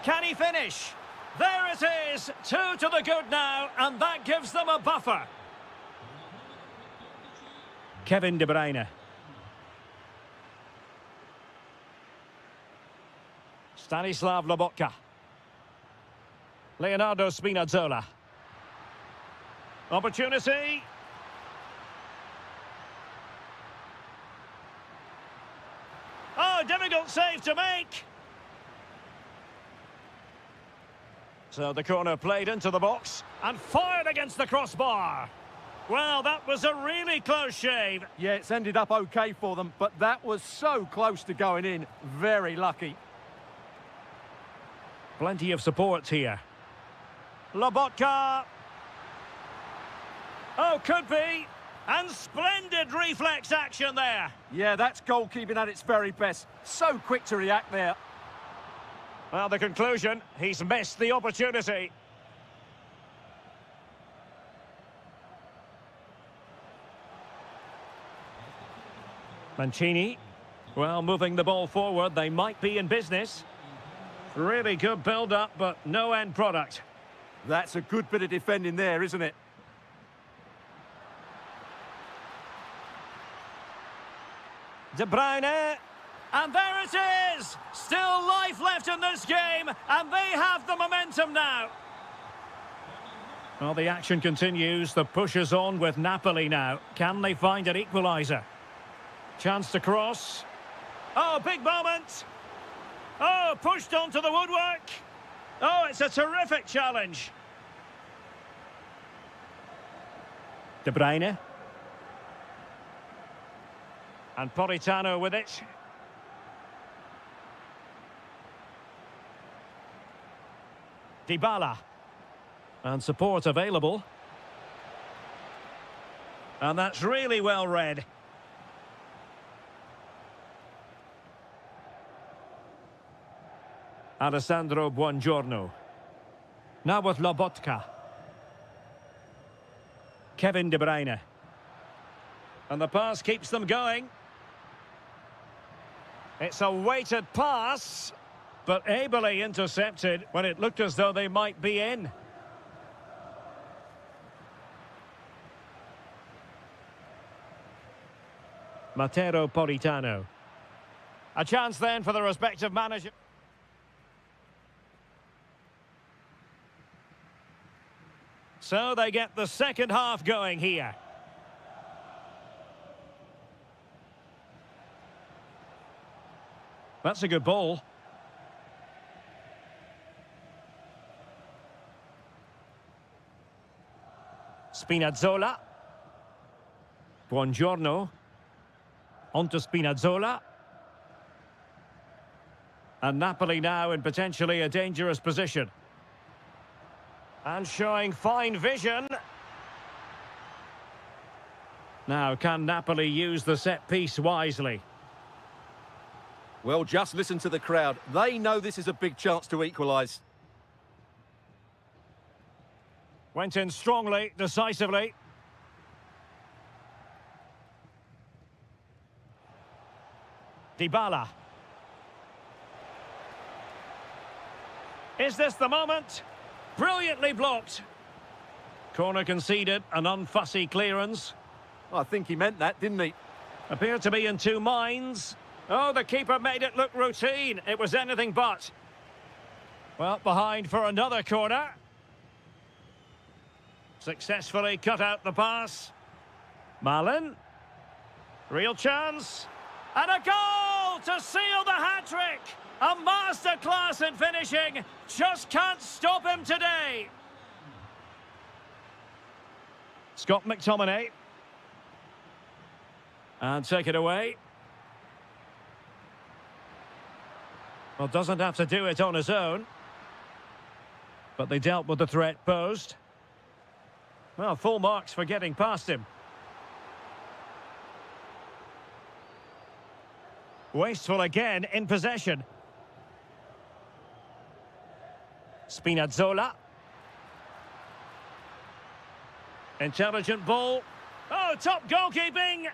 Speaker 1: Can he finish? There it is, 2 to the good now, and that gives them a buffer. Kevin De Bruyne. Stanislav Lobotka. Leonardo Spinazzola. Opportunity. Oh, difficult save to make. So the corner played into the box and fired against the crossbar. Well, that was a really close shave.
Speaker 2: Yeah, it's ended up okay for them, but that was so close to going in. Very lucky.
Speaker 1: Plenty of support here. Lobotka. Oh, could be. And splendid reflex action there.
Speaker 2: Yeah, that's goalkeeping at its very best. So quick to react there.
Speaker 1: Well, the conclusion, he's missed the opportunity. Mancini. Well, moving the ball forward, they might be in business. Really good build-up, but no end product.
Speaker 2: That's a good bit of defending there, isn't it?
Speaker 1: De Bruyne, and there it is! Still life left in this game, and they have the momentum now. Well, the action continues, the push is on with Napoli now. Can they find an equaliser? Chance to cross. Oh, big moment! Oh, pushed onto the woodwork. Oh, it's a terrific challenge. De Bruyne. And Politano with it. Dybala. And support available. And that's really well read. Alessandro Buongiorno. Now with Lobotka. Kevin De Bruyne. And the pass keeps them going. It's a weighted pass, but ably intercepted when it looked as though they might be in. Matteo Politano. A chance then for the respective manager. So they get the second half going here. That's a good ball. Spinazzola. Buongiorno. On to Spinazzola. And Napoli now in potentially a dangerous position. And showing fine vision. Now, can Napoli use the set piece wisely?
Speaker 2: Well, just listen to the crowd. They know this is a big chance to equalise.
Speaker 1: Went in strongly, decisively. Dybala. Is this the moment? Brilliantly blocked. Corner conceded, an unfussy clearance.
Speaker 2: I think he meant that, didn't he?
Speaker 1: Appeared to be in two minds. Oh, the keeper made it look routine. It was anything but. Well, behind for another corner. Successfully cut out the pass. Malin. Real chance. And a goal to seal the hat-trick. A masterclass in finishing. Just can't stop him today. Scott McTominay. And take it away. Well, doesn't have to do it on his own. But they dealt with the threat posed. Well, full marks for getting past him. Wasteful again in possession. Spinazzola. Intelligent ball. Oh, top goalkeeping!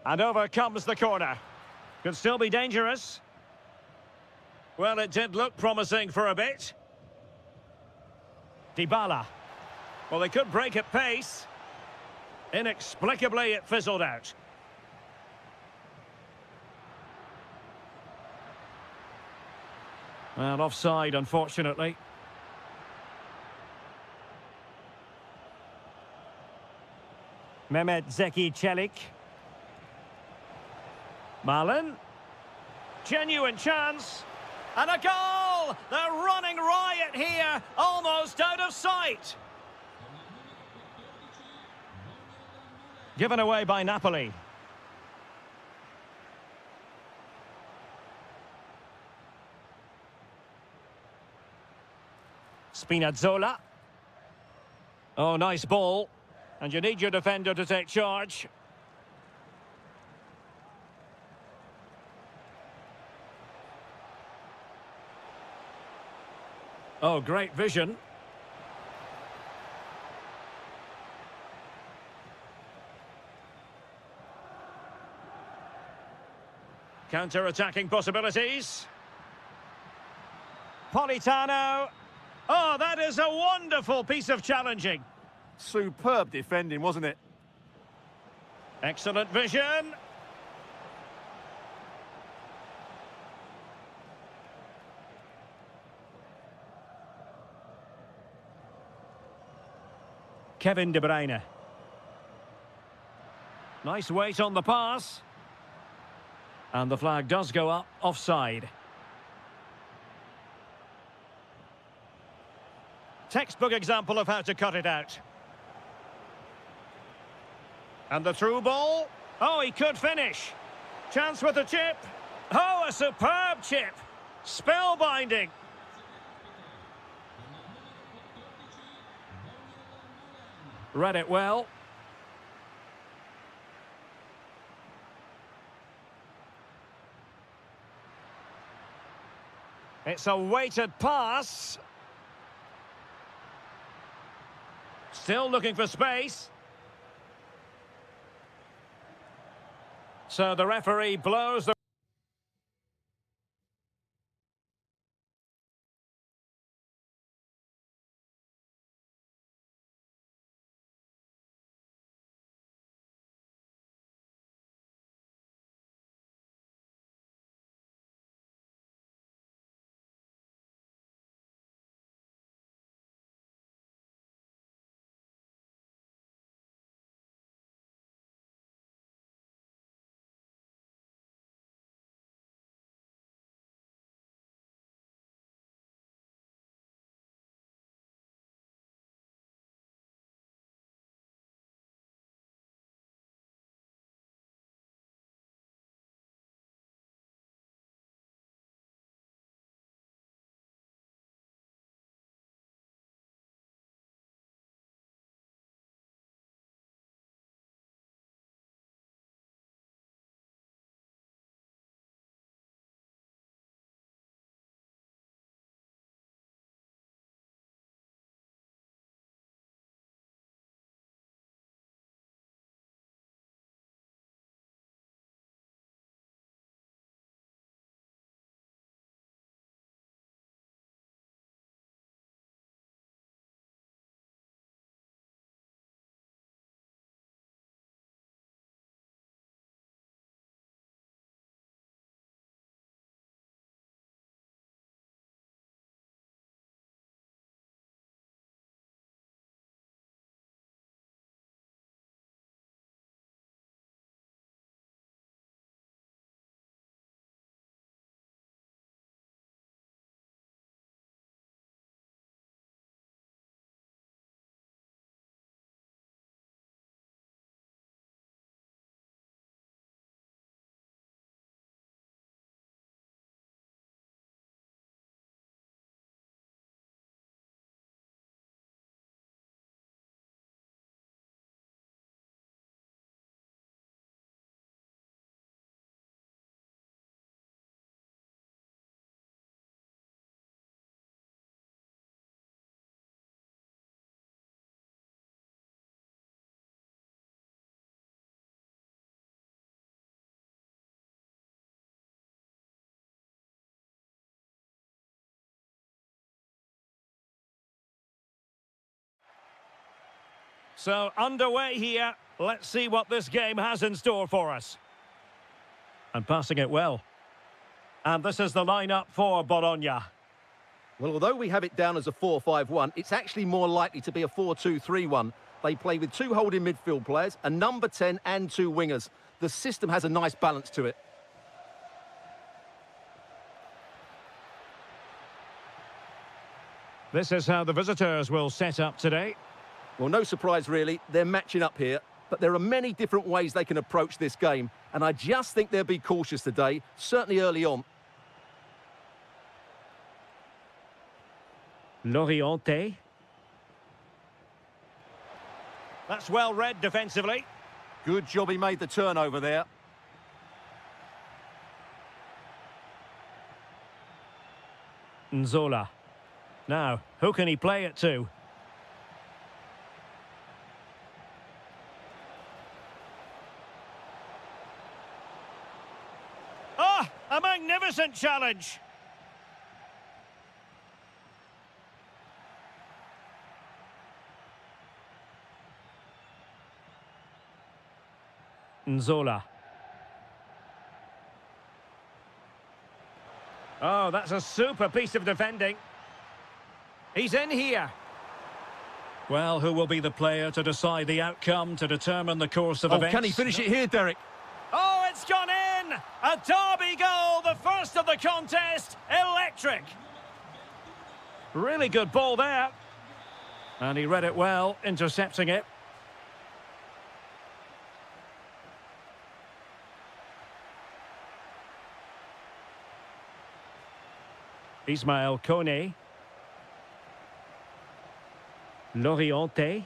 Speaker 1: And over comes the corner. Could still be dangerous. Well, it did look promising for a bit. Dybala. Well, they could break at pace. Inexplicably, it fizzled out. Well, offside, unfortunately. Mehmet Zeki Çelik. Malin. Genuine chance. And a goal! They're running riot here, almost out of sight. Given away by Napoli. Spinazzola. Oh, nice ball. And you need your defender to take charge. Oh, great vision. Counter-attacking possibilities. Politano. Oh, that is a wonderful piece of challenging.
Speaker 2: Superb defending, wasn't it?
Speaker 1: Excellent vision. Kevin De Bruyne. Nice weight on the pass. And the flag does go up, offside. Textbook example of how to cut it out. And the through ball. Oh, he could finish. Chance with the chip. Oh, a superb chip. Spellbinding. Read it well. It's a weighted pass. Still looking for space. So the referee blows the So, underway here. Let's see what this game has in store for us. And passing it well. And this is the lineup for Bologna.
Speaker 2: Well, although we have it down as a 4-5-1, it's actually more likely to be a 4-2-3-1. They play with two holding midfield players, a number 10 and two wingers. The system has a nice balance to it.
Speaker 1: This is how the visitors will set up today.
Speaker 2: Well, no surprise, really. They're matching up here. But there are many different ways they can approach this game. And I just think they'll be cautious today, certainly early on.
Speaker 1: Loriente. That's well read defensively.
Speaker 2: Good job he made the turnover there.
Speaker 1: Nzola. Now, who can he play it to? Ah, a magnificent challenge. Nzola. Oh, that's a super piece of defending. He's in here. Well, who will be the player to decide the outcome, to determine the course of events?
Speaker 2: Can he finish it here, Derek?
Speaker 1: Oh, it's gone in! A derby goal, the first of the contest. Electric. Really good ball there. And he read it well, intercepting it. Ismael Kone. Loriente.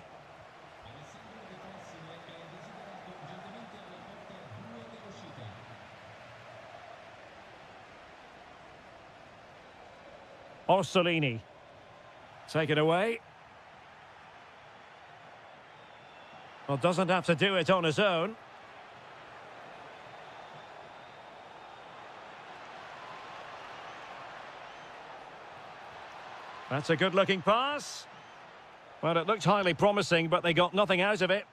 Speaker 1: Orsolini. Take it away. Well, doesn't have to do it on his own. That's a good-looking pass. Well, it looked highly promising, but they got nothing out of it.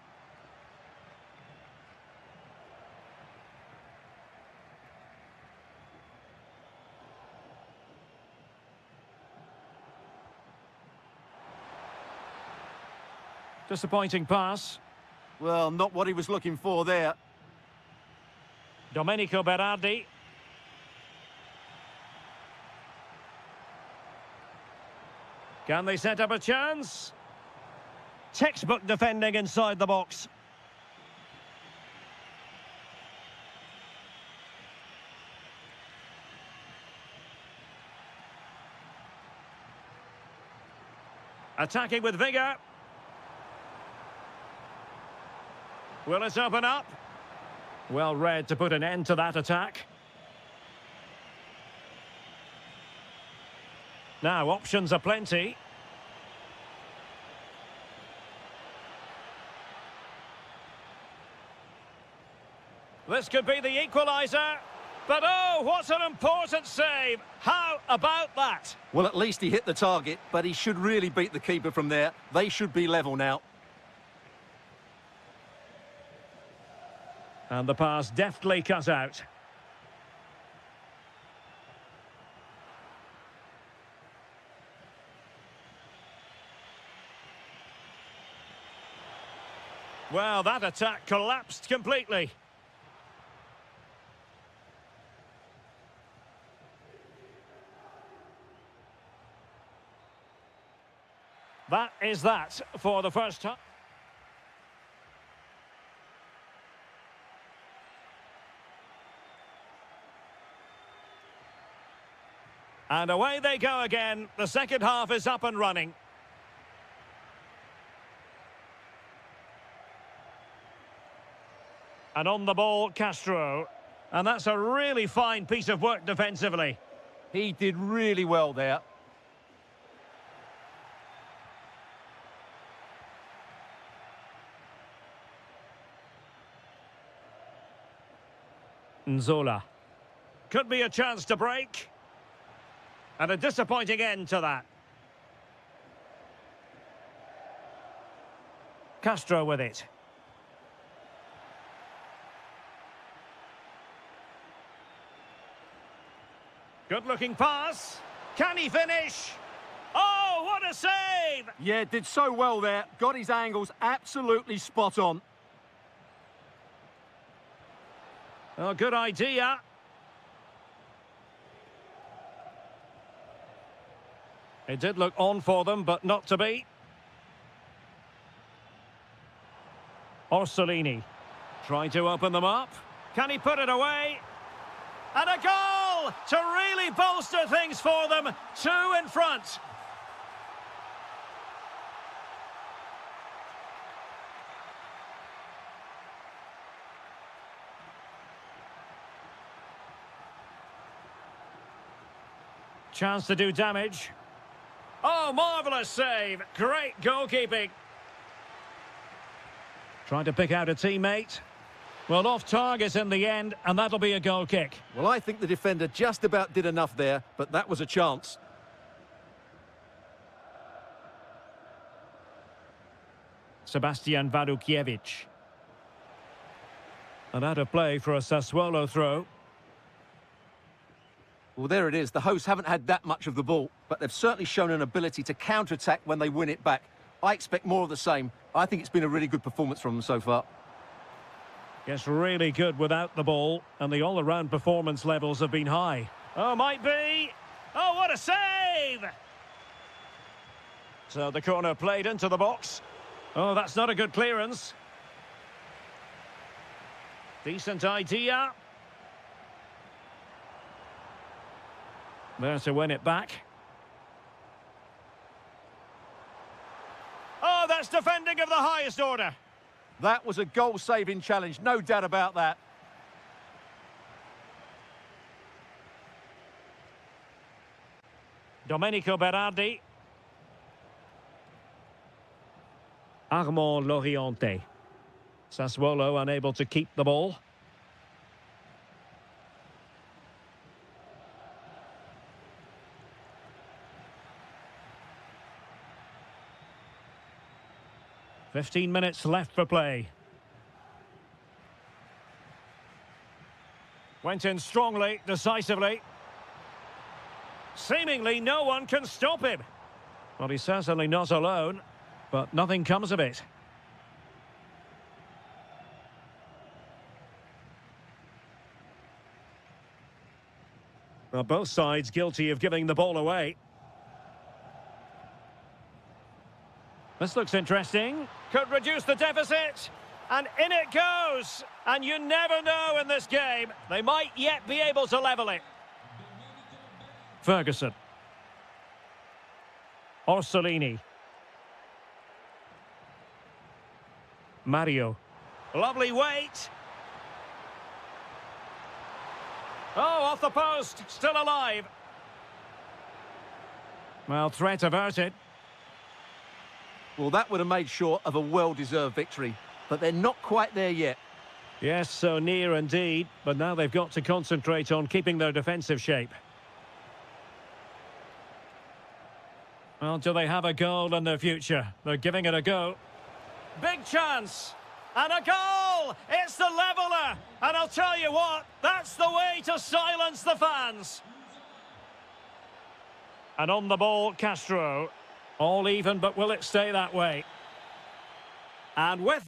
Speaker 1: Disappointing pass.
Speaker 2: Well, not what he was looking for there.
Speaker 1: Domenico Berardi. Can they set up a chance? Textbook defending inside the box. Attacking with vigour. Will it open up? Well read to put an end to that attack. Now, options are plenty. This could be the equaliser. But oh, what an important save. How about that?
Speaker 2: Well, at least he hit the target, but he should really beat the keeper from there. They should be level now.
Speaker 1: And the pass deftly cut out. Well, that attack collapsed completely. That is that for the first time. And away they go again. The second half is up and running. And on the ball, Castro. And that's a really fine piece of work defensively.
Speaker 2: He did really well there.
Speaker 1: Nzola. Could be a chance to break. And a disappointing end to that. Castro with it. Good-looking pass. Can he finish? Oh, what a save!
Speaker 2: Yeah, did so well there. Got his angles absolutely spot on.
Speaker 1: Oh, good idea. It did look on for them, but not to be. Orsolini trying to open them up. Can he put it away? And a goal to really bolster things for them. 2 in front. Chance to do damage. Oh, marvellous save. Great goalkeeping. Trying to pick out a teammate. Well, off target in the end, and that'll be a goal kick.
Speaker 2: Well, I think the defender just about did enough there, but that was a chance.
Speaker 1: Sebastian Wadukiewicz. And out of play for a Sassuolo throw.
Speaker 2: Well, there it is. The hosts haven't had that much of the ball, but they've certainly shown an ability to counter-attack when they win it back. I expect more of the same. I think it's been a really good performance from them so far.
Speaker 1: Yes, really good without the ball, and the all-around performance levels have been high. Oh, might be. Oh, what a save! So the corner played into the box. Oh, that's not a good clearance. Decent idea. There to win it back. Oh, that's defending of the highest order.
Speaker 2: That was a goal-saving challenge, no doubt about that.
Speaker 1: Domenico Berardi. Armand Loriente. Sassuolo unable to keep the ball. "15 minutes left for play." Went in strongly, decisively. Seemingly no one can stop him. Well, he's certainly not alone, but nothing comes of it. Well, both sides guilty of giving the ball away. This looks interesting. Could reduce the deficit. And in it goes. And you never know in this game. They might yet be able to level it. Ferguson. Orsolini. Mario. Lovely weight. Oh, off the post. Still alive. Well, threat averted.
Speaker 2: Well, that would have made sure of a well-deserved victory, but they're not quite there yet.
Speaker 1: Yes, so near indeed, but now they've got to concentrate on keeping their defensive shape. Well, do they have a goal in their future? They're giving it a go. Big chance! And a goal! It's the leveller! And I'll tell you what, that's the way to silence the fans! And on the ball, Castro. All even, but will it stay that way? And with...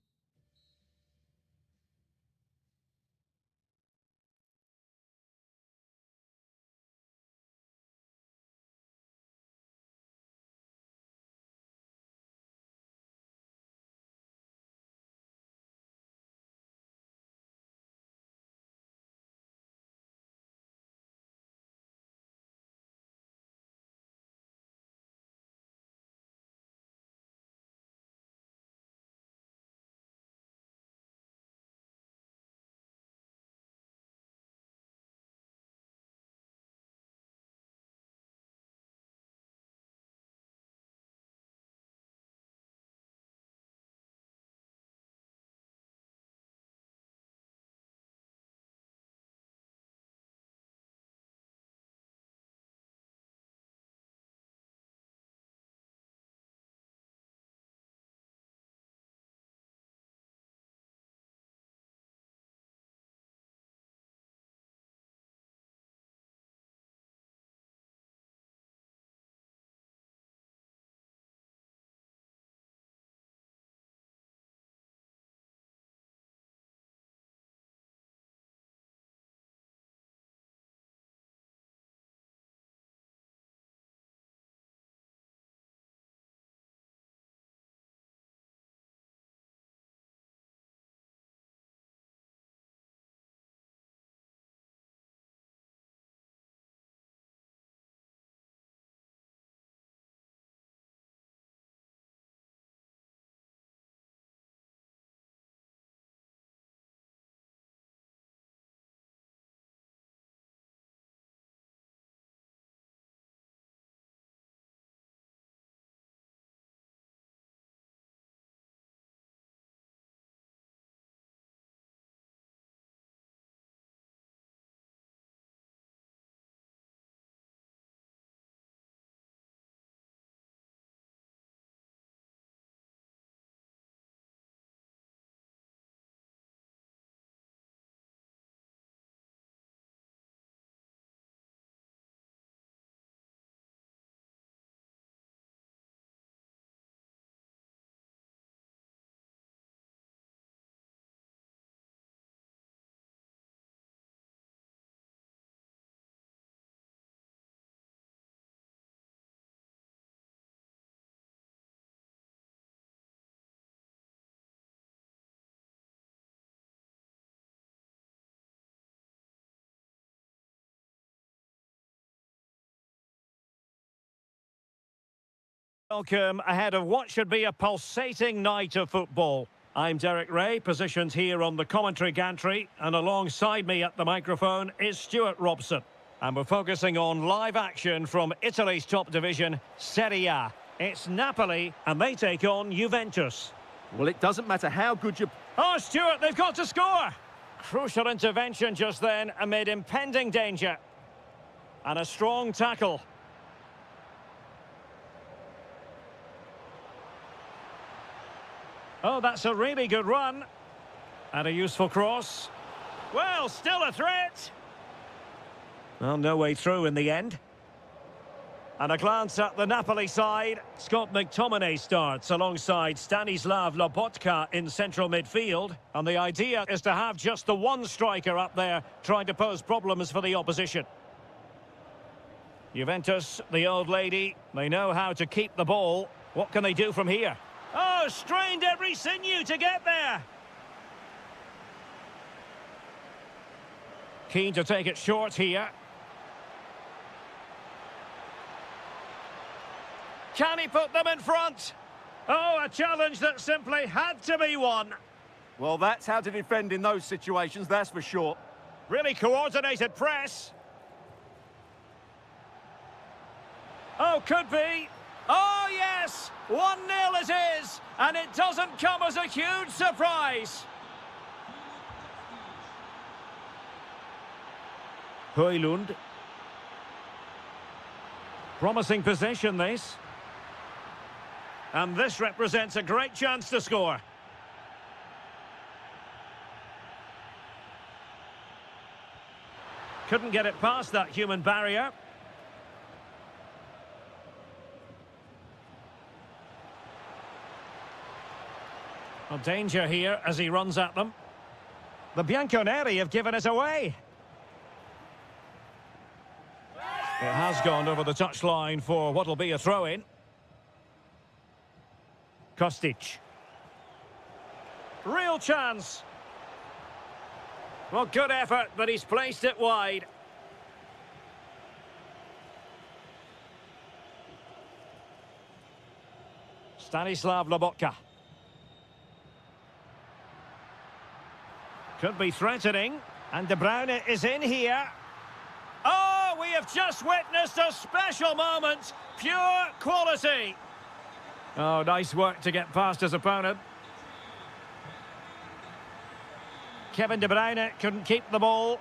Speaker 1: Welcome ahead of what should be a pulsating night of football. I'm Derek Ray, positioned here on the commentary gantry, and alongside me at the microphone is Stuart Robson. And we're focusing on live action from Italy's top division, Serie A. It's Napoli, and they take on Juventus.
Speaker 2: Well, it doesn't matter how good you...
Speaker 1: Oh, Stuart, they've got to score! Crucial intervention just then amid impending danger. And a strong tackle. Oh, that's a really good run. And a useful cross. Well, still a threat. Well, no way through in the end. And a glance at the Napoli side. Scott McTominay starts alongside Stanislav Lobotka in central midfield. And the idea is to have just the one striker up there trying to pose problems for the opposition. Juventus, the old lady, they know how to keep the ball. What can they do from here? Oh, strained every sinew to get there. Keen to take it short here. Can he put them in front? Oh, a challenge that simply had to be won.
Speaker 2: Well, that's how to defend in those situations, that's for sure.
Speaker 1: Really coordinated press. Oh, could be. Oh, yes! 1-0 it is, and it doesn't come as a huge surprise. Højlund. Promising possession, this. And this represents a great chance to score. Couldn't get it past that human barrier. Well, danger here as he runs at them. The Bianconeri have given it away. It has gone over the touchline for what will be a throw-in. Kostic. Real chance. Well, good effort, but he's placed it wide. Stanislav Lobotka. Could be threatening, and De Bruyne is in here. Oh, we have just witnessed a special moment. Pure quality. Oh, nice work to get past his opponent. Kevin De Bruyne couldn't keep the ball.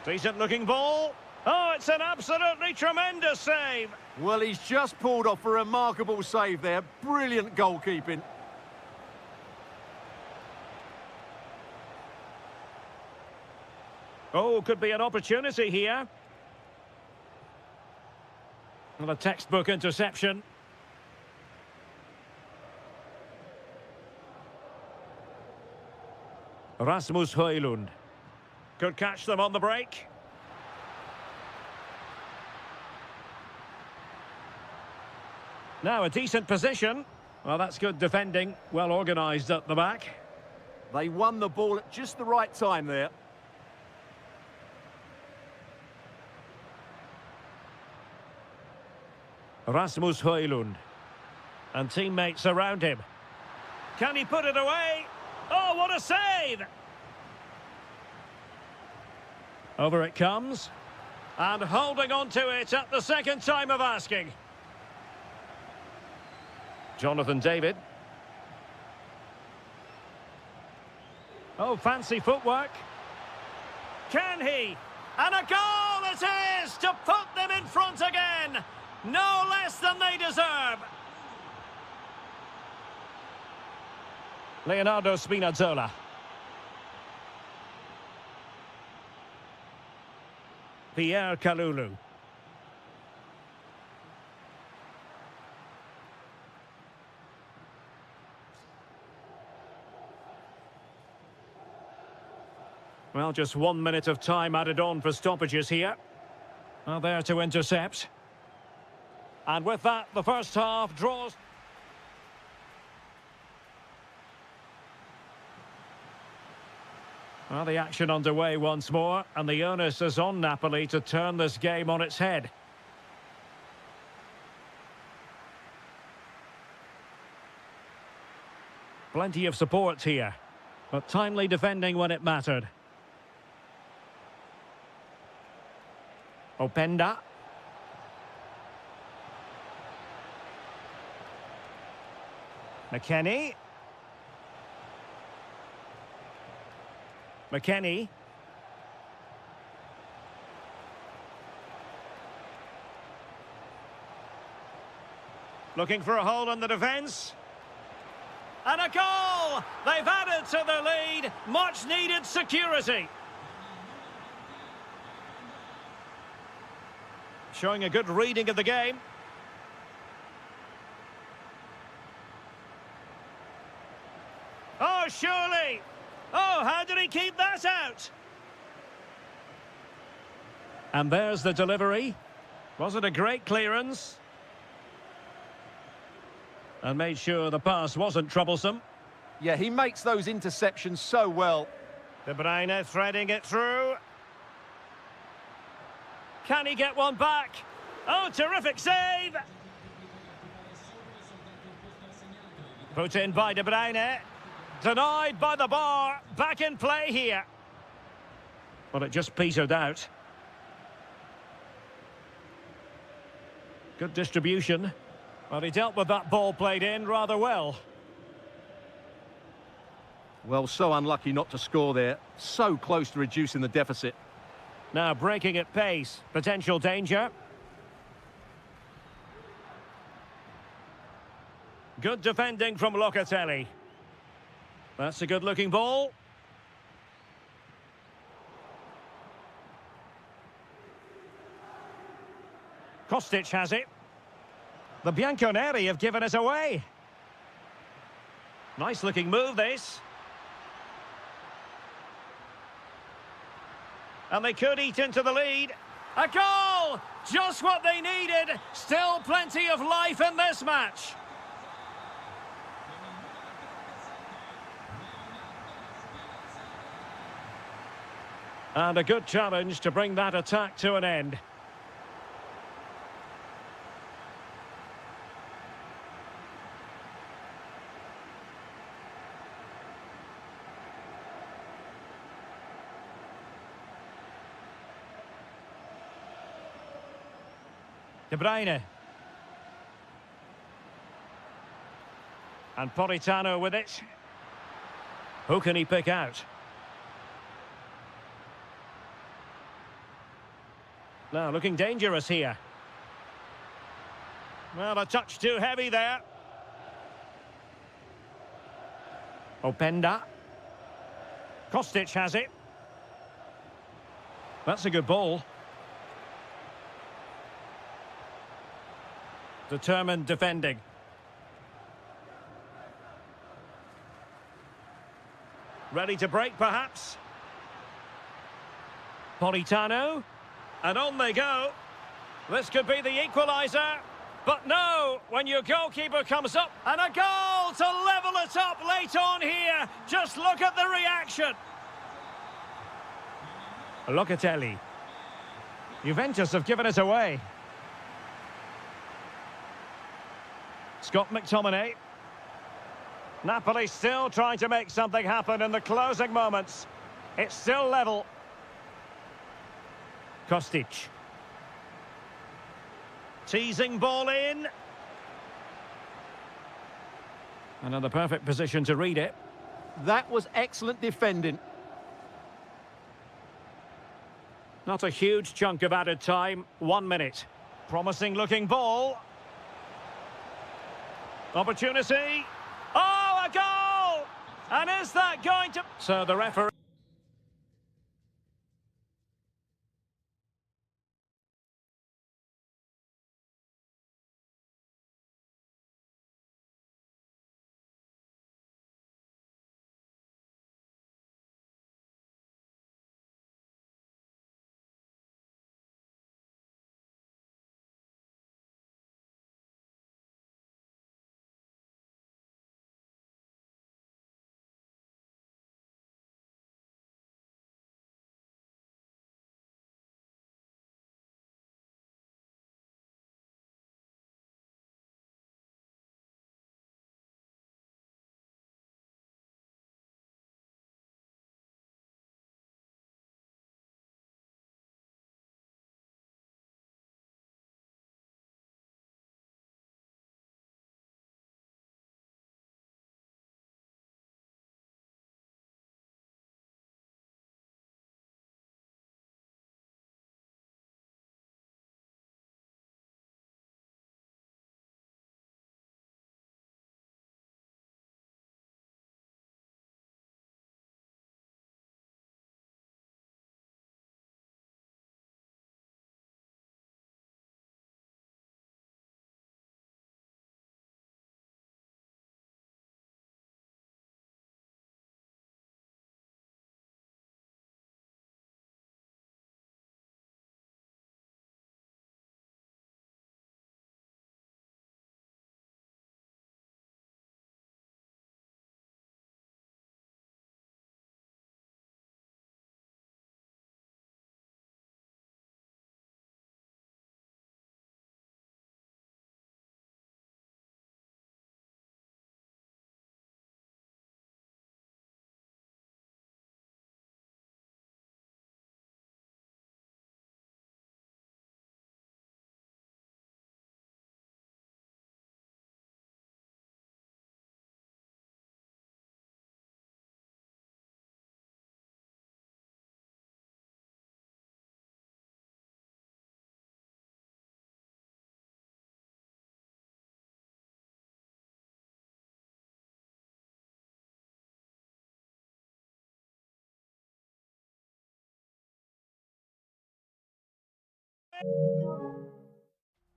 Speaker 1: Decent looking ball. Oh, it's an absolutely tremendous save.
Speaker 2: Well, he's just pulled off a remarkable save there. Brilliant goalkeeping.
Speaker 1: Oh, could be an opportunity here. Well, a textbook interception. Rasmus Højlund. Could catch them on the break. Now a decent position. Well, that's good defending. Well organised at the back.
Speaker 2: They won the ball at just the right time there.
Speaker 1: Rasmus Højlund. And teammates around him. Can he put it away? Oh, what a save! Over it comes. And holding on to it at the second time of asking. Jonathan David. Oh, fancy footwork. Can he? And a goal it is to put them in front again. No less than they deserve. Leonardo Spinazzola. Pierre Kalulu. Well, just 1 minute of time added on for stoppages here. Well, there to intercept. And with that, the first half draws. Well, the action underway once more, and the onus is on Napoli to turn this game on its head. Plenty of support here, but timely defending when it mattered. Openda. McKennie. McKennie. Looking for a hole in the defence. And a goal! They've added to the lead. Much needed security. Showing a good reading of the game. Oh, surely! Oh, how did he keep that out? And there's the delivery. Was it a great clearance? And made sure the pass wasn't troublesome.
Speaker 2: Yeah, he makes those interceptions so well.
Speaker 1: De Bruyne threading it through. Can he get one back? Oh, terrific save! Put in by De Bruyne. Denied by the bar. Back in play here. Well, it just petered out. Good distribution. Well, he dealt with that ball played in rather well.
Speaker 2: Well, so unlucky not to score there. So close to reducing the deficit.
Speaker 1: Now breaking at pace. Potential danger. Good defending from Locatelli. That's a good-looking ball. Kostic has it. The Bianconeri have given it away. Nice-looking move, this. And they could eat into the lead. A goal! Just what they needed. Still plenty of life in this match. And a good challenge to bring that attack to an end. De Bruyne. And Politano with it. Who can he pick out? Now looking dangerous here. Well, a touch too heavy there. Openda. Kostic has it. That's a good ball. Determined defending. Ready to break, perhaps. Politano. And on they go. This could be the equaliser. But no, when your goalkeeper comes up. And a goal to level it up late on here. Just look at the reaction. Locatelli. Juventus have given it away. Scott McTominay. Napoli still trying to make something happen in the closing moments. It's still level. Kostic. Teasing ball in. Another perfect position to read it.
Speaker 2: That was excellent defending.
Speaker 1: Not a huge chunk of added time. 1 minute. Promising looking ball. Opportunity. Oh, a goal! And is that going to... So the referee...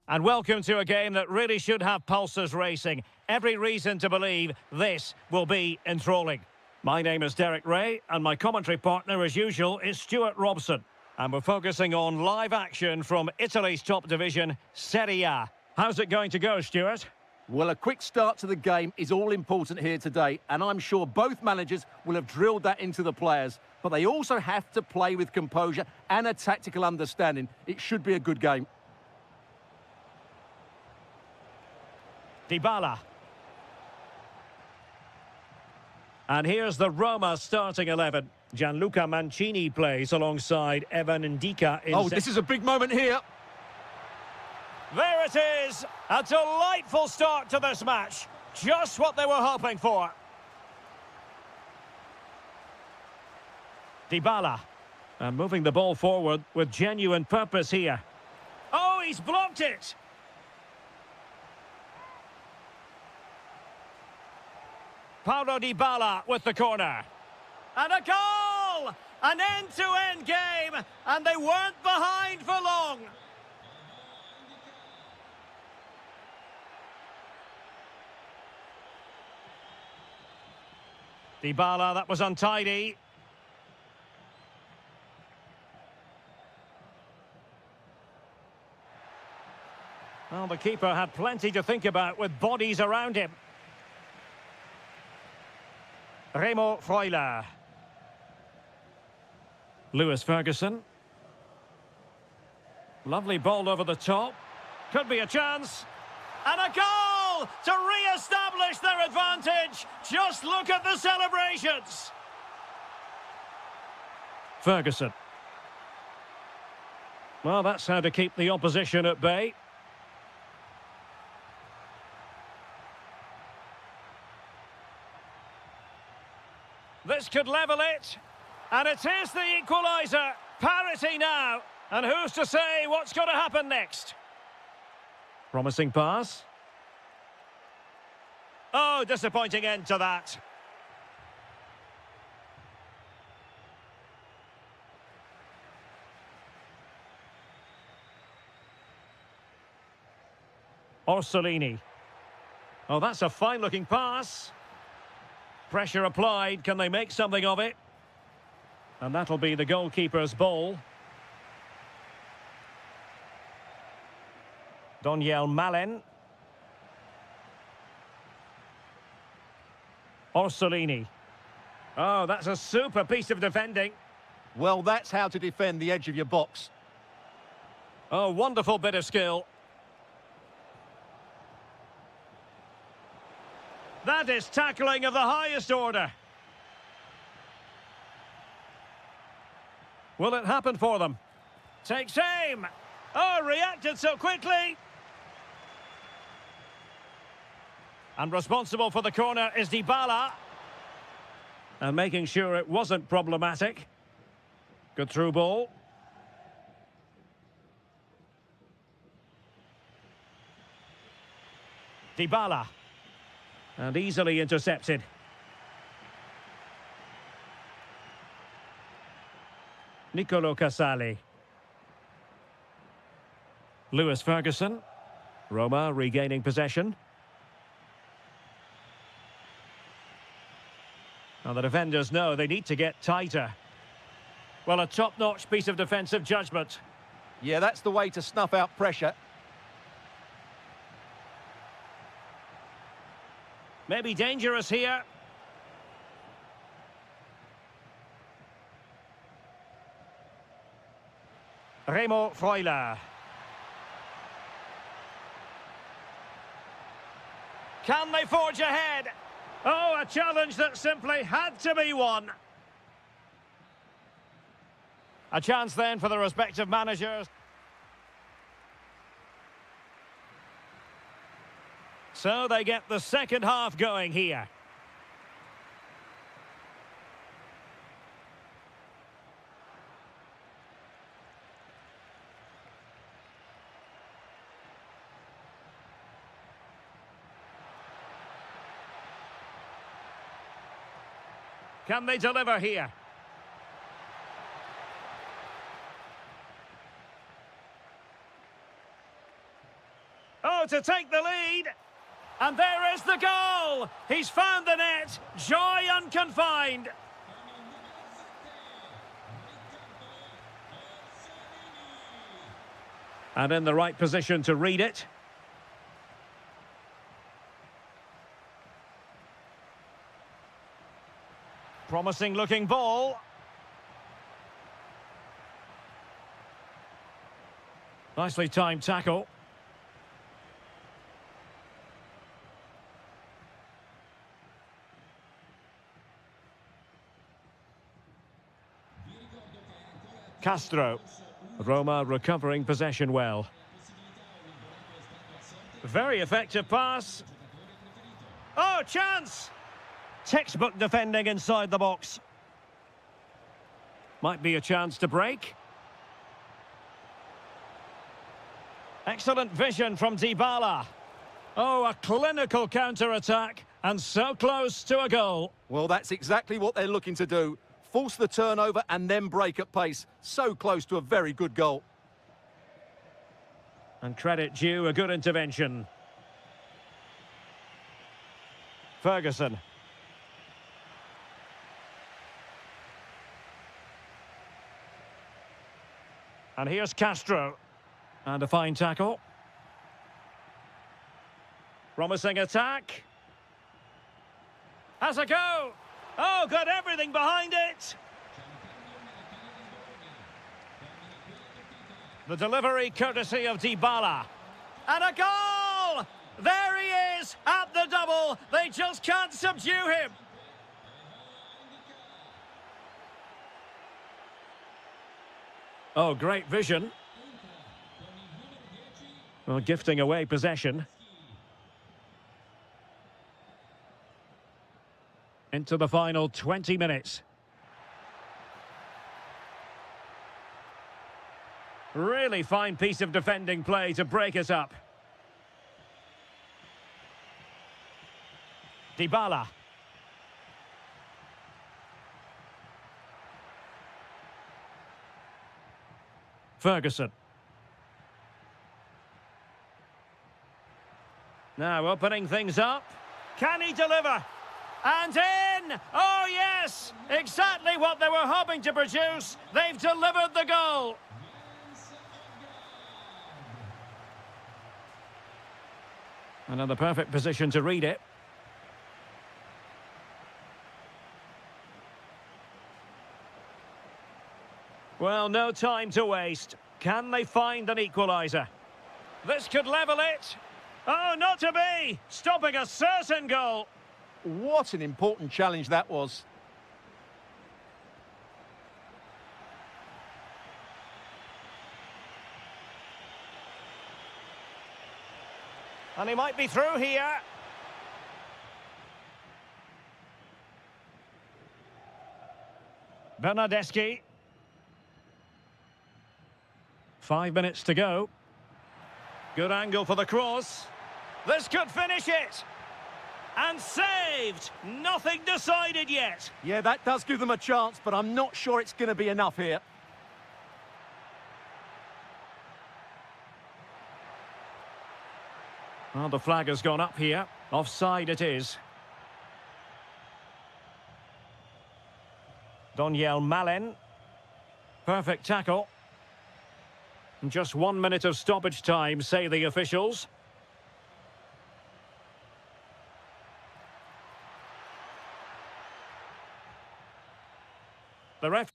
Speaker 1: And welcome to a game that really should have pulses racing. Every reason to believe this will be enthralling. My name is Derek Ray, and my commentary partner, as usual, is Stuart Robson. And we're focusing on live action from Italy's top division, Serie A. How's it going to go, Stuart?
Speaker 2: Well, a quick start to the game is all important here today, and I'm sure both managers will have drilled that into the players. But they also have to play with composure and a tactical understanding. It should be a good game.
Speaker 1: Dybala. And here's the Roma starting 11. Gianluca Mancini plays alongside Evan Ndika.
Speaker 2: Oh, this is a big moment here.
Speaker 1: There it is. A delightful start to this match. Just what they were hoping for. Dybala. And moving the ball forward with genuine purpose here. Oh, he's blocked it. Paulo Dybala with the corner. And a goal! An end-to-end game, and they weren't behind for long. Dybala, that was untidy. Well, the keeper had plenty to think about with bodies around him. Remo Freuler. Lewis Ferguson. Lovely ball over the top. Could be a chance. And a goal to re-establish their advantage. Just look at the celebrations. Ferguson. Well, that's how to keep the opposition at bay. This could level it. And it is the equaliser. Parity now. And who's to say what's going to happen next? Promising pass. Oh, disappointing end to that. Orsolini. Oh, that's a fine-looking pass. Pressure applied. Can they make something of it? And that'll be the goalkeeper's ball. Doniel Malen. Orsolini. Oh, that's a super piece of defending.
Speaker 2: Well, that's how to defend the edge of your box.
Speaker 1: Oh, wonderful bit of skill. That is tackling of the highest order. Will it happen for them? Takes aim. Oh, reacted so quickly. And responsible for the corner is Dybala. And making sure it wasn't problematic. Good through ball. Dybala. And easily intercepted. Nicolo Casali. Lewis Ferguson. Roma regaining possession. Now the defenders know they need to get tighter. Well, a top-notch piece of defensive judgment.
Speaker 2: Yeah, that's the way to snuff out pressure.
Speaker 1: Maybe dangerous here. Remo Freuler. Can they forge ahead? Oh, a challenge that simply had to be won. A chance then for the respective managers. So they get the second half going here. Can they deliver here? go to take the lead. And there is the goal. He's found the net. Joy unconfined. And in the right position to read it. Promising looking ball. Nicely timed tackle. Castro. Roma recovering possession well. Very effective pass. Oh, chance! Textbook defending inside the box. Might be a chance to break. Excellent vision from Dybala. Oh, a clinical counter-attack, and so close to a goal.
Speaker 2: Well, that's exactly what they're looking to do. Force the turnover and then break at pace. So close to a very good goal.
Speaker 1: And credit due, a good intervention. Ferguson. And here's Castro. And a fine tackle. Promising attack. Has a go. Oh, got everything behind it. The delivery courtesy of Dybala. And a goal! There he is at the double. They just can't subdue him. Oh, great vision. Well, gifting away possession. Into the final 20 minutes. Really fine piece of defending play to break us up. Dybala. Ferguson. Now opening things up. Can he deliver? And in! Oh, yes! Exactly what they were hoping to produce. They've delivered the goal. Another perfect position to read it. Well, no time to waste. Can they find an equaliser? This could level it. Oh, not to be! Stopping a certain goal.
Speaker 2: What an important challenge that was.
Speaker 1: And he might be through here. Bernardeschi. 5 minutes to go. Good angle for the cross. This could finish it. And saved! Nothing decided yet.
Speaker 2: Yeah, that does give them a chance, but I'm not sure it's going to be enough here.
Speaker 1: Well, the flag has gone up here. Offside it is. Doniel Malen. Perfect tackle. And just 1 minute of stoppage time, say the officials. The ref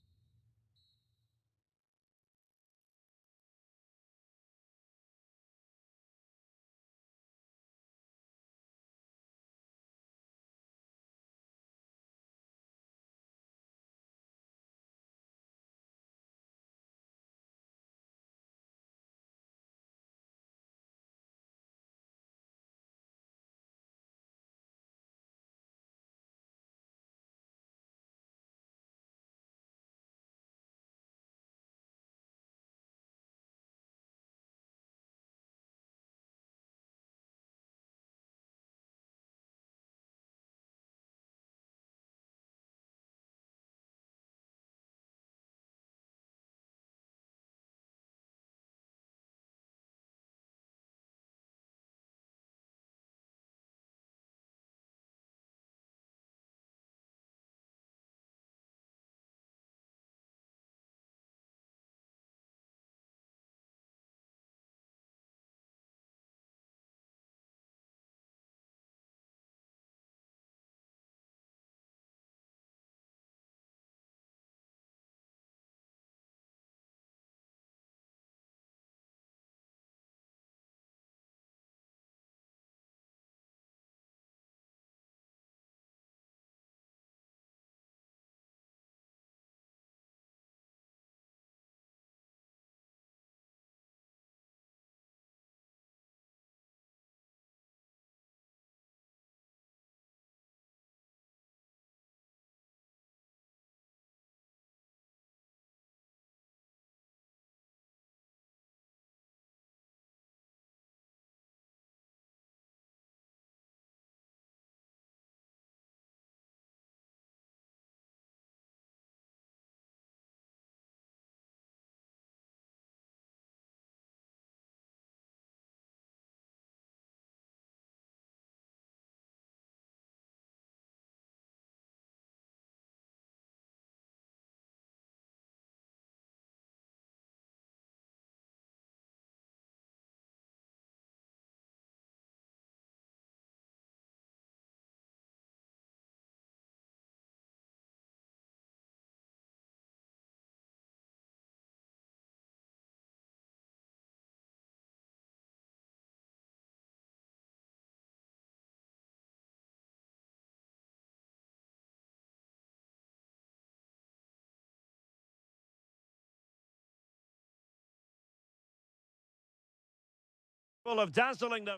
Speaker 1: Full of dazzling them.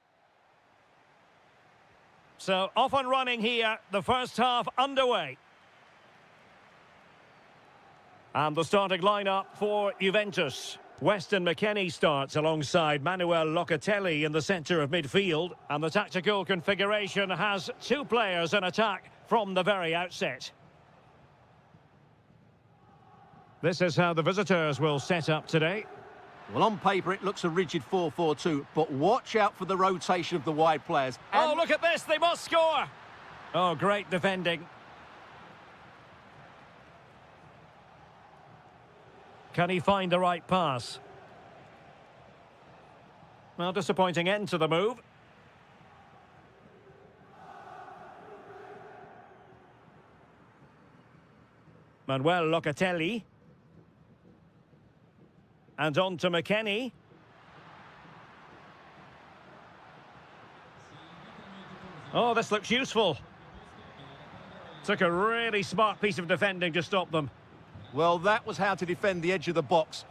Speaker 1: So off and running here, the first half underway. And the starting lineup for Juventus. Weston McKennie starts alongside Manuel Locatelli in the centre of midfield. And the tactical configuration has two players in attack from the very outset. This is how the visitors will set up today.
Speaker 2: Well, on paper, it looks a rigid 4-4-2, but watch out for the rotation of the wide players.
Speaker 1: Oh, look at this, they must score! Oh, great defending. Can he find the right pass? Well, disappointing end to the move. Manuel Locatelli. And on to McKennie. Oh, this looks useful. Took a really smart piece of defending to stop them.
Speaker 2: Well, that was how to defend the edge of the box.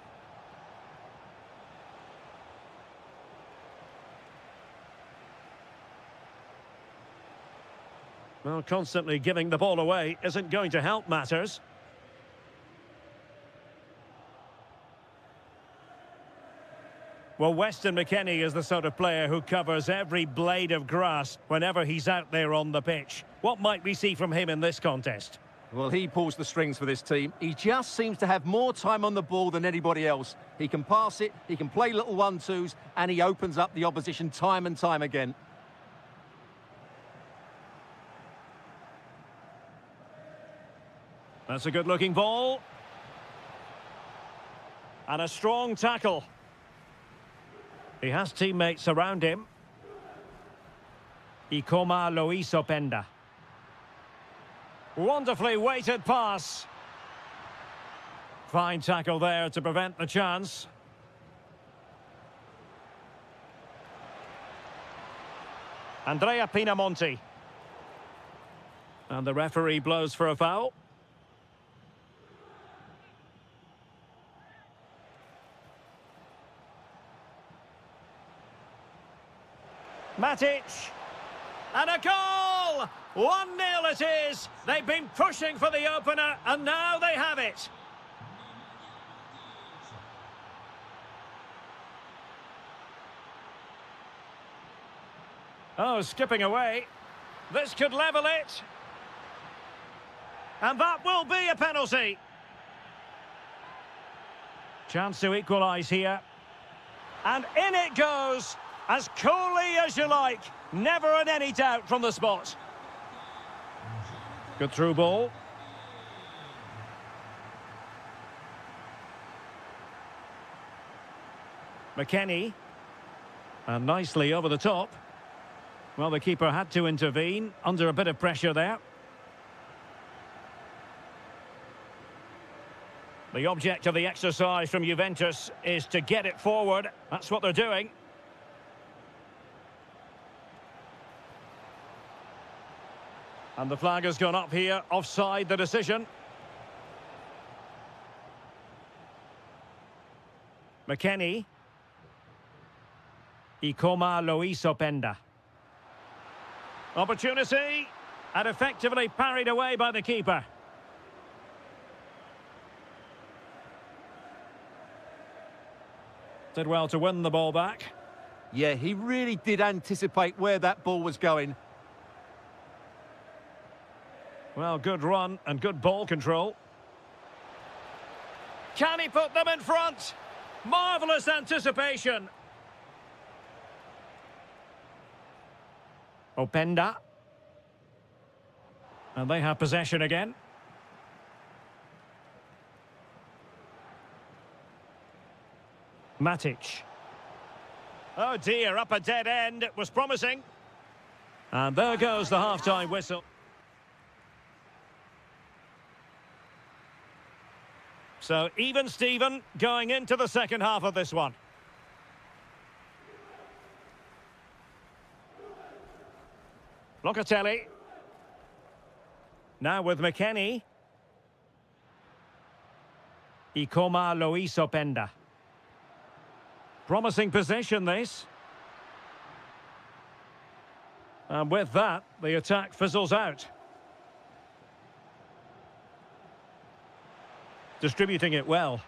Speaker 1: Well, constantly giving the ball away isn't going to help matters. Well, Weston McKennie is the sort of player who covers every blade of grass whenever he's out there on the pitch. What might we see from him in this contest?
Speaker 2: Well, he pulls the strings for this team. He just seems to have more time on the ball than anybody else. He can pass it, he can play little 1-2s, and he opens up the opposition time and time again.
Speaker 1: That's a good-looking ball. And a strong tackle. He has teammates around him. Ikoma Luis Openda. Wonderfully weighted pass. Fine tackle there to prevent the chance. Andrea Pinamonti. And the referee blows for a foul. Matic. And a goal! 1-0 it is. They've been pushing for the opener, and now they have it. Oh, skipping away. This could level it. And that will be a penalty. Chance to equalise here. And in it goes. As coolly as you like. Never in any doubt from the spot. Good through ball. McKennie. And nicely over the top. Well, the keeper had to intervene under a bit of pressure there. The object of the exercise from Juventus is to get it forward. That's what they're doing. And the flag has gone up here, offside the decision. McKennie. Ikoma Luis Openda. Opportunity, and effectively parried away by the keeper. Did well to win the ball back.
Speaker 2: Yeah, he really did anticipate where that ball was going.
Speaker 1: Well, good run and good ball control. Can he put them in front? Marvellous anticipation. Openda. And they have possession again. Matic. Oh dear, up a dead end. It was promising. And there goes the half-time whistle. So, even Steven going into the second half of this one. Locatelli. Now with McKennie. Ikoma Luis Openda. Promising position, this. And with that, the attack fizzles out. Distributing it well.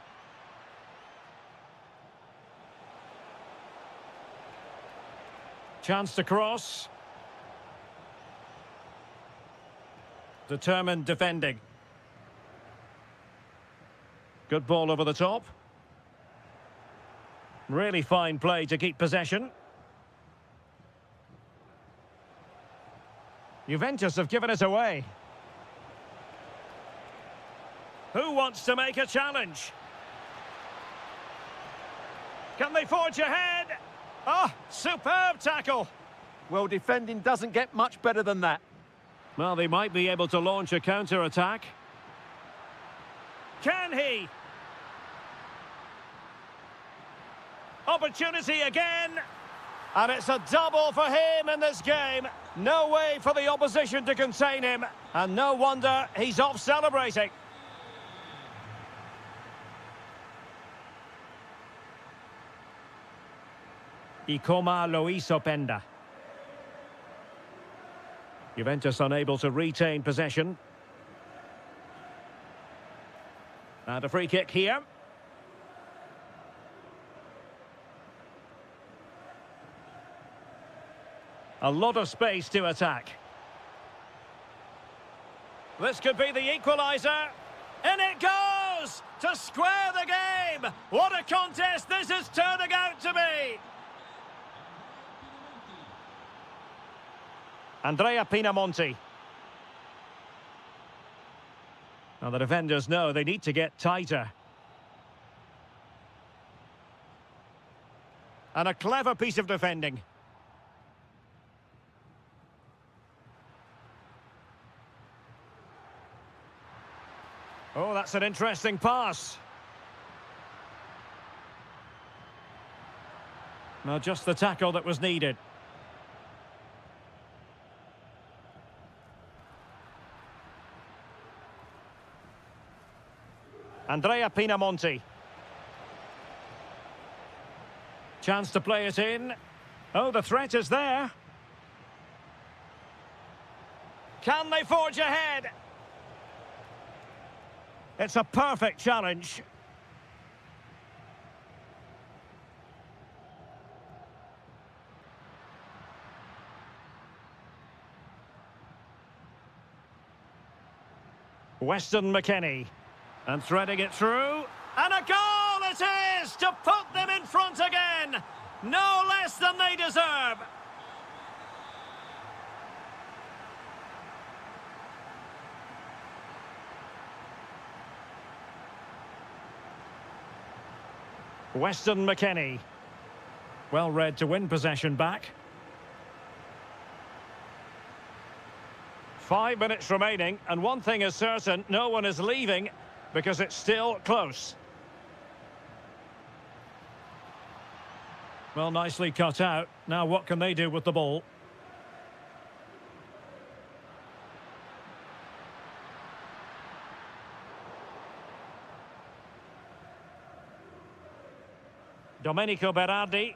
Speaker 1: Chance to cross. Determined defending. Good ball over the top. Really fine play to keep possession. Juventus have given it away. Who wants to make a challenge? Can they forge ahead? Oh, superb tackle.
Speaker 2: Well, defending doesn't get much better than that.
Speaker 1: Well, they might be able to launch a counter-attack. Can he? Opportunity again. And it's a double for him in this game. No way for the opposition to contain him. And no wonder he's off celebrating. Ikoma lo hizo Penda. Juventus unable to retain possession. And a free kick here. A lot of space to attack. This could be the equaliser. And it goes! To square the game! What a contest this is turning out to be! Andrea Pinamonti. Now the defenders know they need to get tighter. And a clever piece of defending. Oh, that's an interesting pass. Now just the tackle that was needed. Andrea Pinamonti. Chance to play it in. Oh, the threat is there. Can they forge ahead? It's a perfect challenge. Weston McKennie. And threading it through. And a goal it is to put them in front again. No less than they deserve. Weston McKennie. Well read to win possession back. 5 minutes remaining, and one thing is certain, no one is leaving because it's still close. Well, nicely cut out. Now what can they do with the ball? Domenico Berardi.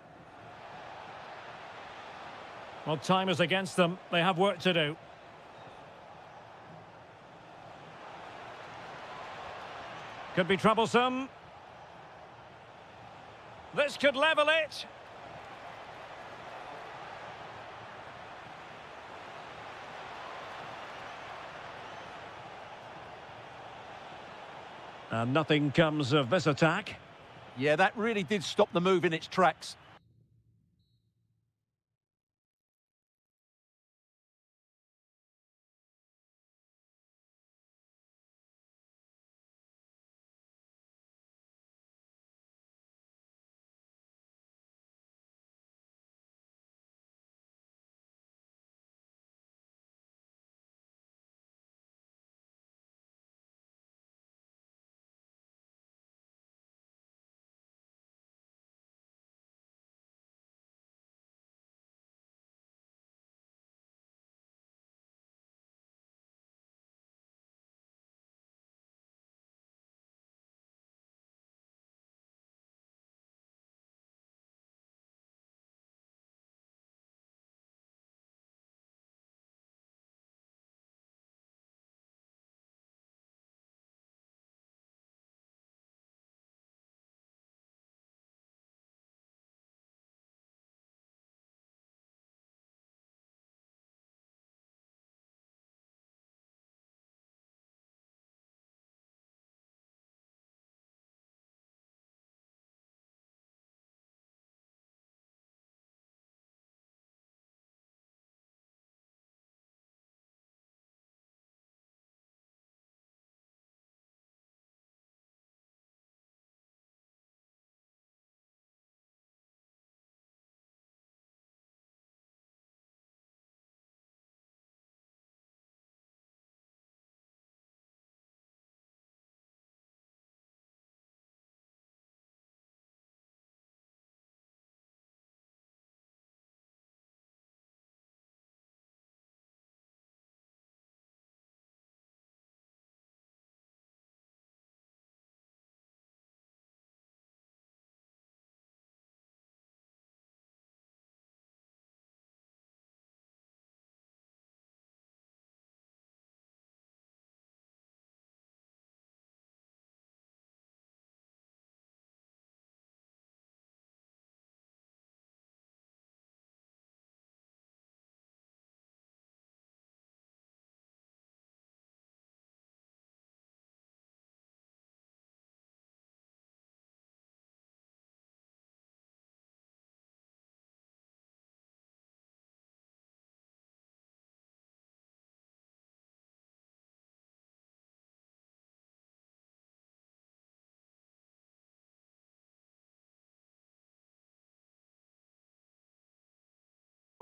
Speaker 1: Well, time is against them. They have work to do. Could be troublesome. This could level it. And nothing comes of this attack.
Speaker 2: Yeah, that really did stop the move in its tracks.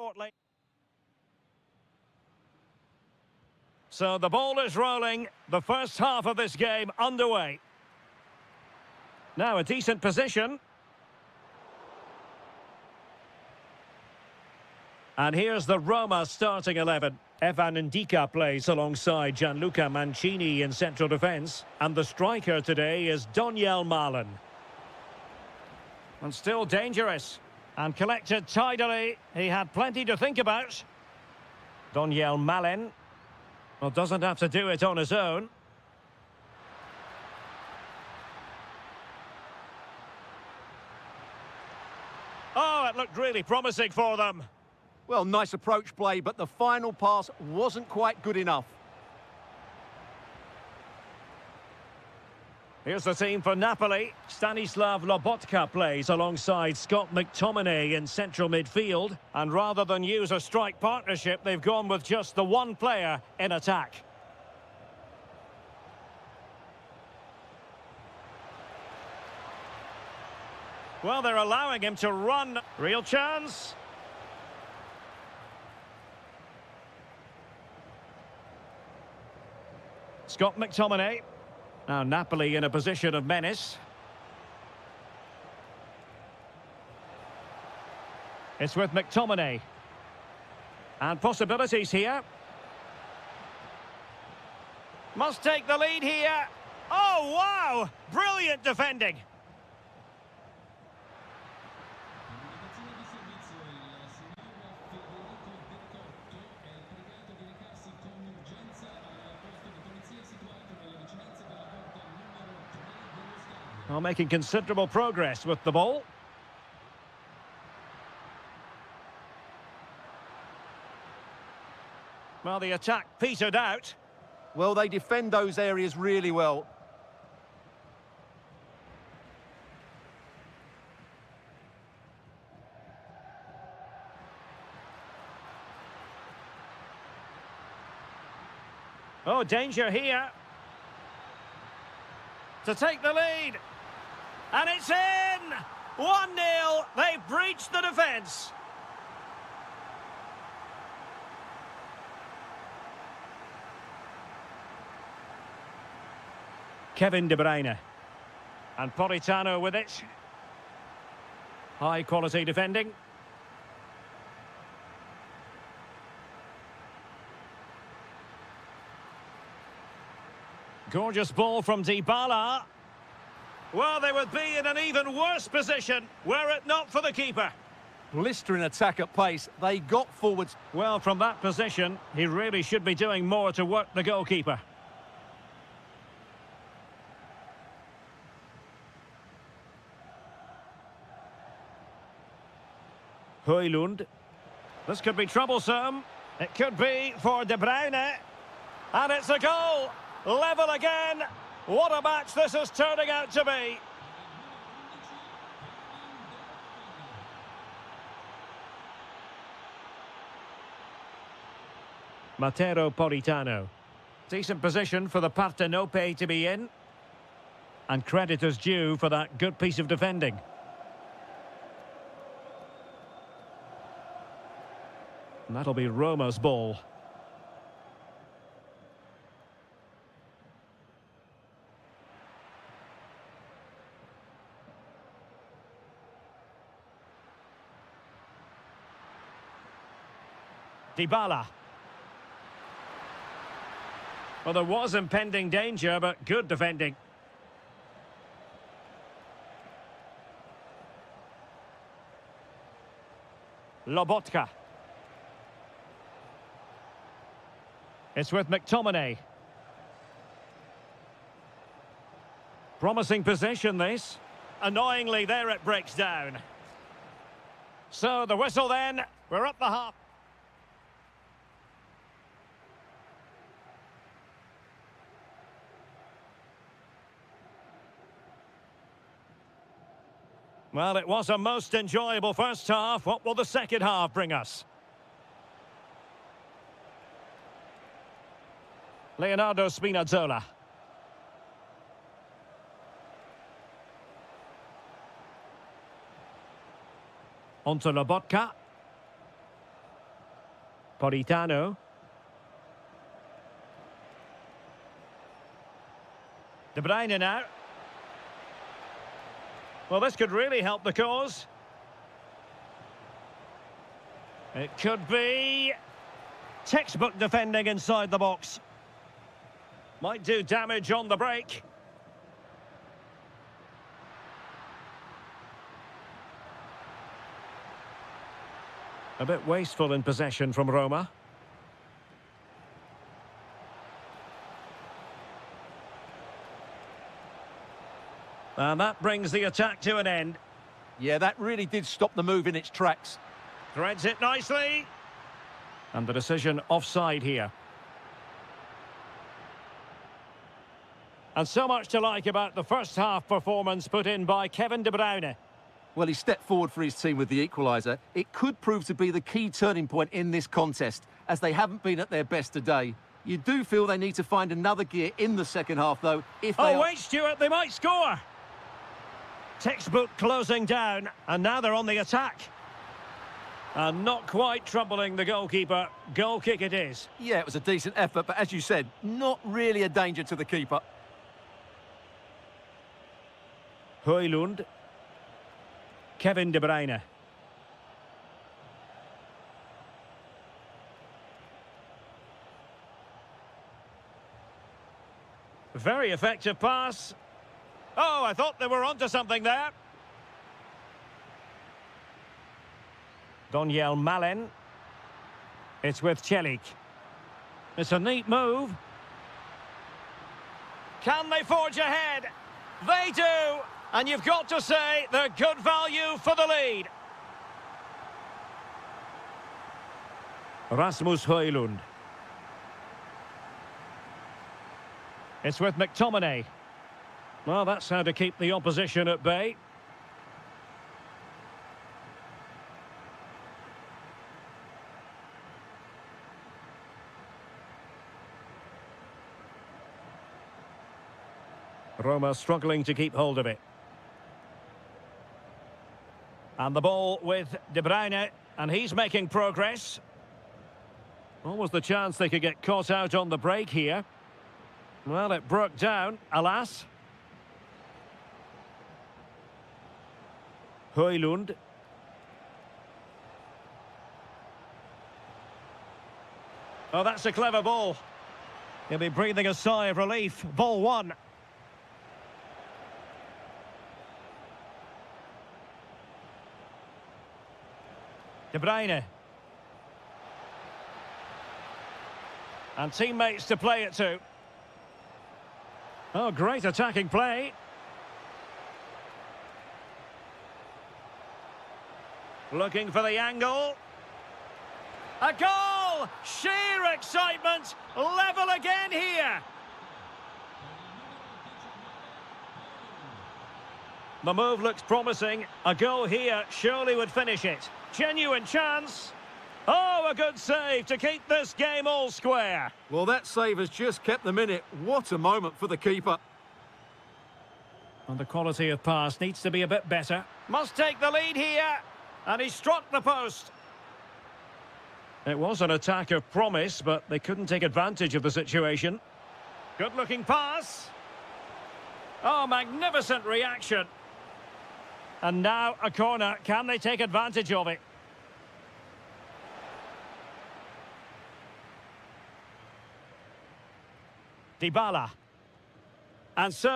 Speaker 1: shortly. So the ball is rolling. The first half of this game underway. Now a decent position. And here's the Roma starting 11. Evan Ndika plays alongside Gianluca Mancini in central defence. And the striker today is Doniel Malen. And still dangerous. And collected tidily. He had plenty to think about. Doniel Malen. Well, doesn't have to do it on his own. Oh, it looked really promising for them.
Speaker 2: Well, nice approach play, but the final pass wasn't quite good enough.
Speaker 1: Here's the team for Napoli. Stanislav Lobotka plays alongside Scott McTominay in central midfield. And rather than use a strike partnership, they've gone with just the one player in attack. Well, they're allowing him to run. Real chance. Scott McTominay. Now Napoli in a position of menace. It's with McTominay. And possibilities here. Must take the lead here. Oh, wow! Brilliant defending. Well, making considerable progress with the ball. Well, the attack petered out.
Speaker 2: Well, they defend those areas really well.
Speaker 1: Oh, danger here. To take the lead. And it's in! 1-0. They've breached the defence. Kevin De Bruyne. And Politano with it. High quality defending. Gorgeous ball from Dybala. Well, they would be in an even worse position were it not for the keeper.
Speaker 2: Blistering attack at pace. They got forwards.
Speaker 1: Well, from that position, he really should be doing more to work the goalkeeper. Højlund. This could be troublesome. It could be for De Bruyne. And it's a goal. Level again. What a match this is turning out to be. Matteo Politano. Decent position for the Partenope to be in. And credit is due for that good piece of defending. And that'll be Roma's ball. Dybala. Well, there was impending danger, but good defending. Lobotka. It's with McTominay. Promising possession, this. Annoyingly, there it breaks down. So, the whistle then. We're up the half. Well, it was a most enjoyable first half. What will the second half bring us? Leonardo Spinazzola. On to Lobotka. Politano. De Bruyne now. Well, this could really help the cause. It could be textbook defending inside the box. Might do damage on the break. A bit wasteful in possession from Roma. And that brings the attack to an end.
Speaker 2: Yeah, that really did stop the move in its tracks.
Speaker 1: Threads it nicely. And the decision offside here. And so much to like about the first half performance put in by Kevin De Bruyne.
Speaker 2: Well, he stepped forward for his team with the equaliser. It could prove to be the key turning point in this contest, as they haven't been at their best today. You do feel they need to find another gear in the second half, though. If they
Speaker 1: wait, Stuart, they might score. Textbook closing down, and now they're on the attack. And not quite troubling the goalkeeper. Goal kick it is.
Speaker 2: Yeah, it was a decent effort, but as you said, not really a danger to the keeper.
Speaker 1: Højlund. Kevin De Bruyne. Very effective pass. Oh, I thought they were onto something there. Doniel Malen. It's with Celik. It's a neat move. Can they forge ahead? They do. And you've got to say they're good value for the lead. Rasmus Højlund. It's with McTominay. Well, that's how to keep the opposition at bay. Roma struggling to keep hold of it. And the ball with De Bruyne, and he's making progress. Almost the chance they could get caught out on the break here. Well, it broke down, alas. Højlund. Oh, that's a clever ball. He'll be breathing a sigh of relief. Ball one. De Bruyne. And teammates to play it to. Oh, great attacking play. Looking for the angle. A goal! Sheer excitement. Level again here. The move looks promising. A goal here surely would finish it. Genuine chance. Oh, a good save to keep this game all square.
Speaker 2: Well, that save has just kept them in it. What a moment for the keeper.
Speaker 1: And the quality of pass needs to be a bit better. Must take the lead here. And he struck the post. It was an attack of promise, but they couldn't take advantage of the situation. Good-looking pass. Oh, magnificent reaction. And now a corner. Can they take advantage of it? Dybala. And so...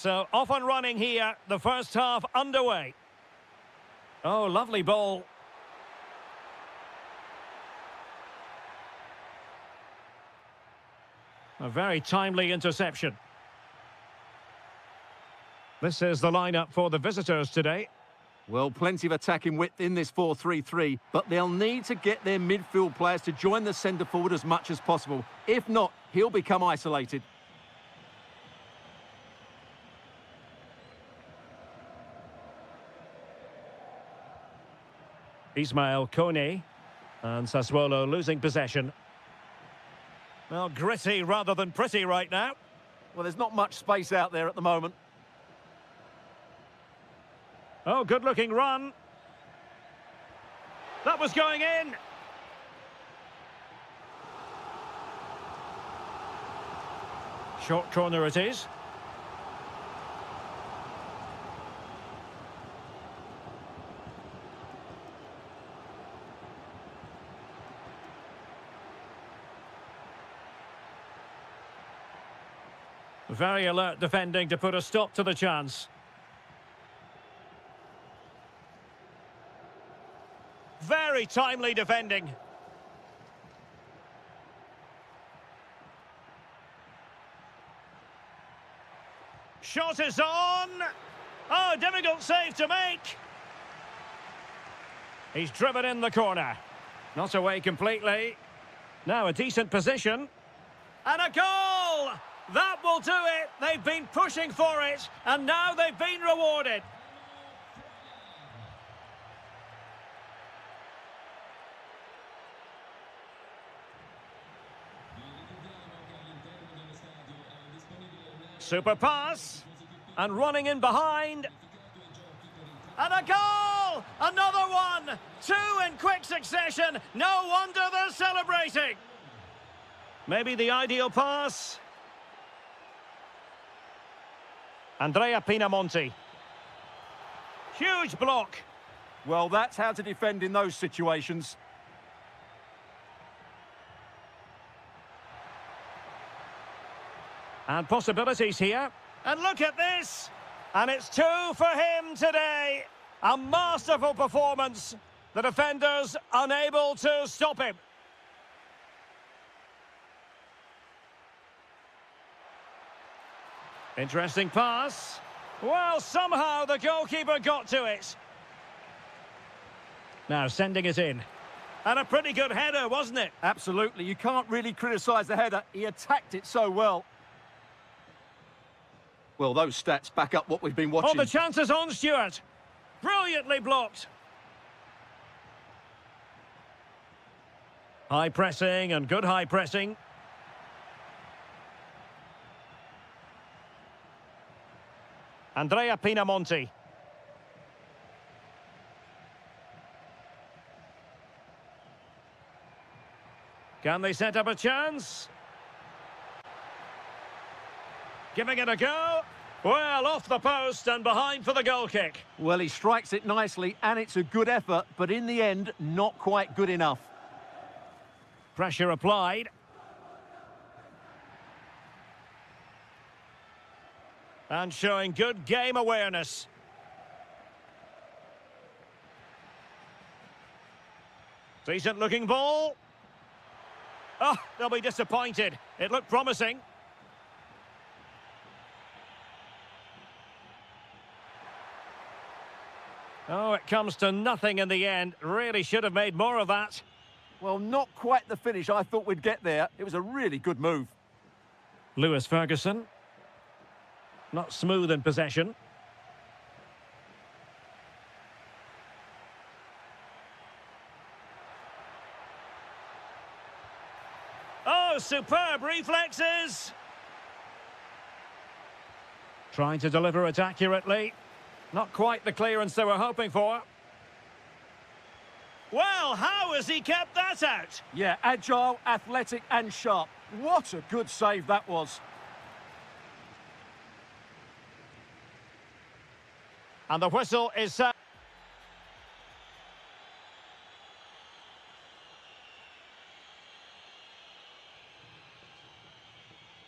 Speaker 1: So off and running here, the first half underway. Oh, lovely ball. A very timely interception. This is the lineup for the visitors today.
Speaker 2: Well, plenty of attacking width in this 4-3-3, but they'll need to get their midfield players to join the centre forward as much as possible. If not, he'll become isolated.
Speaker 1: Ismail Kone, and Sassuolo losing possession. Well, gritty rather than pretty right now.
Speaker 2: Well, there's not much space out there at the moment.
Speaker 1: Oh, good-looking run. That was going in. Short corner it is. Very alert defending to put a stop to the chance. Very timely defending. Shot is on. Oh, difficult save to make. He's driven in the corner. Not away completely. Now a decent position. And a goal! That will do it. They've been pushing for it, and now they've been rewarded. Super pass, and running in behind. And a goal! Another one! Two in quick succession. No wonder they're celebrating. Maybe the ideal pass. Andrea Pinamonti. Huge block.
Speaker 2: Well, that's how to defend in those situations.
Speaker 1: And possibilities here. And look at this! And it's two for him today. A masterful performance. The defenders unable to stop him. Interesting pass. Well, somehow the goalkeeper got to it. Now sending it in. And a pretty good header, wasn't it?
Speaker 2: Absolutely. You can't really criticise the header. He attacked it so well. Well, those stats back up what we've been watching.
Speaker 1: Oh, the chances on, Stuart. Brilliantly blocked. High pressing and good high pressing. Andrea Pinamonti. Can they set up a chance? Giving it a go. Well, off the post and behind for the goal kick.
Speaker 2: Well, he strikes it nicely, and it's a good effort, but in the end, not quite good enough.
Speaker 1: Pressure applied. And showing good game awareness. Decent looking ball. Oh, they'll be disappointed. It looked promising. Oh, it comes to nothing in the end. Really should have made more of that.
Speaker 2: Well, not quite the finish I thought we'd get there. It was a really good move.
Speaker 1: Lewis Ferguson. Not smooth in possession. Oh, superb reflexes! Trying to deliver it accurately. Not quite the clearance they were hoping for. Well, how has he kept that out?
Speaker 2: Yeah, agile, athletic and sharp. What a good save that was.
Speaker 1: And the whistle is set.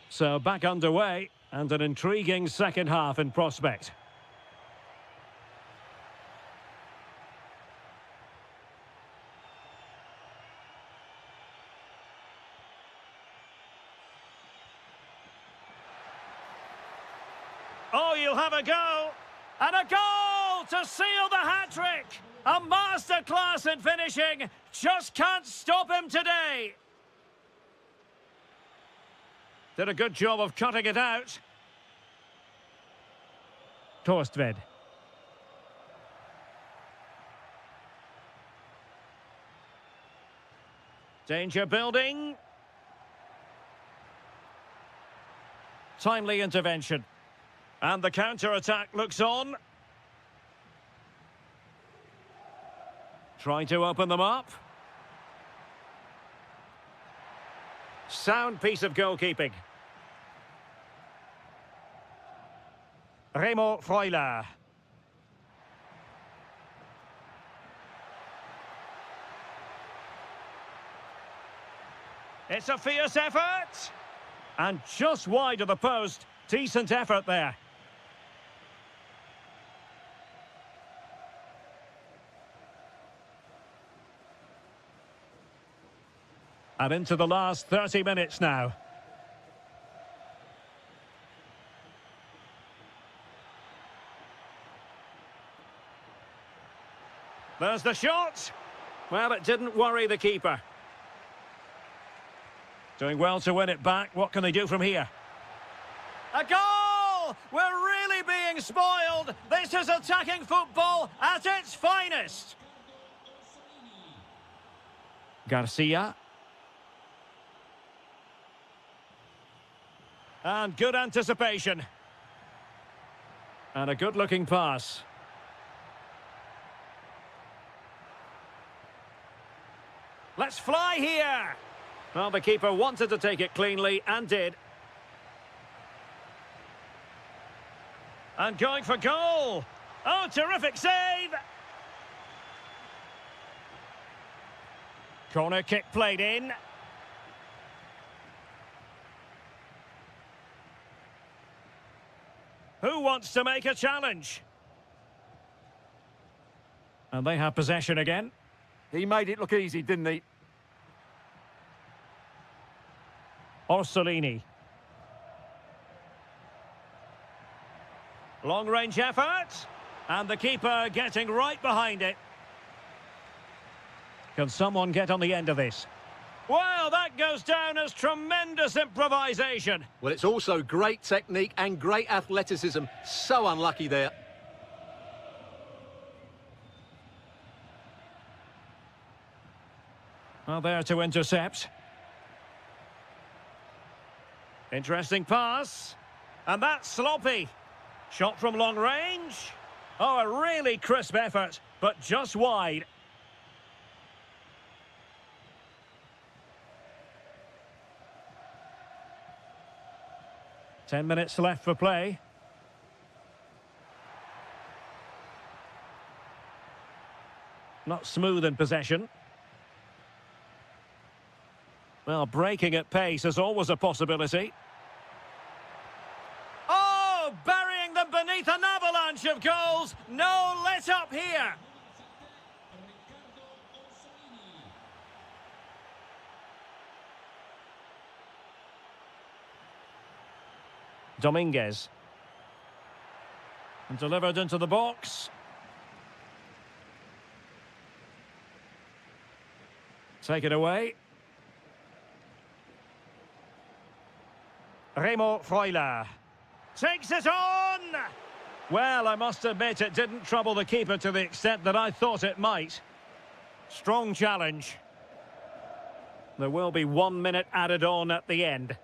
Speaker 1: So back underway. And an intriguing second half in prospect. Oh, you'll have a go. And a goal to seal the hat-trick. A masterclass in finishing. Just can't stop him today. Did a good job of cutting it out. Torstved. Danger building. Timely intervention. And the counter-attack looks on. Trying to open them up. Sound piece of goalkeeping. Remo Freuler. It's a fierce effort. And just wide of the post. Decent effort there. And into the last 30 minutes now. There's the shot. Well, it didn't worry the keeper. Doing well to win it back. What can they do from here? A goal! We're really being spoiled. This is attacking football at its finest. Garcia. And good anticipation. And a good-looking pass. Let's fly here. Well, the keeper wanted to take it cleanly and did. And going for goal. Oh, terrific save. Corner kick played in. Who wants to make a challenge? And they have possession again.
Speaker 2: He made it look easy, didn't he?
Speaker 1: Orsolini. Long-range effort. And the keeper getting right behind it. Can someone get on the end of this? Well, that goes down as tremendous improvisation.
Speaker 2: Well, it's also great technique and great athleticism. So unlucky there.
Speaker 1: Well, there to intercept. Interesting pass. And that's sloppy. Shot from long range. Oh, a really crisp effort, but just wide. Ten minutes left for play. Not smooth in possession. Well, breaking at pace is always a possibility. Oh, burying them beneath an avalanche of goals. No let up here. Dominguez. And delivered into the box. Take it away. Remo Freuler. Takes it on! Well, I must admit it didn't trouble the keeper to the extent that I thought it might. Strong challenge. There will be 1 minute added on at the end.